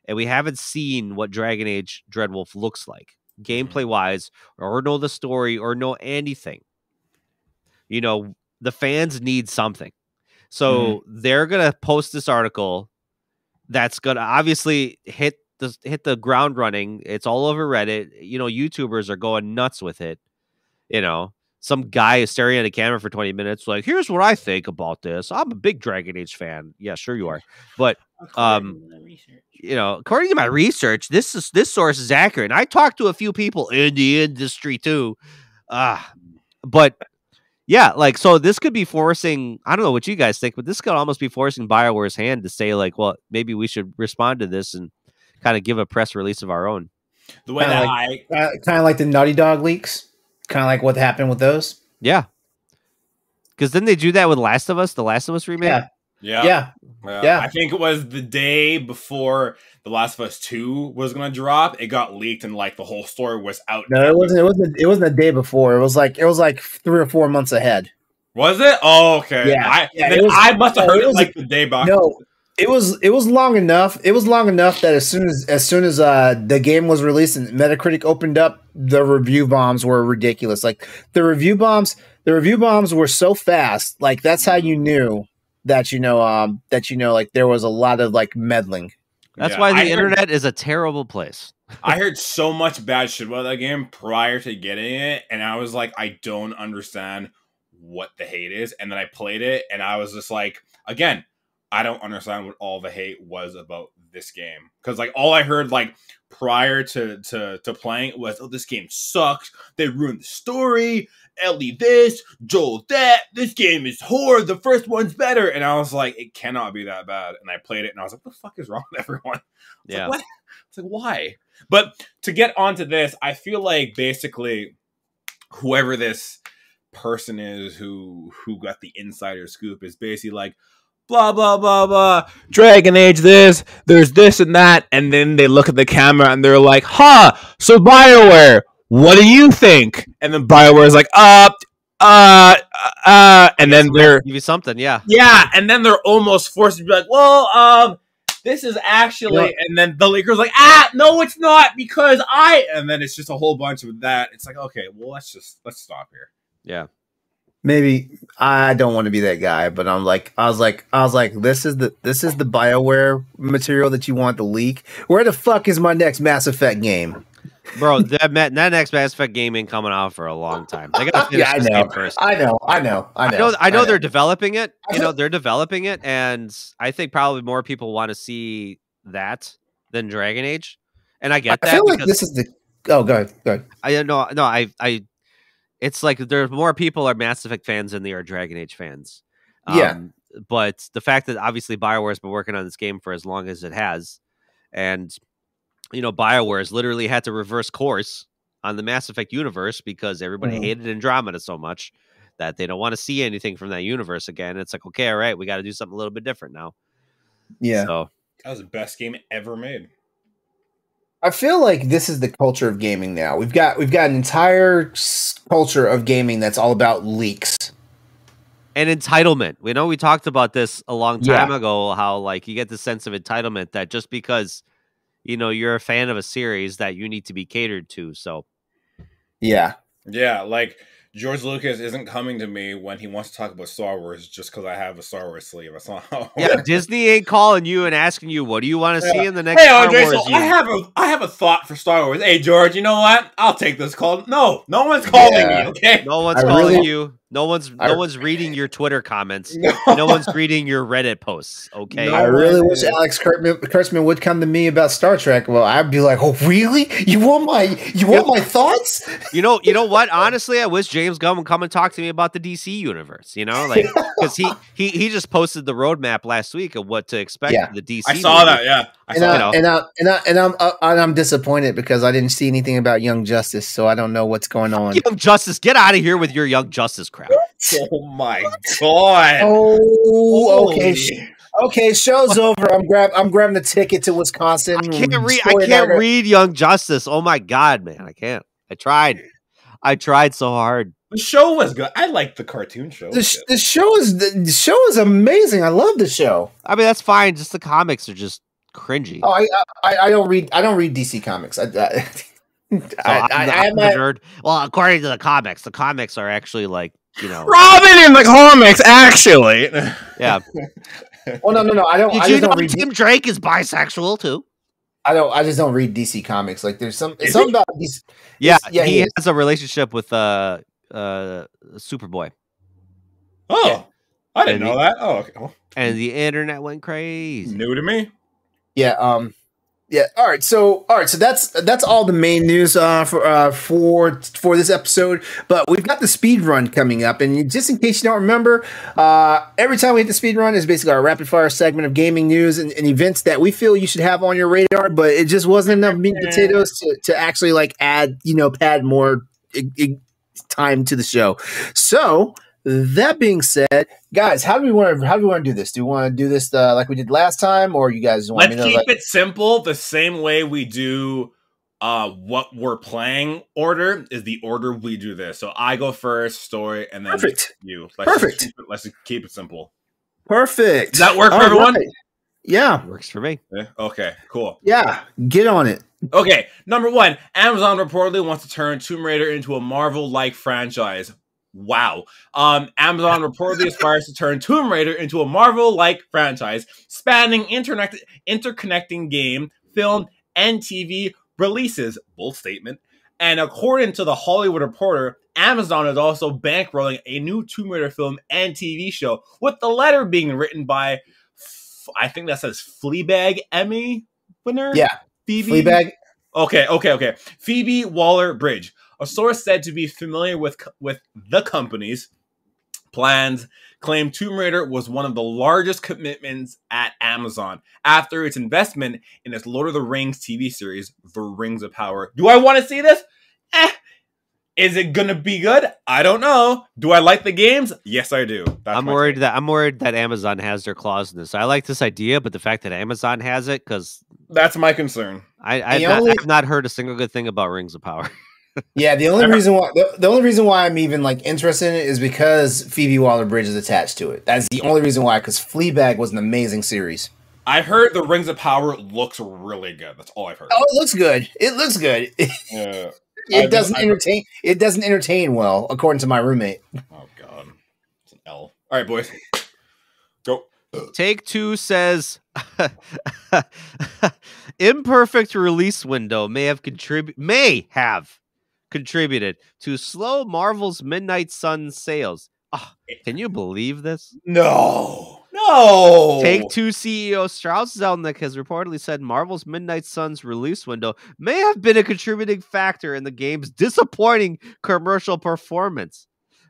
And we haven't seen what Dragon Age Dreadwolf looks like, gameplay-wise, or know the story, or know anything. You know, the fans need something. So they're going to post this article that's going to obviously hit the ground running. It's all over Reddit. You know, YouTubers are going nuts with it. You know, some guy is staring at a camera for 20 minutes like, here's what I think about this. I'm a big Dragon Age fan. Yeah, sure you are. But you know, according to my research, this source is accurate. And I talked to a few people in the industry too. But yeah, like, so this could be forcing, I don't know what you guys think, but this could almost be forcing BioWare's hand to say like, well, maybe we should respond to this and kind of give a press release of our own. The way that kind of like the Naughty Dog leaks, kind of like what happened with those. Yeah. Because didn't they do that with the Last of Us remake? Yeah. I think it was the day before The Last of Us 2 was going to drop. It got leaked and like the whole story was out. No, it wasn't. It wasn't the day before. It was like 3 or 4 months ahead. Was it? Oh, okay. Yeah. I must have heard it like the day back. No, it was long enough. It was long enough that as soon as the game was released and Metacritic opened up, the review bombs were ridiculous. Like the review bombs were so fast. Like that's how you knew that like there was a lot of like meddling. That's why the internet is a terrible place. I heard so much bad shit about that game prior to getting it, and I was like, I don't understand what the hate is. And then I played it, and I was just like, again, I don't understand what all the hate was about this game. Because like all I heard like prior to playing it was, oh, this game sucks. They ruined the story. Ellie this, Joel that. This game is horror. The first one's better. And I was like, it cannot be that bad. And I played it, and I was like, what the fuck is wrong with everyone? Yeah. Like, what? It's like, why? But to get onto this, I feel like basically whoever this person is who got the insider scoop is basically like, blah, blah, blah, blah, Dragon Age this, there's this and that. And then they look at the camera and they're like, so BioWare, what do you think? And then BioWare is like, and then they're give you something, yeah. And then they're almost forced to be like, well, this is actually, and then the leaker's like, no, it's not because and then it's just a whole bunch of that. It's like, okay, well, let's stop here. Yeah. Maybe I don't want to be that guy, but I was like, this is the BioWare material that you want to leak. Where the fuck is my next Mass Effect game? Bro, that next Mass Effect game ain't coming out for a long time. They gotta finish this game first. I know they're developing it. You know, they're developing it, and I think probably more people want to see that than Dragon Age. And I get that. I feel like this is the. Oh, go ahead. It's like there's more people are Mass Effect fans than they are Dragon Age fans. But the fact that obviously BioWare has been working on this game for as long as it has, and you know, BioWare has literally had to reverse course on the Mass Effect universe because everybody hated Andromeda so much that they don't want to see anything from that universe again. It's like, okay, all right, we got to do something a little bit different now. Yeah. So that was the best game ever made. I feel like this is the culture of gaming now. We've got an entire culture of gaming that's all about leaks. And entitlement. We know we talked about this a long time ago, how like you get the sense of entitlement that just because, you know, you're a fan of a series that you need to be catered to. So, yeah. Yeah, like George Lucas isn't coming to me when he wants to talk about Star Wars just because I have a Star Wars sleeve. That's not how. Yeah, Disney ain't calling you and asking you, what do you want to see in the next Hey, Star Andre, Wars? so I have a thought for Star Wars. Hey, George, you know what? I'll take this call. No one's calling me. Okay, no one's calling you. No one's reading your Twitter comments. No one's reading your Reddit posts. Okay. I really wish Alex Kurtzman would come to me about Star Trek. Well, I'd be like, "Oh, really? You want my thoughts?" You know what? Honestly, I wish James Gunn would come and talk to me about the DC universe. You know, like because he just posted the roadmap last week of what to expect from the DC. I saw that. Yeah, I'm disappointed because I didn't see anything about Young Justice, so I don't know what's going on. Young Justice, get out of here with your Young Justice crap. Oh my god! Oh, okay. Okay, show's over. I'm grabbing the ticket to Wisconsin. I can't read Young Justice. Oh my god, man, I can't. I tried so hard. The show was good. I liked the cartoon show. The show is amazing. I love the show. I mean, that's fine. Just the comics are just cringy. Oh, I don't read DC comics. I'm the nerd. Well, according to the comics are actually like, you know, Robin in the comics, actually. Yeah. Well, no. I don't. Did you know Tim Drake is bisexual too? I just don't read DC comics. Like, there's something about these. Yeah, he has a relationship with Superboy. Oh, I didn't know that. Oh, okay. Well, and the internet went crazy. New to me. Yeah. Yeah. All right. So that's all the main news for this episode. But we've got the speed run coming up, and just in case you don't remember, every time we hit the speed run is basically our rapid fire segment of gaming news and events that we feel you should have on your radar. But it just wasn't enough meat and potatoes to actually like add more time to the show. So that being said, guys, how do we want to do this? Do we want to do this like we did last time, or you guys want Let's keep it simple? The same way we do what we're playing order is the order we do this. So I go first, Stoy, and then Perfect. You. Perfect. Let's just keep it simple. Perfect. Does that work for everyone? Right. Yeah. Works for me. Yeah. Okay, cool. Yeah. Get on it. Okay, number one, Amazon reportedly wants to turn Tomb Raider into a Marvel-like franchise. Wow. Amazon reportedly aspires to turn Tomb Raider into a Marvel-like franchise, spanning interconnecting game, film, and TV releases. Bold statement. And according to the Hollywood Reporter, Amazon is also bankrolling a new Tomb Raider film and TV show, with the letter being written by, I think that says Fleabag Emmy winner? Yeah. Phoebe? Fleabag? Okay. Phoebe Waller-Bridge. A source said to be familiar with the company's plans claimed Tomb Raider was one of the largest commitments at Amazon after its investment in its Lord of the Rings TV series, The Rings of Power. Do I want to see this? Is it gonna be good? I don't know. Do I like the games? Yes, I do. I'm worried that Amazon has their claws in this. I like this idea, but the fact that Amazon has it, because that's my concern. I've not heard a single good thing about Rings of Power. Yeah, the only reason why I'm even like interested in it is because Phoebe Waller-Bridge is attached to it. That's the only reason why. Because Fleabag was an amazing series. I heard the Rings of Power looks really good. That's all I've heard. Oh, it looks good. Yeah. It doesn't entertain. It doesn't entertain well, according to my roommate. Oh God, it's an L. All right, boys, go. Take Two says imperfect release window may have contributed to slow Marvel's Midnight Sun sales. Oh, can you believe this? No. Take Two CEO Strauss Zelnick has reportedly said Marvel's Midnight Sun's release window may have been a contributing factor in the game's disappointing commercial performance.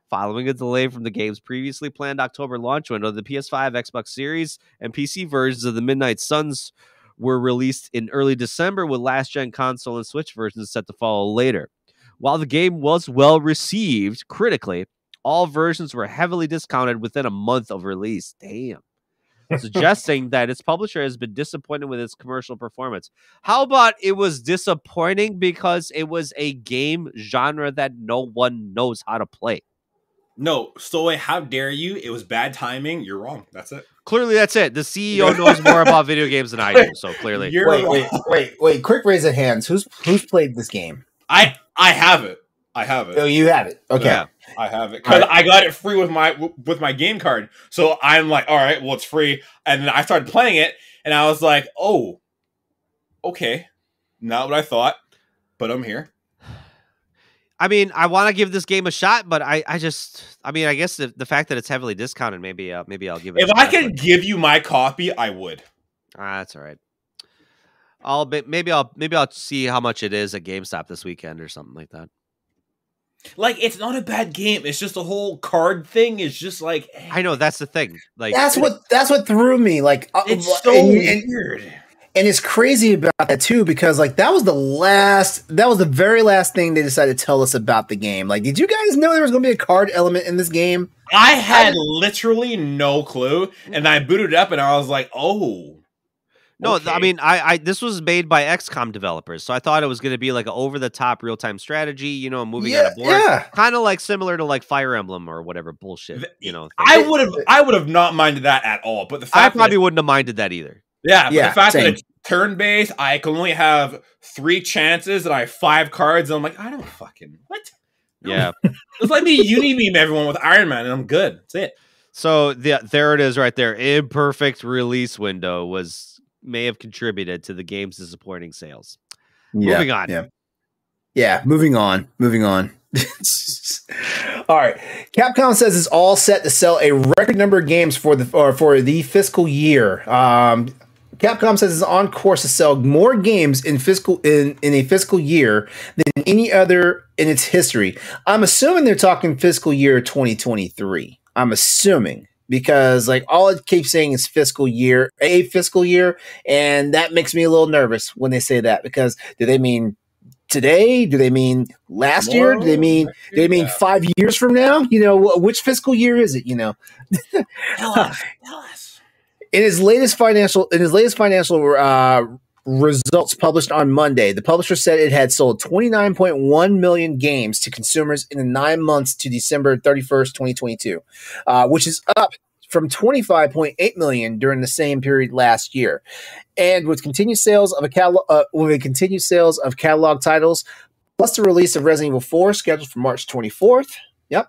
Following a delay from the game's previously planned October launch window, the PS5, Xbox Series, and PC versions of the Midnight Suns were released in early December, with last-gen console and Switch versions set to follow later. While the game was well received critically, all versions were heavily discounted within a month of release. Damn. Suggesting that its publisher has been disappointed with its commercial performance. How about it was disappointing because it was a game genre that no one knows how to play? No, Stoy, how dare you? It was bad timing. You're wrong. That's it. Clearly, that's it. The CEO knows more about video games than I do. So clearly, wait. Quick raise of hands. Who's played this game? I have it. I have it. Oh, you have it. Okay, yeah, I have it because I got it free with my game card. So I'm like, all right, well, it's free. And then I started playing it, and I was like, oh, okay, not what I thought, but I'm here. I mean, I want to give this game a shot, but I guess the fact that it's heavily discounted, maybe I'll give it. If I could give you my copy, I would. That's all right. Maybe I'll see how much it is at GameStop this weekend or something like that. Like, it's not a bad game. It's just the whole card thing is just like, I know that's the thing. Like that's what threw me. Like it's so weird. And it's crazy about that too, because like that was the very last thing they decided to tell us about the game. Like, did you guys know there was going to be a card element in this game? I had literally no clue, and I booted it up, and I was like, "Oh, no." Okay. I mean, this was made by XCOM developers, so I thought it was going to be like an over-the-top real-time strategy, moving on a board, kind of like similar to like Fire Emblem or whatever bullshit, I would have not minded that at all, but the fact I probably wouldn't have minded that either. Yeah, but the fact that it's turn-based, I can only have 3 chances, and I have 5 cards, and I'm like, I don't fucking what? No. Yeah, it's like me uni-beam everyone with Iron Man, and I'm good. That's it. So there it is, right there. Imperfect release window may have contributed to the game's disappointing sales. Moving on. Yeah. Moving on. All right. Capcom says it's all set to sell a record number of games for the fiscal year. Capcom says it's on course to sell more games in a fiscal year than any other in its history. I'm assuming they're talking fiscal year 2023. I'm assuming, because like all it keeps saying is fiscal year, and that makes me a little nervous when they say that, because do they mean today? Do they mean last year? Do they mean 5 years from now? Which fiscal year is it? Tell us. In his latest financial results published on Monday, the publisher said it had sold 29.1 million games to consumers in the 9 months to December 31st, 2022, which is up from 25.8 million during the same period last year. And with continued sales of catalog titles, plus the release of Resident Evil 4 scheduled for March 24th. Yep.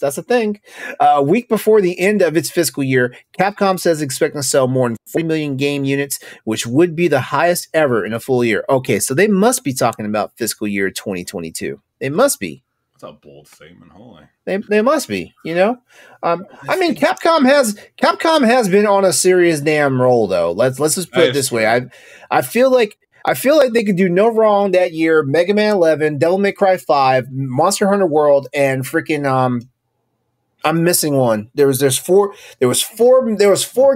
That's a thing. A week before the end of its fiscal year, Capcom says it's expecting to sell more than 40 million game units, which would be the highest ever in a full year. Okay, so they must be talking about fiscal year 2022. They must be. That's a bold statement, holy. They must be. I mean, Capcom has been on a serious damn roll, though. Let's just put it this way. I feel like they could do no wrong that year. Mega Man 11, Devil May Cry 5, Monster Hunter World, and freaking I'm missing one. There was four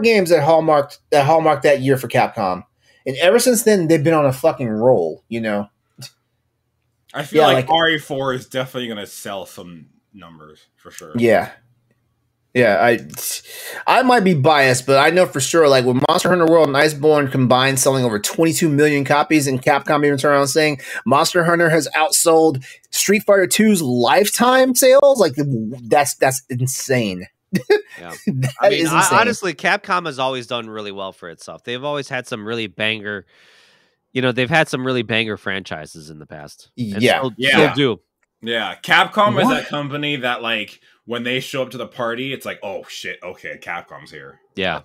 games that hallmarked that year for Capcom, and ever since then they've been on a fucking roll. I feel like RE4 is definitely going to sell some numbers for sure. Yeah. I might be biased, but I know for sure, like with Monster Hunter World and Iceborne combined selling over 22 million copies, and Capcom even turned around saying Monster Hunter has outsold Street Fighter 2's lifetime sales. Like that's insane. Yeah. I mean, honestly, Capcom has always done really well for itself. They've always had some really banger, they've had some really banger franchises in the past. Still do. Yeah, Capcom is that company that like, when they show up to the party, it's like, oh shit, okay, Capcom's here. Yeah.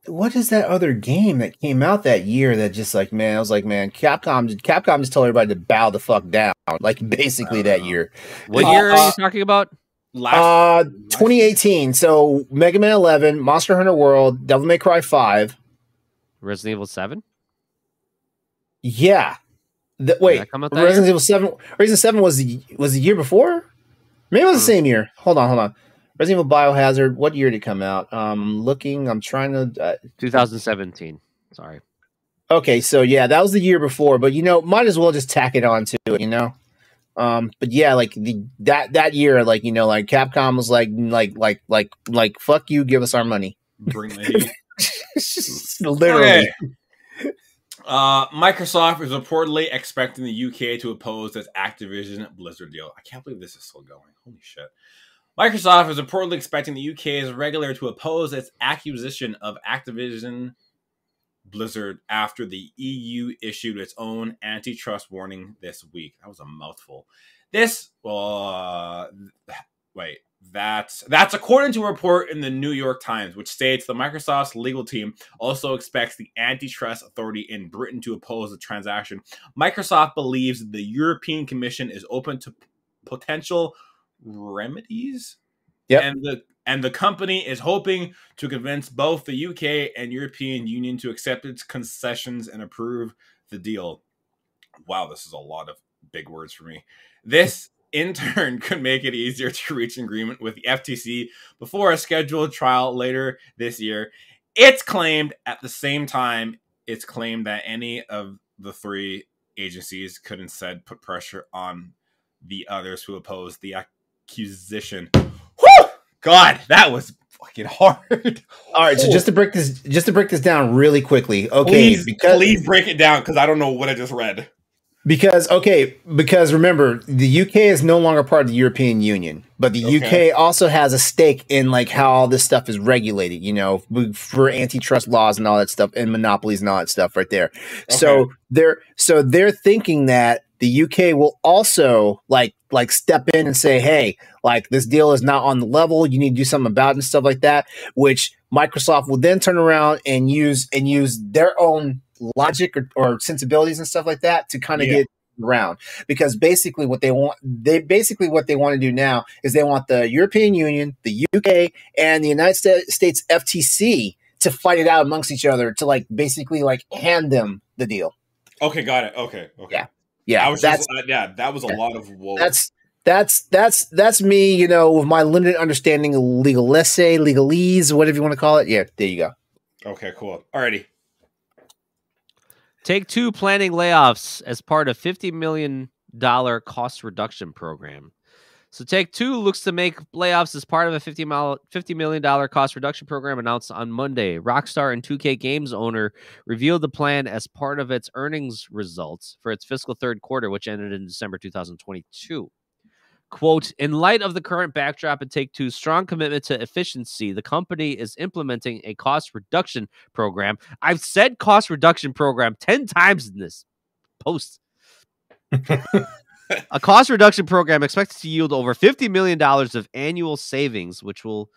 What is that other game that came out that year that just like, man, I was like, man, Capcom just told everybody to bow the fuck down. Like basically that year. What year are you talking about? 2018. So Mega Man 11, Monster Hunter World, Devil May Cry 5. Resident Evil 7? Yeah. Resident Evil 7 was the year before? Maybe it was the same year. Hold on. Resident Evil Biohazard. What year did it come out? I'm trying to... 2017. Sorry. Okay, so yeah, that was the year before, but might as well just tack it on to it, But yeah, like that year, like, like Capcom was like fuck you, give us our money. Bring the heat. Literally. Okay. Microsoft is reportedly expecting the UK to oppose this Activision Blizzard deal. I can't believe this is still going. Holy shit. Microsoft is reportedly expecting the UK's regulator to oppose its acquisition of Activision Blizzard after the EU issued its own antitrust warning this week. That was a mouthful. That's according to a report in the New York Times, which states that Microsoft's legal team also expects the antitrust authority in Britain to oppose the transaction. Microsoft believes the European Commission is open to potential remedies. Yep. And the company is hoping to convince both the UK and European Union to accept its concessions and approve the deal. Wow, this is a lot of big words for me. This, in turn, could make it easier to reach an agreement with the FTC before a scheduled trial later this year. It's claimed at the same time, it's claimed that any of the three agencies could instead put pressure on the others who oppose the acquisition. Whew! God, that was fucking hard. All right, so just to break this down really quickly. Okay, please break it down because I don't know what I just read. Because remember, the UK is no longer part of the European Union, but the UK also has a stake in like how all this stuff is regulated, you know, for antitrust laws and all that stuff and monopolies and all that stuff right there. Okay. So they're thinking that the UK will also like step in and say, hey, like this deal is not on the level. You need to do something about it and stuff like that, which Microsoft will then turn around and use their own logic or sensibilities and stuff like that to kind of get around. Because basically what they want to do now is they want the European Union, the UK, and the United States FTC to fight it out amongst each other to like basically like hand them the deal. Okay, got it. Okay. Yeah, that was a lot of whoa. That's me, you know, with my limited understanding of legalese, whatever you want to call it. Yeah, there you go. Okay, cool. Alrighty. Take-Two planning layoffs as part of $50 million cost reduction program. So Take-Two looks to make layoffs as part of a $50 million cost reduction program announced on Monday. Rockstar and 2K Games owner revealed the plan as part of its earnings results for its fiscal third quarter, which ended in December 2022. Quote, in light of the current backdrop and Take-Two's strong commitment to efficiency, the company is implementing a cost reduction program. I've said cost reduction program 10 times in this post. A cost reduction program expected to yield over $50 million of annual savings, which will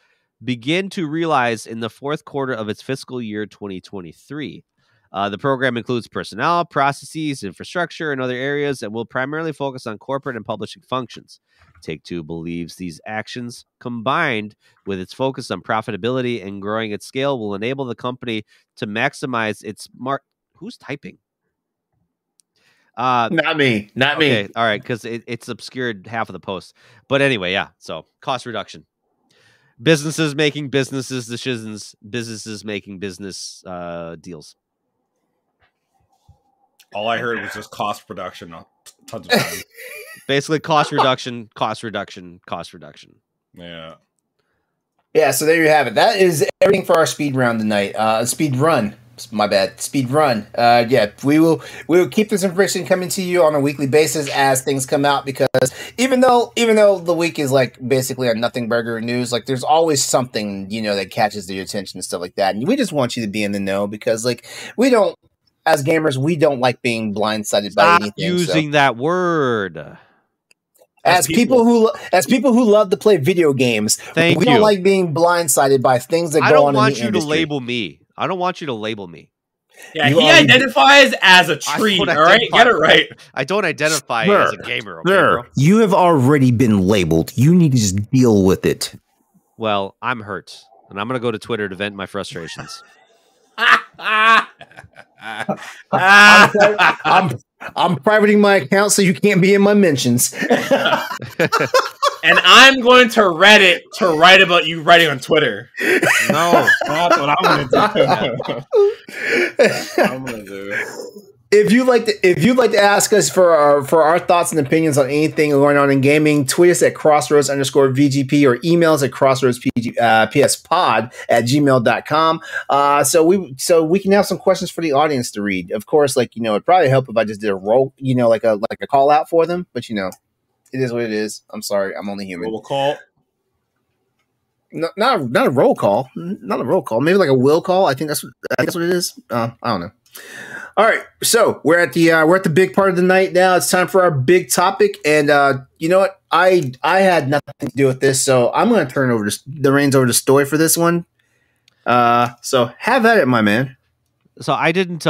begin to realize in the fourth quarter of its fiscal year 2023. The program includes personnel, processes, infrastructure, and other areas and will primarily focus on corporate and publishing functions. Take-Two believes these actions, combined with its focus on profitability and growing its scale, will enable the company to maximize its Who's typing? Not me. All right, because it's obscured half of the post. But anyway, yeah. So cost reduction. Businesses making businesses decisions. Businesses making business deals. All I heard was just cost reduction tons of times. Basically, cost reduction. Yeah. Yeah, so there you have it. That is everything for our speed round tonight. Speed run. My bad. Speed run. Yeah, we will keep this information coming to you on a weekly basis as things come out, because even though the week is like basically a nothing burger news, like there's always something, you know, that catches your attention and stuff like that. And we just want you to be in the know, because like as gamers, we don't like being blindsided by anything. Using that word. As people who love to play video games, we don't like being blindsided by things that go on in the industry. I don't want you to label me. I don't want you to label me. Yeah, he identifies as a tree, all right? Get it right. I don't identify as a gamer, okay, bro? You have already been labeled. You need to just deal with it. Well, I'm hurt, and I'm going to go to Twitter to vent my frustrations. I'm privating my account so you can't be in my mentions. And I'm going to Reddit to write about you writing on Twitter. No, that's what I'm going to do. I'm going to do. If you'd like to ask us for our thoughts and opinions on anything going on in gaming, tweet us at crossroads_VGP or email us at crossroadspspod@gmail.com. So we can have some questions for the audience to read. Of course, like, you know, it'd probably help if I just did a roll, you know, like a call out for them. But you know, it is what it is. I'm sorry, I'm only human. Roll call. not a roll call. Not a roll call. Maybe like a will call. I think that's what it is. I don't know. All right, so we're at the big part of the night now. It's time for our big topic, and you know what? I had nothing to do with this, so I'm going to turn over the reins over to Stoy for this one. So have at it, my man. So I didn't.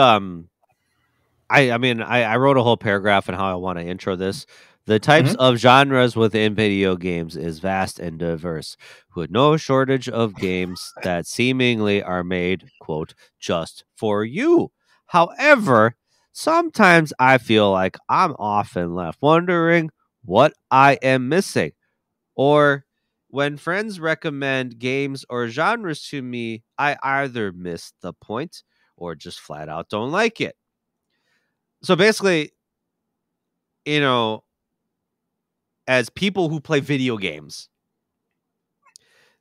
I wrote a whole paragraph on how I want to intro this. The types of genres within video games is vast and diverse, with no shortage of games that seemingly are made, quote, just for you. However, sometimes I feel like I'm often left wondering what I am missing. Or when friends recommend games or genres to me, I either miss the point or just flat out don't like it. So basically, you know, as people who play video games,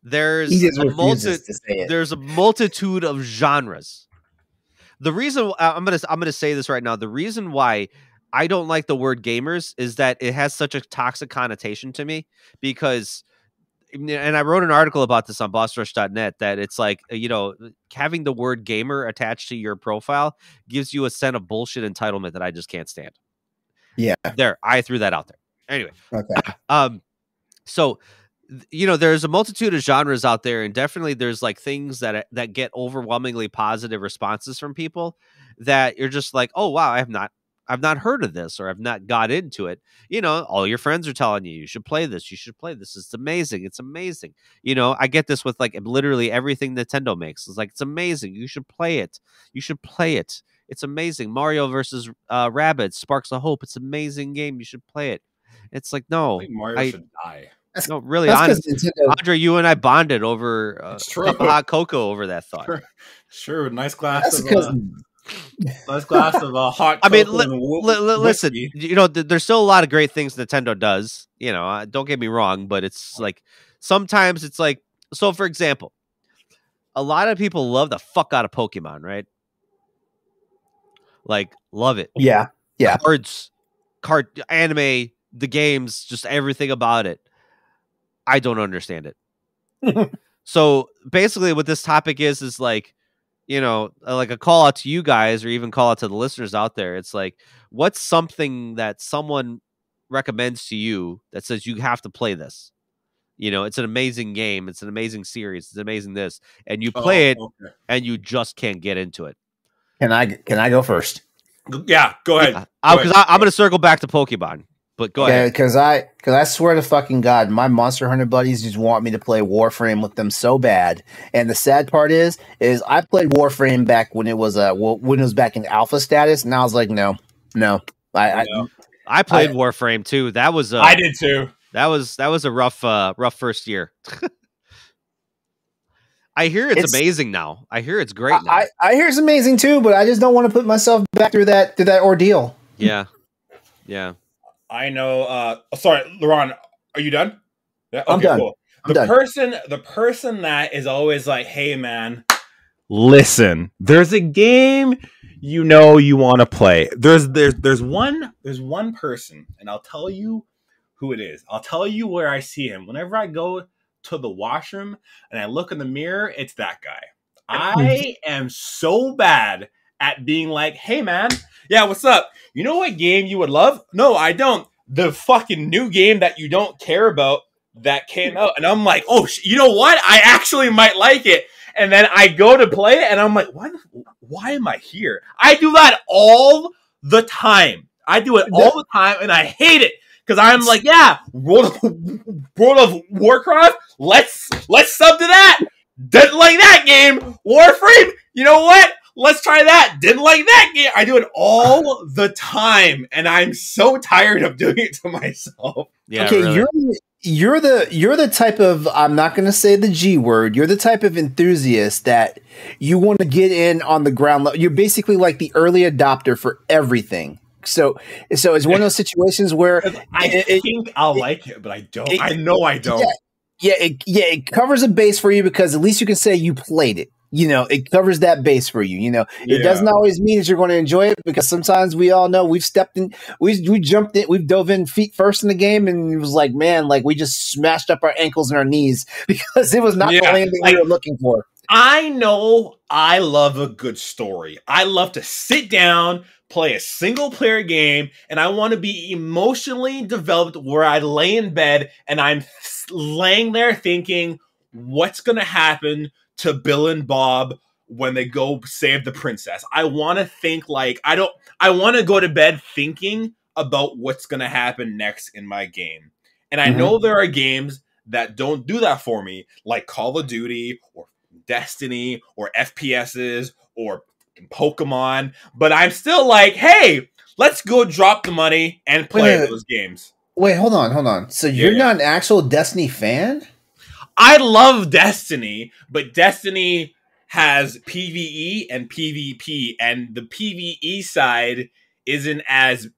there's a multitude of genres. The reason I'm gonna say this right now, the reason why I don't like the word gamers is that it has such a toxic connotation to me, because, and I wrote an article about this on bossrush.net, that it's like, having the word gamer attached to your profile gives you a sense of bullshit entitlement that I just can't stand. Yeah. There, I threw that out there. Anyway. Okay. So, there's a multitude of genres out there, and definitely there's like things that get overwhelmingly positive responses from people that you're just like, oh wow, I've not heard of this, or I've not got into it. All your friends are telling you should play this. You should play this. It's amazing. It's amazing. I get this with like literally everything Nintendo makes. It's like, it's amazing. You should play it. You should play it. It's amazing. Mario versus Rabbids, Sparks of Hope. It's an amazing game. You should play it. It's like, no, I think Mario should die. No, really, honestly, Andre, you and I bonded over a cup of hot cocoa over that thought. Sure, nice glass of hot. I mean, listen, there's still a lot of great things Nintendo does. Don't get me wrong, but it's like sometimes it's like, so for example, a lot of people love the fuck out of Pokemon, right? Like, love it. Yeah. Anime, the games, just everything about it. I don't understand it. So basically what this topic is like, like a call out to you guys, or even call out to the listeners out there. It's like, what's something that someone recommends to you that says you have to play this? It's an amazing game. It's an amazing series. It's amazing this. And you play it and you just can't get into it. Can I go first? Yeah, go ahead. Because I'm going to circle back to Pokemon. But go ahead. Because I swear to fucking God, my Monster Hunter buddies just want me to play Warframe with them so bad. And the sad part is I played Warframe back when it was back in alpha status, and I was like, no. I played Warframe too. I did too. That was a rough first year. I hear it's amazing now. I hear it's great now. I hear it's amazing too, but I just don't want to put myself back through that ordeal. Yeah. I know. Sorry, LeRon, are you done? Yeah, okay, I'm done. Cool. I'm done. The person that is always like, "Hey, man, listen. There's a game you want to play. There's one person, and I'll tell you who it is. I'll tell you where I see him. Whenever I go to the washroom and I look in the mirror, it's that guy. I am so bad at being like, hey man, yeah, what's up? You know what game you would love? No, I don't. The fucking new game that you don't care about that came out. And I'm like, oh, you know what? I actually might like it. And then I go to play it and I'm like, why am I here? I do that all the time. I do it all the time and I hate it. Because I'm like, yeah, World of Warcraft, let's sub to that. Didn't like that game. Warframe, you know what? Let's try that. Didn't like that game. I do it all the time, and I'm so tired of doing it to myself. Yeah, okay, really. You're the type of, I'm not going to say the G word. You're the type of enthusiast that you want to get in on the ground level. You're basically like the early adopter for everything. So it's one of those situations where I think I'll like it, but I don't. I know I don't. Yeah, it covers a base for you because at least you can say you played it. it covers that base for you. It doesn't always mean that you're going to enjoy it, because sometimes we all know we've stepped in, we jumped in, we've dove in feet first in the game, and it was like, man, like we just smashed up our ankles and our knees because it was not the only thing we were looking for. I know I love a good story. I love to sit down, play a single player game, and I want to be emotionally developed where I lay in bed and I'm laying there thinking, what's going to happen to Bill and Bob when they go save the princess? I want to think like, I want to go to bed thinking about what's going to happen next in my game. And I know there are games that don't do that for me, like Call of Duty or Destiny or FPSs or Pokemon, but I'm still like, hey, let's go drop the money and play those games. Wait, hold on. So you're not an actual Destiny fan? I love Destiny, but Destiny has PvE and PvP, and the PvE side isn't as,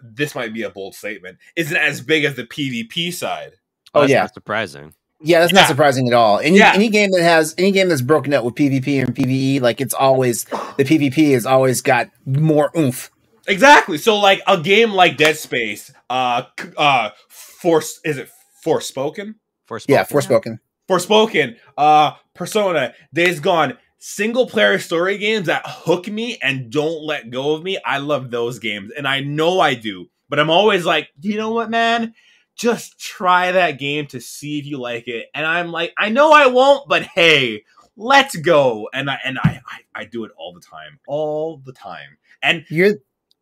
this might be a bold statement, isn't as big as the PvP side. Oh, that's not surprising. Yeah, that's not surprising at all. Any game that's broken up with PvP and PvE, like it's always, the PvP has always got more oomph. Exactly. So like a game like Dead Space, is it Forspoken? Yeah, Forspoken. Forspoken, Persona, Days Gone, single player story games that hook me and don't let go of me. I love those games, and I know I do. But I'm always like, you know what, man? Just try that game to see if you like it. And I'm like, I know I won't, but hey, let's go. And I do it all the time. And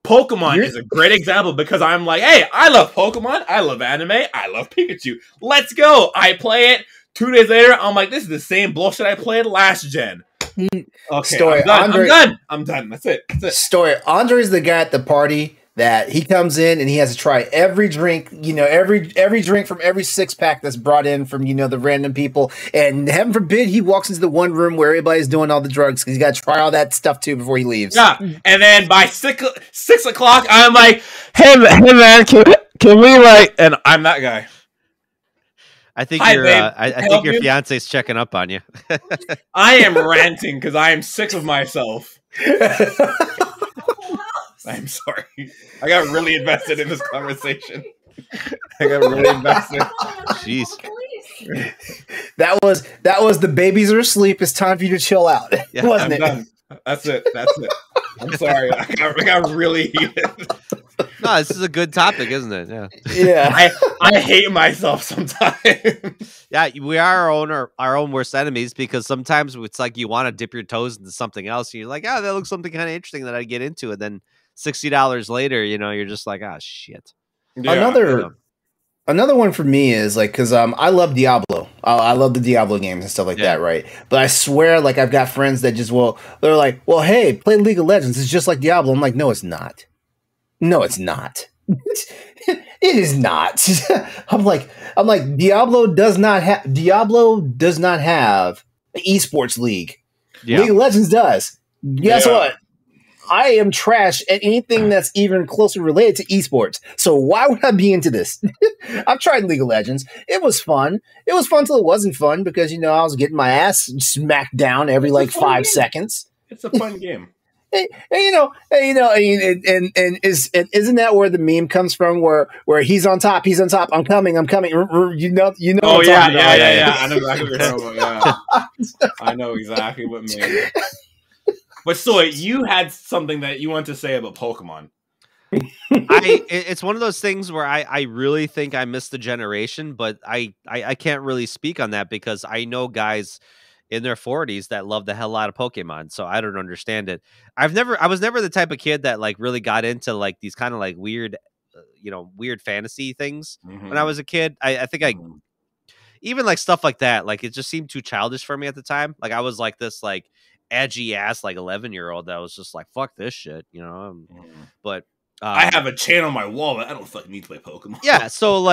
Pokemon is a great example, because I'm like, hey, I love Pokemon, I love anime, I love Pikachu. Let's go. I play it. 2 days later, I'm like, this is the same bullshit I played last gen. Okay, Story, I'm done. That's it. Story. Andre's the guy at the party that he comes in and he has to try every drink, every drink from every 6-pack that's brought in from, the random people. And heaven forbid he walks into the one room where everybody's doing all the drugs, because he's got to try all that stuff too before he leaves. Yeah. And then by 6 o'clock, I'm like, hey man, can we like, and I'm that guy. I think I think your fiance's checking up on you. I am ranting because I am sick of myself. I'm sorry. I got really invested in this conversation. I got really invested. Jeez. That was the babies are asleep. It's time for you to chill out. Yeah, wasn't it? Done. That's it. I'm sorry. I got really heated. No, this is a good topic, isn't it? Yeah. Yeah. I hate myself sometimes. Yeah, we are our own worst enemies, because sometimes it's like you want to dip your toes into something else, and you're like, that looks something kind of interesting that I'd get into, and then $60 later, you're just like, shit. Yeah. Another one for me is like, because I love Diablo. I love the Diablo games and stuff like that, right? But I swear, like, I've got friends that just they're like, well, hey, play League of Legends. It's just like Diablo. I'm like, no, it's not. No, it's not. It is not. I'm like, Diablo does not have an esports league. Yeah. League of Legends does. Guess what? I am trash at anything that's even closely related to esports. So why would I be into this? I've tried League of Legends. It was fun. It was fun till it wasn't fun, because, I was getting my ass smacked down every 5 seconds. It's a fun game. And isn't that where the meme comes from? Where he's on top, I'm coming. Oh yeah. I know exactly what you're talking about. Yeah. I know exactly what meme. But Stoy, you had something that you want to say about Pokemon. It's one of those things where I really think I missed the generation, but I can't really speak on that, because I know guys in their 40s that love the hell out of Pokemon, so I don't understand it. I was never the type of kid that really got into these kind of weird, weird fantasy things when I was a kid. I think even stuff like that, it just seemed too childish for me at the time. I was this edgy ass 11-year-old that was just fuck this shit, But I have a chain on my wall, but I don't fucking need to play Pokemon. Yeah, so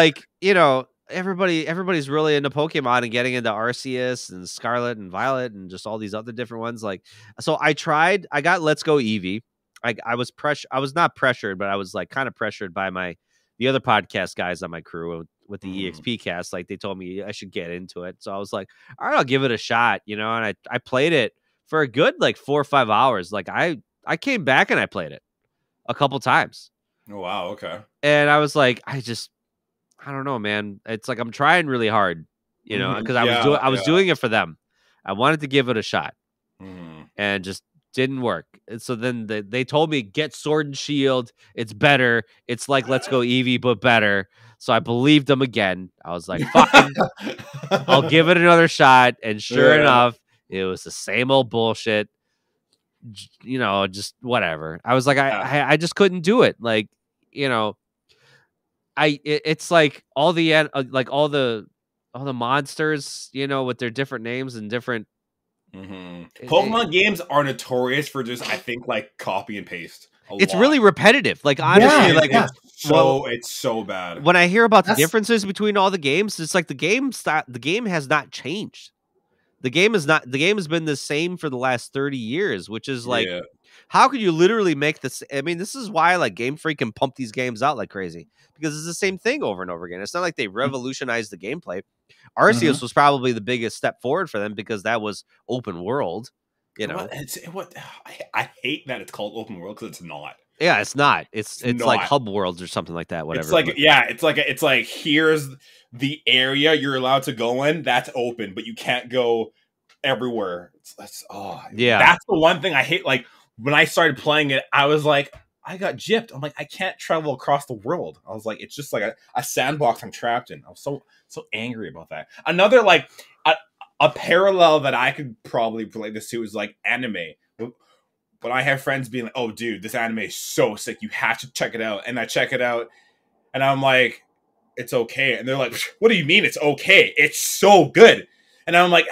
everybody's really into Pokemon and getting into Arceus and Scarlet and Violet and just all these other different ones. So I got Let's Go Eevee. I was not pressured, but I was kind of pressured by the other podcast guys on my crew. the EXP cast. Like they told me I should get into it. So I was like, all right, I'll give it a shot, you know, and I played it for a good like 4 or 5 hours. Like I came back and I played it a couple times. Oh wow, okay. And I was like, I don't know, man. It's like I'm trying really hard, you know, because I was doing it for them. I wanted to give it a shot, and just didn't work. And so then they told me get Sword and Shield. It's better. It's like Let's Go Eevee, but better. So I believed them again. I was like, fine, I'll give it another shot. And sure enough, it was the same old bullshit. You know, just whatever. I was like, I just couldn't do it. Like, you know, it's like all the like all the monsters, you know, with their different names and different. Pokemon games are notorious for just, I think, like copy and paste. It's really repetitive. Like honestly, it's so bad. When I hear about the differences between all the games, it's like the game has not changed. The game has been the same for the last 30 years, which is like, how could you literally make this? I mean, this is why like Game Freak can pump these games out like crazy, because it's the same thing over and over again. It's not like they revolutionized the gameplay. Arceus was probably the biggest step forward for them because that was open world. You know, I hate that it's called open world because it's not. Yeah, it's not. It's like hub worlds or something like that. Whatever. It's like it's like here's the area you're allowed to go in. That's open, but you can't go everywhere. That's the one thing I hate. Like when I started playing it, I was like, I got gypped. I'm like, I can't travel across the world. I was like, it's just like a sandbox I'm trapped in. I was so angry about that. Another like a parallel that I could probably relate this to is like anime. But I have friends being like, oh, dude, this anime is so sick. You have to check it out. And I check it out. And I'm like, it's okay. And they're like, what do you mean it's okay? It's so good. And I'm like,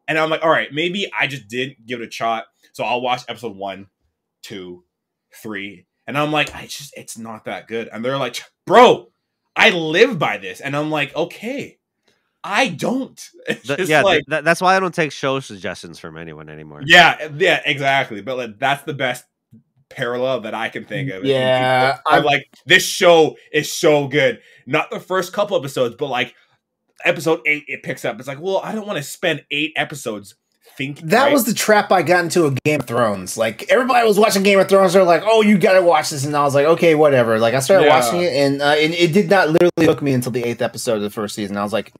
and I'm like, all right, maybe I just didn't give it a shot. So I'll watch episode 1, 2, 3. And I'm like, it's not that good. And they're like, bro, I live by this. And I'm like, okay. I don't. That's why I don't take show suggestions from anyone anymore. Yeah, exactly. But like, that's the best parallel that I can think of. Yeah, I'm like, this show is so good. Not the first couple episodes, but like episode 8, it picks up. It's like, well, I don't want to spend 8 episodes thinking. That was the trap I got into of Game of Thrones. Like everybody was watching Game of Thrones, they're like, "Oh, you gotta watch this," and I was like, "Okay, whatever." Like I started watching it, and it did not literally hook me until the 8th episode of the first season. I was like,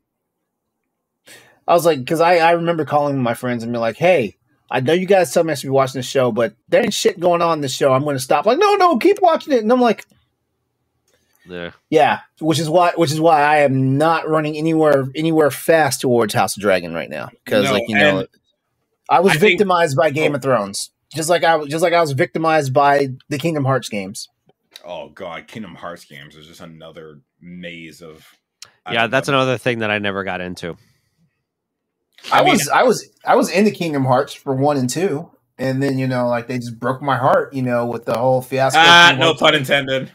because I remember calling my friends and be like, hey, I know you guys tell me I should be watching this show, but there ain't shit going on in this show. I'm going to stop. Like, no, keep watching it. And I'm like, yeah, which is why I am not running anywhere fast towards House of Dragon right now. Because I was victimized by Game of Thrones, just like I was victimized by the Kingdom Hearts games. Oh God, Kingdom Hearts games is just another maze of. That's another thing that I never got into. I was into Kingdom Hearts for 1 and 2, and then like they just broke my heart, with the whole fiasco. No pun intended.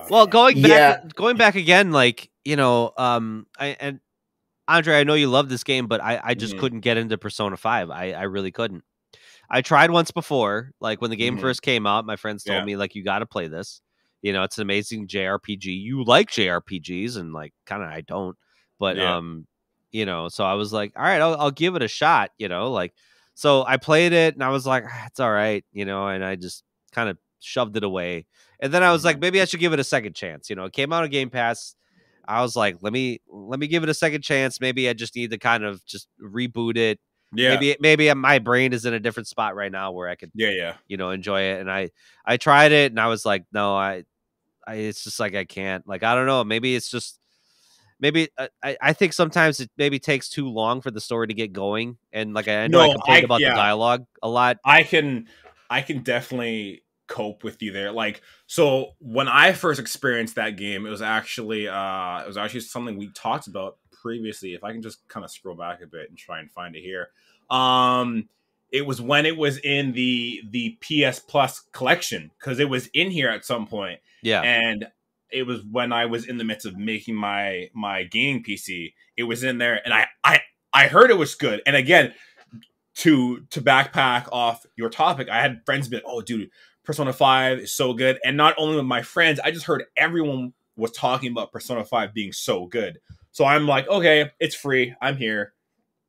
Well, going back again, like and Andre, I know you love this game, but I just couldn't get into Persona 5. I really couldn't. I tried once before, like when the game first came out. My friends told me like you got to play this. It's an amazing JRPG. You like JRPGs, and like kind of I don't, but so I was like, all right, I'll give it a shot. So I played it, and I was like, it's all right, and I just kind of shoved it away. And then I was like, maybe I should give it a second chance. It came out of Game Pass. I was like, let me give it a second chance. Maybe I just need to kind of just reboot it. Yeah. Maybe my brain is in a different spot right now where I could, enjoy it. And I tried it, and I was like, no, it's just like I can't. Like I don't know. Maybe it's just I think sometimes it maybe takes too long for the story to get going. And like I know I complained about the dialogue a lot. I can definitely cope with you there. Like so, when I first experienced that game, it was actually something we talked about previously. If I can just kind of scroll back a bit and try and find it here. It was when it was in the PS Plus collection, because it was in here at some point. Yeah. And it was when I was in the midst of making my gaming PC. It was in there, and I heard it was good. And again, to backpack off your topic, I had friends be like, "Oh, dude, Persona 5 is so good. And not only with my friends, I just heard everyone was talking about Persona 5 being so good. So I'm like, okay, it's free. I'm here.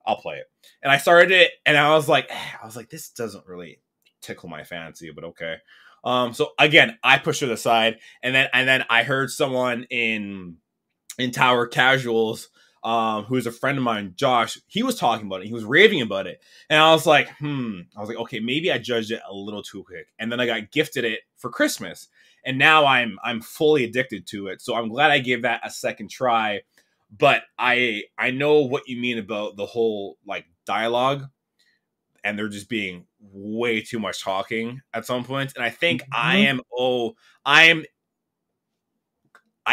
I'll play it. And I started it, and I was like, this doesn't really tickle my fancy, but okay. So again, I pushed it aside, and then I heard someone in Tower Casuals, who's a friend of mine, Josh. He was talking about it. He was raving about it, and I was like, okay, maybe I judged it a little too quick. And then I got gifted it for Christmas, and now I'm fully addicted to it. So I'm glad I gave that a second try. But I know what you mean about the whole like dialogue, and there just being way too much talking at some point. And I think I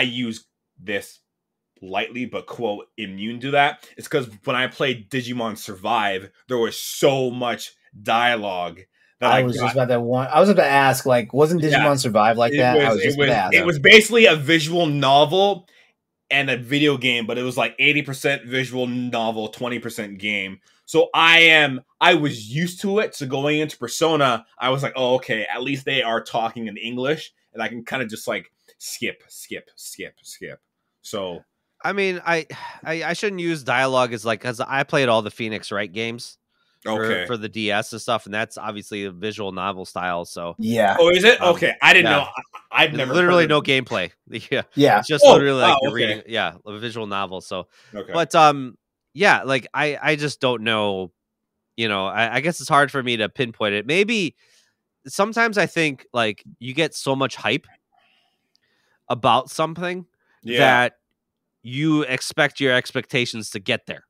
use this lightly, but quote, immune to that. It's because when I played Digimon Survive, there was so much dialogue that I was about to ask, like, wasn't Digimon Survive like that? It was basically a visual novel and a video game, but it was like 80% visual novel, 20% game. So I was used to it. So going into Persona, I was like, oh, okay, at least they are talking in English, and I can kind of just like skip. So I mean, I shouldn't use dialogue as like, because I played all the Phoenix Wright games for the DS and stuff, and that's obviously a visual novel style. So yeah. Oh, is it? Okay, I didn't know. I've never literally no gameplay. Yeah. It's just literally like you're reading. Yeah, a visual novel. So, but yeah, like I just don't know. You know, I guess it's hard for me to pinpoint it. Maybe sometimes I think like you get so much hype about something that you expect your expectations to get there.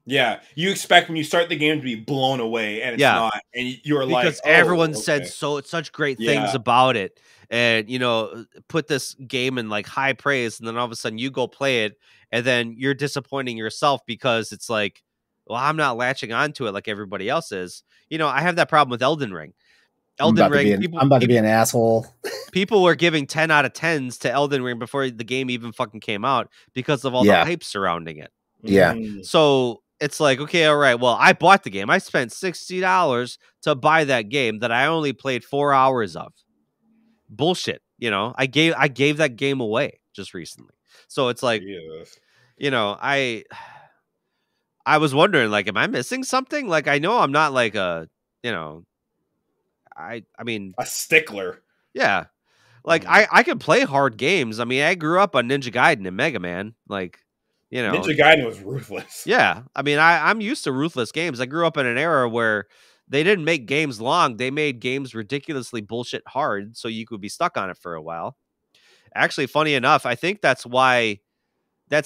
Yeah, you expect when you start the game to be blown away, and it's not, and you're like, because everyone said such great things about it, and you know, put this game in like high praise, and then all of a sudden you go play it, and then you're disappointing yourself because it's like, well, I'm not latching onto it like everybody else is. You know, I have that problem with Elden Ring. I'm about to be an asshole. People were giving 10 out of 10s to Elden Ring before the game even fucking came out because of all the hype surrounding it. Yeah. So it's like, okay, all right, well, I bought the game. I spent $60 to buy that game that I only played 4 hours of. Bullshit. You know, I gave that game away just recently. So it's like, you know, I was wondering, like, am I missing something? Like, I know I'm not like a, you know, I mean, a stickler. Yeah. Like I can play hard games. I mean, I grew up on Ninja Gaiden and Mega Man. Like, you know, Ninja Gaiden was ruthless. Yeah. I mean, I'm used to ruthless games. I grew up in an era where they didn't make games long. They made games ridiculously bullshit hard so you could be stuck on it for a while. Actually, funny enough, I think that's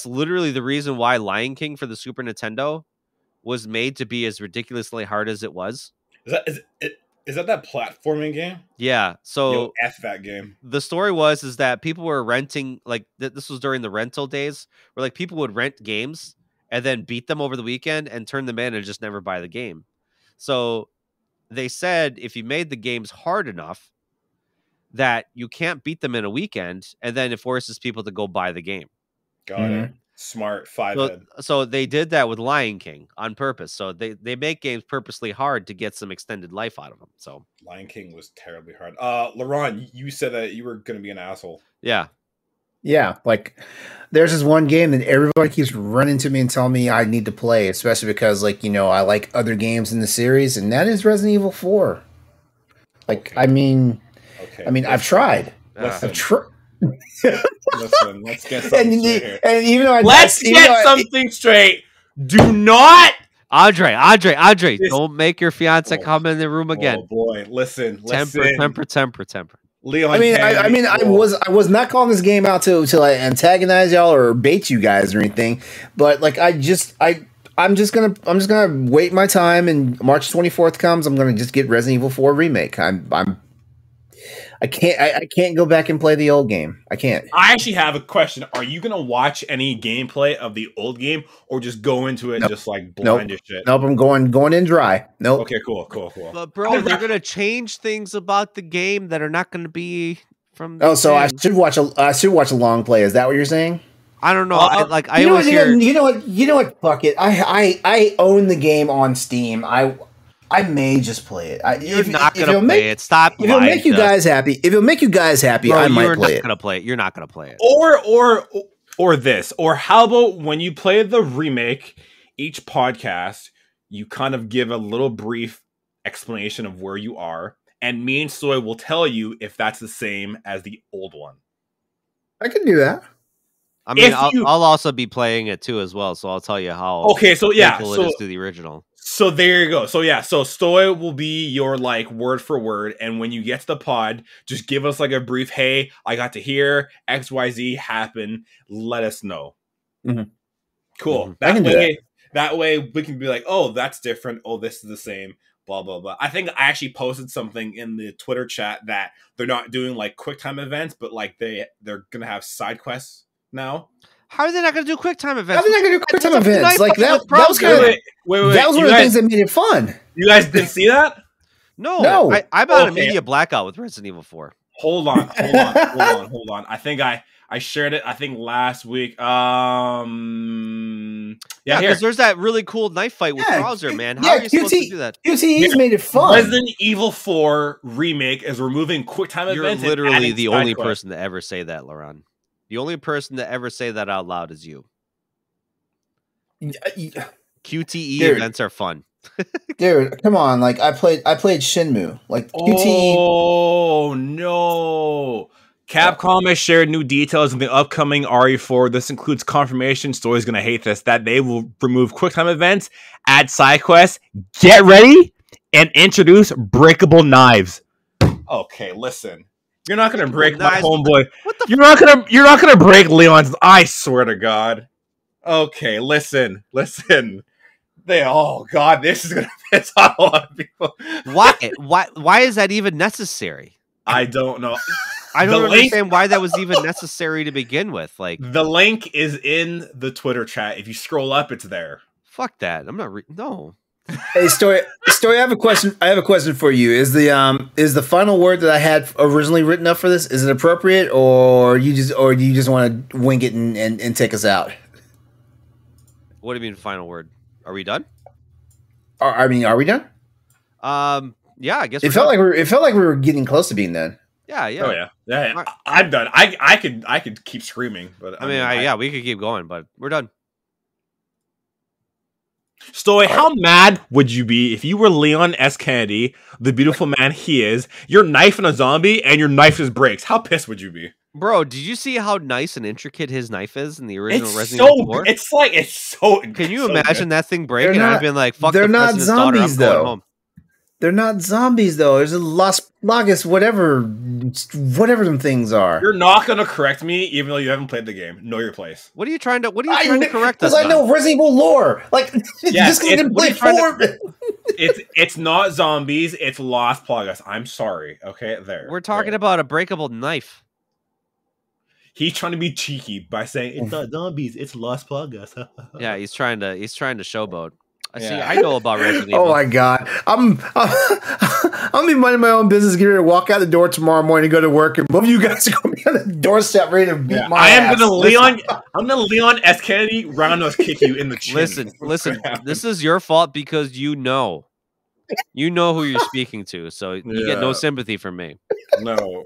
literally the reason why Lion King for the Super Nintendo was made to be as ridiculously hard as it was. Is that platforming game? Yeah. So F that game. The story is that people were renting, like this was during the rental days, where like people would rent games and then beat them over the weekend and turn them in and just never buy the game. So they said if you made the games hard enough that you can't beat them in a weekend, and then it forces people to go buy the game. Got it. Smart. Five-head. So they did that with Lion King on purpose. So they make games purposely hard to get some extended life out of them. So Lion King was terribly hard. LeRon, you said that you were going to be an asshole. Yeah. Yeah. Like there's this one game that everybody keeps running to me and telling me I need to play, especially because like, you know, I like other games in the series, and that is Resident Evil 4. Like, I mean, I've tried. Listen. I've tried. Listen, let's get something straight here. And even though let's get something straight. Do not, Andre, don't make your fiance come in the room again. Oh boy, listen. Temper. Leon, I was not calling this game out to like antagonize y'all or bait you guys or anything, but like I'm just gonna wait my time, and March 24th comes, I'm gonna just get Resident Evil 4 remake. I can't go back and play the old game. I can't. I actually have a question. Are you going to watch any gameplay of the old game, or just go into it just like blind as shit? Nope, I'm going in dry. Nope. Okay, cool. But bro, they're going to change things about the game that are not going to be from I should watch a long play. Is that what you're saying? I don't know. You know what? Fuck it. I own the game on Steam. I may just play it. You're not gonna play it. Stop. If it'll make you guys happy, I might play it. Gonna play it. You're not gonna play it. Or this. Or how about when you play the remake, each podcast, you kind of give a little brief explanation of where you are, and me and Stoy will tell you if that's the same as the old one. I can do that. I mean, I'll also be playing it too as well, so I'll tell you how. Okay, so yeah, it is to the original. So there you go. So yeah, so Stoy will be your like word for word, and when you get to the pod, just give us like a brief. Hey, I got to hear XYZ happen. Let us know. Mm-hmm. Cool. Mm-hmm. That way we can be like, oh, that's different. Oh, this is the same. Blah blah blah. I think I actually posted something in the Twitter chat that they're not doing like QuickTime events, but like they're gonna have side quests now. How are they not going to do QuickTime events? How are they not going to do QuickTime events? Like that was kind of that was one of the things that made it fun. You guys didn't see that? No. I'm on a media blackout with Resident Evil 4. Hold on. I think I shared it. I think last week. Yeah, because there's that really cool knife fight with Krauser, man. How are you supposed to do that? QTE's made it fun. Resident Evil 4 remake is removing QuickTime events. You're literally the only person to ever say that, LeRon. The only person to ever say that out loud is you. QTE events are fun. Dude, come on. Like I played Shenmue. Like QTE. Oh no. Capcom has shared new details in the upcoming RE4. This includes confirmation, Story's gonna hate this, that they will remove QuickTime events, add side quests, get ready, and introduce breakable knives. Okay, listen. You're not gonna break my homeboy. You're not gonna break Leon's. I swear to God. Okay, listen. Oh God, this is gonna piss off a lot of people. Why is that even necessary? I don't know. I don't understand why that was even necessary to begin with. Like the link is in the Twitter chat. If you scroll up, it's there. Fuck that. I'm not. No. Hey, Stoy, I have a question. I have a question for you. Is the final word that I had originally written up for this, is it appropriate, or do you just want to wing it and take us out? What do you mean final word? Are we done? Are we done? Yeah, I guess it felt like we were getting close to being done. Yeah. Oh yeah. I'm done. I could keep screaming, but I mean, we could keep going, but we're done. Stoy, how mad would you be if you were Leon S. Kennedy, the beautiful man he is, you're knifing a zombie and your knife just breaks? How pissed would you be? Bro, did you see how nice and intricate his knife is in the original Resident Evil 4? It's so. Can you imagine that thing breaking? I've been like, fuck the president's daughter, I'm going home. They're not zombies, though. There's a Las Plagas, whatever them things are. You're not going to correct me, even though you haven't played the game. Know your place. What are you trying to correct us? Because I know Resident Evil lore. Like, just because I didn't play 4. It's not zombies. It's Las Plagas. I'm sorry. Okay, there. We're talking about a breakable knife. He's trying to be cheeky by saying it's not zombies. It's Las Plagas. Yeah, he's trying to showboat. See, I know about Resident Evil. Oh my God, I'm be minding my own business, getting ready to walk out the door tomorrow morning and go to work, and both of you guys are gonna be on the doorstep ready to beat my ass. I'm gonna Leon S. Kennedy roundhouse kick you in the chin. Listen. This is your fault because you know who you're speaking to, so you get no sympathy from me. No.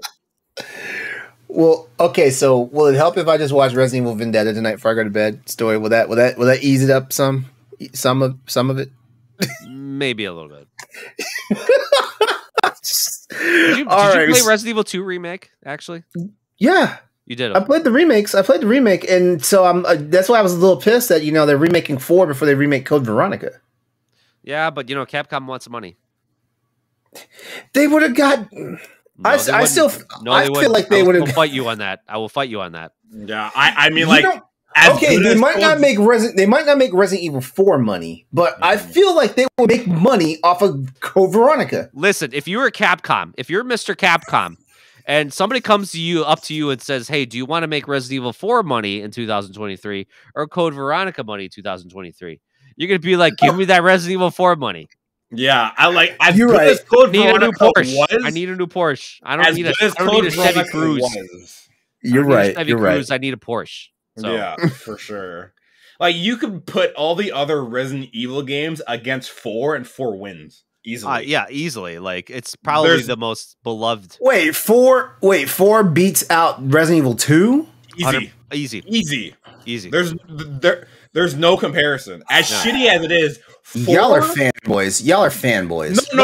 Well, okay, so will it help if I just watch Resident Evil Vendetta tonight before I go to bed? Story, will that ease it up some of it? Maybe a little bit. Did you play Resident Evil 2 remake? Actually, yeah, you did. I played the remakes. I played the remake, and so that's why I was a little pissed that they're remaking 4 before they remake Code Veronica. Yeah, but Capcom wants money. They would have got. No, I feel like they would have. I will fight you on that. Yeah, I mean, like, okay, they might not make Resident Evil 4 money, but I feel like they will make money off of Code Veronica. Listen, if you're Capcom, if you're Mr. Capcom, and somebody comes up to you and says, "Hey, do you want to make Resident Evil 4 money in 2023 or Code Veronica money in 2023?" You're gonna be like, "Give me that Resident Evil 4 money." Yeah, you're right. I need a new Porsche. I don't need a Chevy Cruze. You're right. I need a Porsche. So. Yeah, for sure. Like, you could put all the other Resident Evil games against 4 and 4 wins. Easily. Yeah, easily. Like, it's probably the most beloved. Wait, 4 beats out Resident Evil 2? Easy. There's no comparison. As shitty as it is, 4... Y'all are fanboys. No.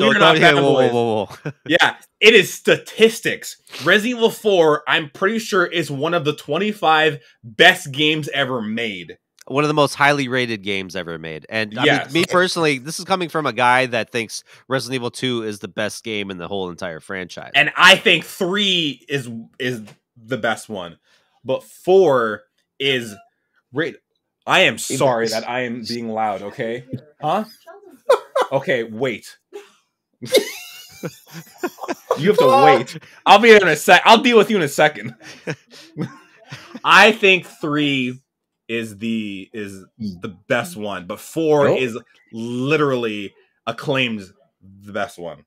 We're not fanboys. Whoa. Yeah, it is statistics. Resident Evil 4, I'm pretty sure, is one of the 25 best games ever made. One of the most highly rated games ever made. And I mean, me personally, this is coming from a guy that thinks Resident Evil 2 is the best game in the whole entire franchise. And I think 3 is the best one. But 4 is great. I am sorry that I am being loud, okay? Huh? Okay, wait. You have to wait. I'll be there in a sec. I'll deal with you in a second. I think 3 is the best one, but 4 is literally acclaimed the best one.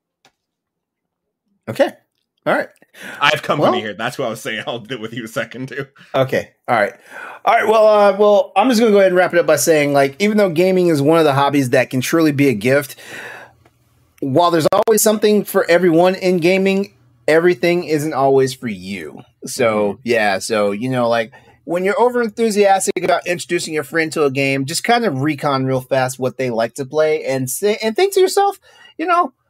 Okay. All right. I have company here. That's what I was saying. I'll deal with you a second too. Okay. All right. Well, I'm just going to go ahead and wrap it up by saying, like, even though gaming is one of the hobbies that can truly be a gift, while there's always something for everyone in gaming, everything isn't always for you. So, like, when you're over enthusiastic about introducing your friend to a game, just kind of recon real fast what they like to play and think to yourself,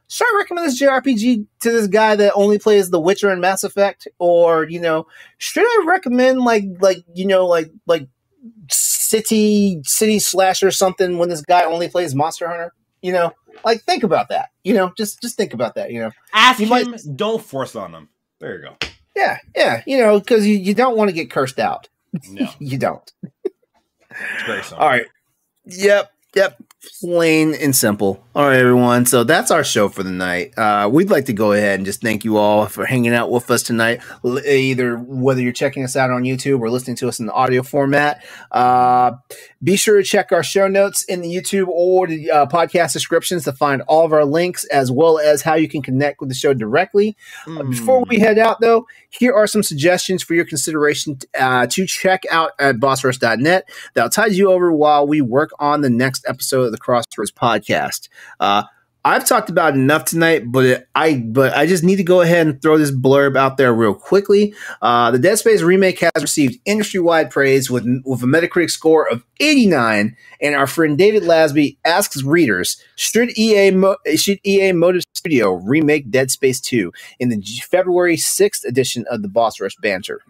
should I recommend this JRPG to this guy that only plays The Witcher and Mass Effect? Or, should I recommend like city slasher or something when this guy only plays Monster Hunter? Like, think about that. Just think about that. Ask him. Don't force on him. There you go. Yeah. Because you don't want to get cursed out. No, you don't. It's very simple. All right. Yep. Plain and simple. All right, everyone. So that's our show for the night. We'd like to go ahead and just thank you all for hanging out with us tonight, either whether you're checking us out on YouTube or listening to us in the audio format. Be sure to check our show notes in the YouTube or the podcast descriptions to find all of our links, as well as how you can connect with the show directly. Before we head out, though, here are some suggestions for your consideration to check out at bossrush.net. That'll tide you over while we work on the next episode of the Crossroads podcast. I've talked about enough tonight, but I just need to go ahead and throw this blurb out there real quickly. The Dead Space remake has received industry-wide praise with a Metacritic score of 89, and our friend David Lasby asks readers, should EA Motive Studio remake Dead Space 2 in the February 6th edition of the Boss Rush Banter?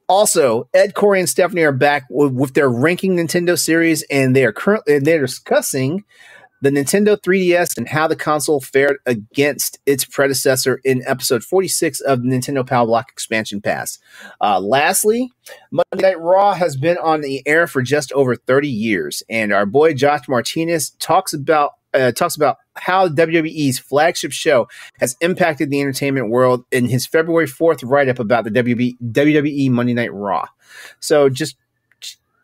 Also, Ed, Corey, and Stephanie are back with their ranking Nintendo series, and they're discussing the Nintendo 3DS and how the console fared against its predecessor in episode 46 of the Nintendo Power Block Expansion Pass. Lastly, Monday Night Raw has been on the air for just over 30 years, and our boy Josh Martinez talks about how WWE's flagship show has impacted the entertainment world in his February 4th write-up about the WWE Monday Night Raw. So just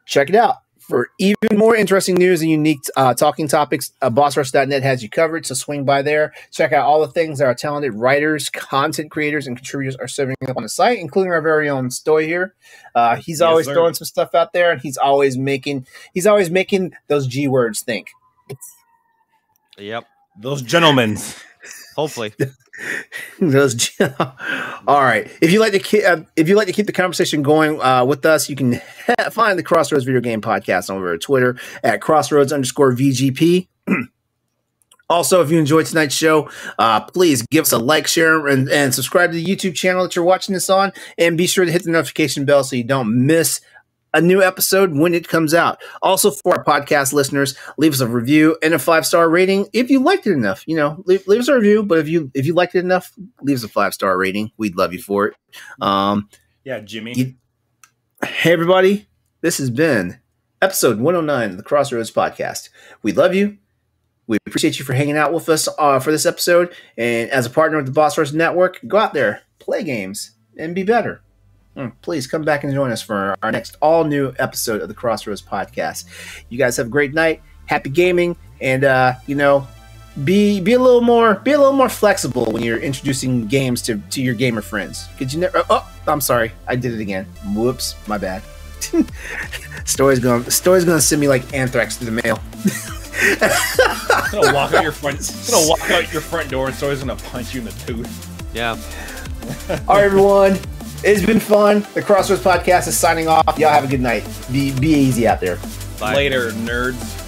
check it out. For even more interesting news and unique talking topics, BossRush.net has you covered, so swing by there. Check out all the things that our talented writers, content creators, and contributors are serving up on the site, including our very own Stoy here. He's always throwing some stuff out there, and he's always making those G words think. Yep. Those gentlemen. Hopefully. All right. If you like to keep the conversation going with us, you can find the Crossroads Video Game Podcast over at Twitter at Crossroads_VGP. Also, if you enjoyed tonight's show, please give us a like, share, and subscribe to the YouTube channel that you're watching this on, and be sure to hit the notification bell so you don't miss a new episode when it comes out. Also, for our podcast listeners, leave us a review and a 5-star rating if you liked it enough. Leave us a review, but if you liked it enough, leave us a 5-star rating. We'd love you for it. Yeah, Jimmy. Hey, everybody. This has been episode 109 of the Crossroads Podcast. We love you. We appreciate you for hanging out with us for this episode. And as a partner with the Boss Rush Network, go out there, play games, and be better. Please come back and join us for our next all-new episode of the Crossroads Podcast. You guys have a great night. Happy gaming, and be a little more flexible when you're introducing games to your gamer friends. Could you never? Oh, I'm sorry, I did it again. Whoops, my bad. Stoy's gonna send me like anthrax through the mail. Gonna walk out your front door and Stoy's gonna punch you in the tooth. Yeah. All right, everyone. It's been fun. The Crossroads Podcast is signing off. Y'all have a good night. Be easy out there. Bye. Later, nerds.